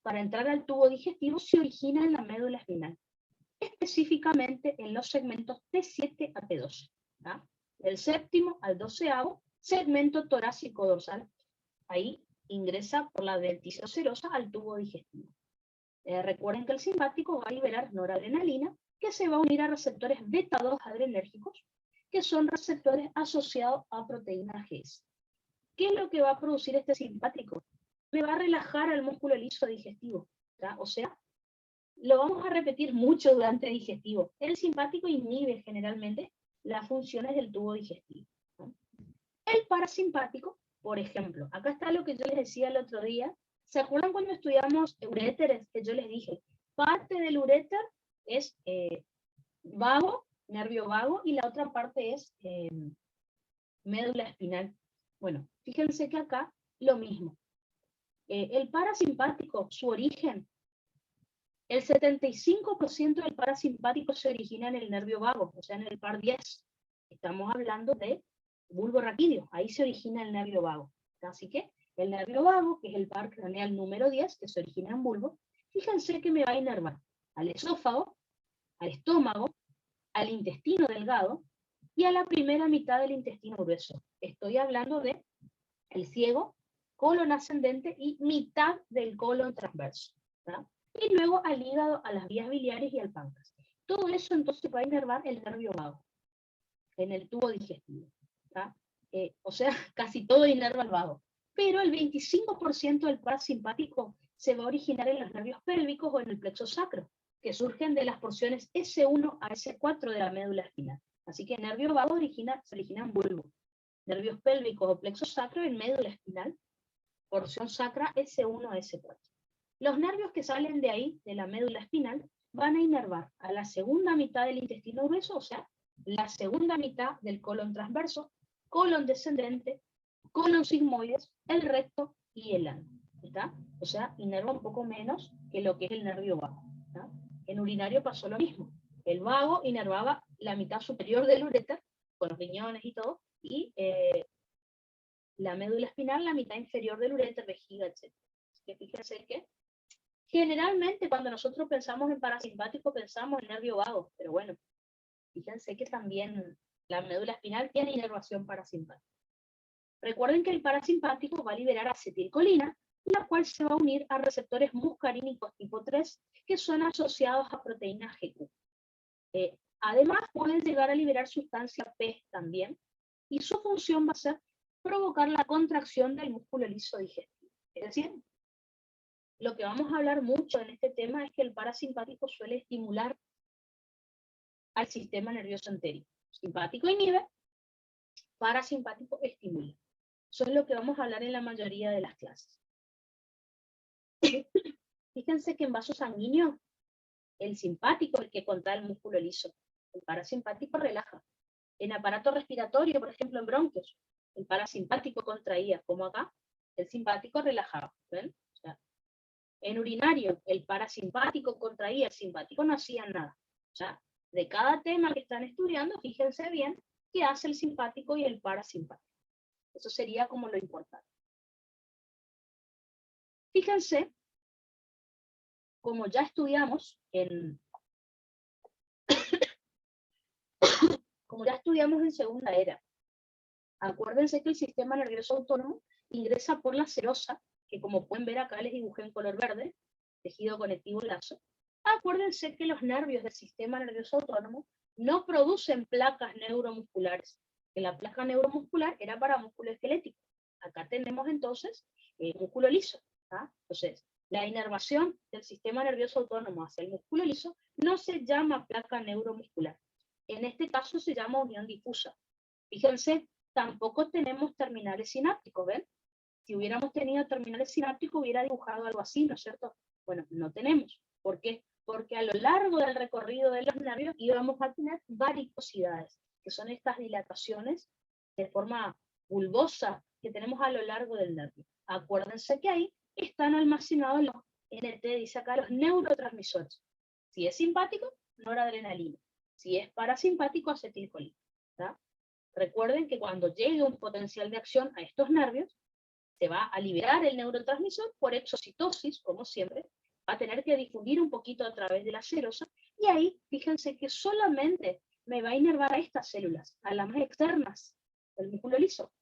para entrar al tubo digestivo se origina en la médula espinal, específicamente en los segmentos T7 a T12, ¿tá? Del séptimo al 12º segmento torácico dorsal. Ahí ingresa por la adventicio serosa al tubo digestivo. Recuerden que el simpático va a liberar noradrenalina, que se va a unir a receptores beta-2 adrenérgicos, que son receptores asociados a proteína GS. ¿Qué es lo que va a producir este simpático? Me va a relajar al músculo liso digestivo, ¿tá? O sea, lo vamos a repetir mucho durante el digestivo. El simpático inhibe generalmente las funciones del tubo digestivo, ¿no? El parasimpático, por ejemplo, acá está lo que yo les decía el otro día. ¿Se acuerdan cuando estudiamos uréteres? Que yo les dije, parte del uréter es vago, nervio vago, y la otra parte es médula espinal. Bueno, fíjense que acá lo mismo. El parasimpático, su origen, el 75% del parasimpático se origina en el nervio vago, o sea, en el par 10. Estamos hablando de bulbo raquídeo, ahí se origina el nervio vago. Así que el nervio vago, que es el par craneal número 10, que se origina en bulbo, fíjense que me va a inervar al esófago, al estómago, al intestino delgado y a la primera mitad del intestino grueso. Estoy hablando de el ciego, colon ascendente y mitad del colon transverso, ¿tá? Y luego al hígado, a las vías biliares y al páncreas. Todo eso entonces va a inervar el nervio vago en el tubo digestivo, ¿tá? O sea, casi todo inerva el vago. Pero el 25% del parasimpático se va a originar en los nervios pélvicos o en el plexo sacro, que surgen de las porciones S1 a S4 de la médula espinal. Así que el nervio vago se origina en bulbo. Nervios pélvicos o plexo sacro en médula espinal, porción sacra S1 a S4. Los nervios que salen de ahí, de la médula espinal, van a inervar a la segunda mitad del intestino grueso, o sea, la segunda mitad del colon transverso, colon descendente, colon sigmoides, el recto y el ano, ¿está? O sea, inerva un poco menos que lo que es el nervio vago, ¿está? En urinario pasó lo mismo. El vago inervaba la mitad superior del uréter, con los riñones y todo, y la médula espinal la mitad inferior del uréter, vejiga, etc. Así que fíjense que generalmente cuando nosotros pensamos en parasimpático pensamos en nervio vago, pero bueno, fíjense que también la médula espinal tiene inervación parasimpática. Recuerden que el parasimpático va a liberar acetilcolina, la cual se va a unir a receptores muscarínicos tipo 3, que son asociados a proteínas GQ. Además, pueden llegar a liberar sustancia P también, y su función va a ser provocar la contracción del músculo liso digestivo. Es decir, lo que vamos a hablar mucho en este tema es que el parasimpático suele estimular al sistema nervioso entérico. Simpático inhibe, parasimpático estimula. Eso es lo que vamos a hablar en la mayoría de las clases. Fíjense que en vaso sanguíneo, el simpático es el que contrae el músculo liso. El parasimpático relaja. En aparato respiratorio, por ejemplo en bronquios, el parasimpático contraía, como acá, el simpático relajaba. ¿Ven? O sea, en urinario, el parasimpático contraía, el simpático no hacía nada. O sea, de cada tema que están estudiando, fíjense bien qué hace el simpático y el parasimpático. Eso sería como lo importante. Fíjense, como ya estudiamos en segunda era, acuérdense que el sistema nervioso autónomo ingresa por la serosa, que como pueden ver acá les dibujé en color verde, tejido conectivo lazo. Acuérdense que los nervios del sistema nervioso autónomo no producen placas neuromusculares, que la placa neuromuscular era para músculo esquelético. Acá tenemos entonces músculo liso. Entonces, la inervación del sistema nervioso autónomo hacia el músculo liso no se llama placa neuromuscular. En este caso se llama unión difusa. Fíjense, tampoco tenemos terminales sinápticos, ¿ven? Si hubiéramos tenido terminales sinápticos hubiera dibujado algo así, ¿no es cierto? Bueno, no tenemos. ¿Por qué? Porque a lo largo del recorrido de los nervios íbamos a tener varicosidades, que son estas dilataciones de forma bulbosa que tenemos a lo largo del nervio. Acuérdense que ahí están almacenados los NT, dice acá, los neurotransmisores. Si es simpático, noradrenalina. Si es parasimpático, acetilcolina. Recuerden que cuando llegue un potencial de acción a estos nervios, se va a liberar el neurotransmisor por exocitosis, como siempre, va a tener que difundir un poquito a través de la serosa, y ahí, fíjense que solamente me va a inervar a estas células, a las más externas del músculo liso.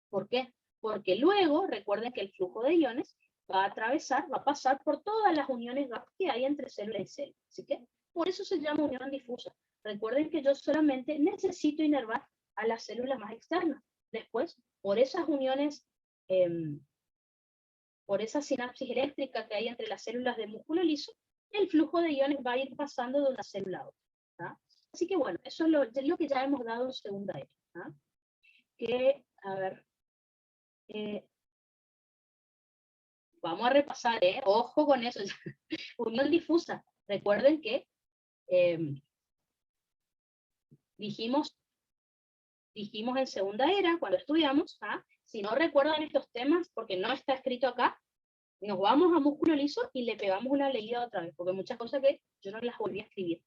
¿Por qué? Porque luego, recuerden que el flujo de iones va a pasar por todas las uniones GAP que hay entre célula y célula. Así que, por eso se llama unión difusa. Recuerden que yo solamente necesito inervar a las células más externas. Después, por esas uniones, por esa sinapsis eléctrica que hay entre las células del músculo liso, el flujo de iones va a ir pasando de una célula a otra. Así que bueno, eso es lo que ya hemos dado en segunda era. Que, a ver, vamos a repasar, ojo con eso, unión difusa. Recuerden que dijimos en segunda era, cuando estudiamos, si no recuerdan estos temas, porque no está escrito acá, nos vamos a músculo liso y le pegamos una leída otra vez, porque muchas cosas que yo no las volví a escribir.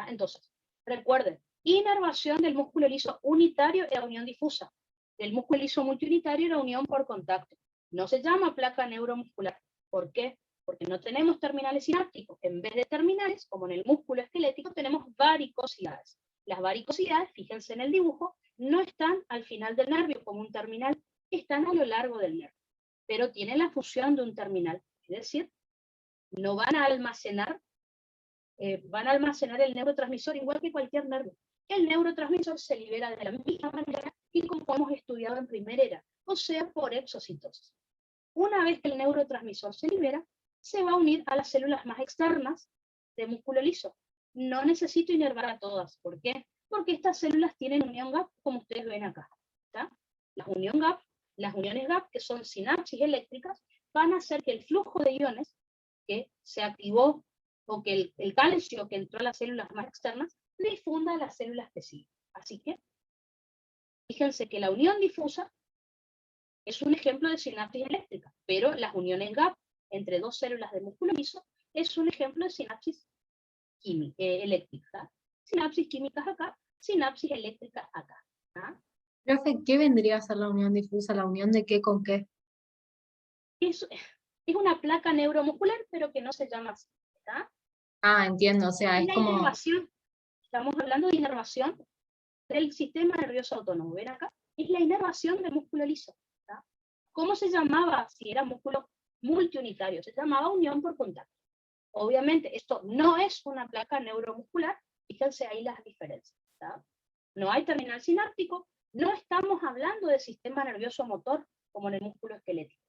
Entonces, recuerden, inervación del músculo liso unitario era unión difusa. Del músculo liso multiunitario era unión por contacto. No se llama placa neuromuscular. ¿Por qué? Porque no tenemos terminales sinápticos. En vez de terminales, como en el músculo esquelético, tenemos varicosidades. Las varicosidades, fíjense en el dibujo, no están al final del nervio como un terminal, están a lo largo del nervio, pero tienen la función de un terminal. Es decir, no van a almacenar el neurotransmisor igual que cualquier nervio. El neurotransmisor se libera de la misma manera que como hemos estudiado en primera era, o sea, por exocitosis. Una vez que el neurotransmisor se libera, se va a unir a las células más externas del músculo liso. No necesito inervar a todas. ¿Por qué? Porque estas células tienen unión GAP, como ustedes ven acá. Las uniones GAP, que son sinapsis eléctricas, van a hacer que el flujo de iones que se activó, o que el calcio que entró a las células más externas, difunda a las células que siguen. Así que, fíjense que la unión difusa es un ejemplo de sinapsis eléctrica, pero las uniones GAP entre dos células del músculo liso es un ejemplo de sinapsis eléctrica. Sinapsis químicas acá, sinapsis eléctricas acá. Profe, ¿qué vendría a ser la unión difusa? ¿La unión de qué con qué? Es una placa neuromuscular, pero que no se llama así. Entiendo, o sea, es La como... inervación, estamos hablando de inervación del sistema nervioso autónomo. ¿Ven acá? Es la inervación del músculo liso. ¿Cómo se llamaba si era músculo multiunitario? Se llamaba unión por contacto. Obviamente, esto no es una placa neuromuscular, fíjense ahí las diferencias. No hay terminal sináptico, no estamos hablando de sistema nervioso motor, como en el músculo esquelético.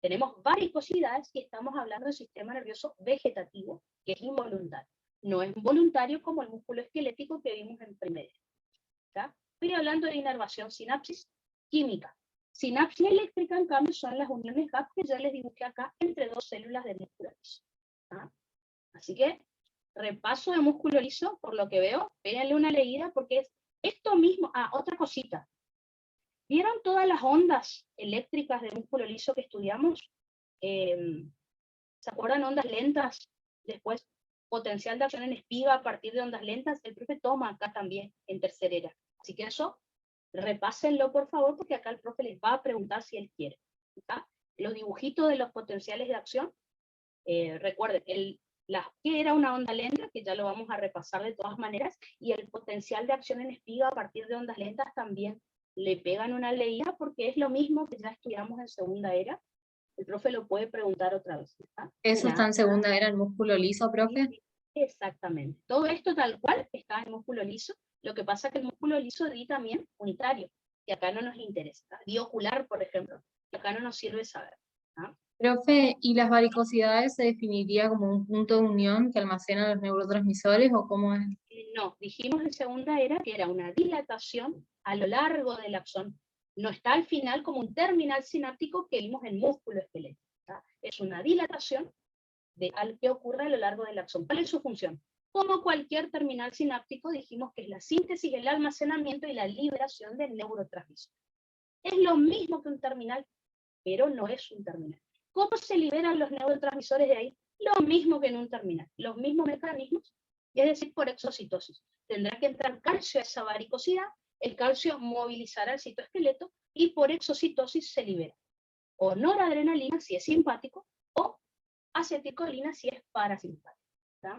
Tenemos varicosidades y estamos hablando del sistema nervioso vegetativo, que es involuntario. No es voluntario como el músculo esquelético que vimos en primera. Estoy hablando de inervación, sinapsis química. Sinapsis eléctrica, en cambio, son las uniones GAP que ya les dibujé acá entre dos células de músculo liso. ¿Ah? Así que, repaso de músculo liso, por lo que veo, péguenle una leída porque es esto mismo. Ah, otra cosita. ¿Vieron todas las ondas eléctricas de músculo liso que estudiamos? ¿Se acuerdan ondas lentas? Después, potencial de acción en espiga a partir de ondas lentas. El profe toma acá también, en tercera era. Así que eso, repásenlo por favor, porque acá el profe les va a preguntar si él quiere. ¿Está? Los dibujitos de los potenciales de acción. Recuerden, ¿qué era una onda lenta? Que ya lo vamos a repasar de todas maneras. Y el potencial de acción en espiga a partir de ondas lentas también le pegan una leída porque es lo mismo que ya estudiamos en segunda era. El profe lo puede preguntar otra vez. ¿Está? ¿Eso está en segunda era el músculo liso, profe? Exactamente. Todo esto tal cual está en músculo liso. Lo que pasa es que el músculo liso di también unitario, que acá no nos interesa. Di ocular, por ejemplo, que acá no nos sirve saber. ¿Ah? Profe, ¿y las varicosidades se definiría como un punto de unión que almacena los neurotransmisores o cómo es? No, dijimos en segunda era que era una dilatación a lo largo del axón. No está al final como un terminal sináptico que vimos en músculo esquelético. Es una dilatación al que ocurre a lo largo del axón. ¿Cuál es su función? Como cualquier terminal sináptico, dijimos que es la síntesis, el almacenamiento y la liberación del neurotransmisor. Es lo mismo que un terminal, pero no es un terminal. ¿Cómo se liberan los neurotransmisores de ahí? Lo mismo que en un terminal, los mismos mecanismos, es decir, por exocitosis. Tendrá que entrar calcio a esa varicosidad, el calcio movilizará el citoesqueleto y por exocitosis se libera. O noradrenalina si es simpático, o acetilcolina si es parasimpático. ¿Está?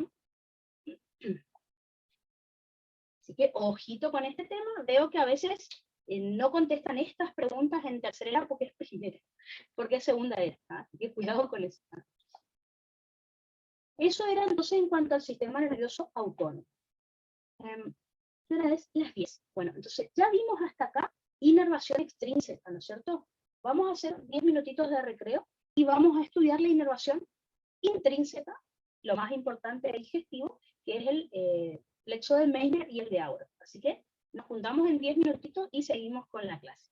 Así que ojito con este tema. Veo que a veces no contestan estas preguntas en tercera era porque es primera, porque es segunda era. Así que cuidado con eso. Eso era entonces en cuanto al sistema nervioso autónomo. Ahora es las 10. Bueno, entonces ya vimos hasta acá inervación extrínseca, ¿no es cierto? Vamos a hacer 10 minutitos de recreo y vamos a estudiar la inervación intrínseca, lo más importante es digestivo, que es el plexo de Meissner y el de Auer. Así que nos juntamos en 10 minutitos y seguimos con la clase.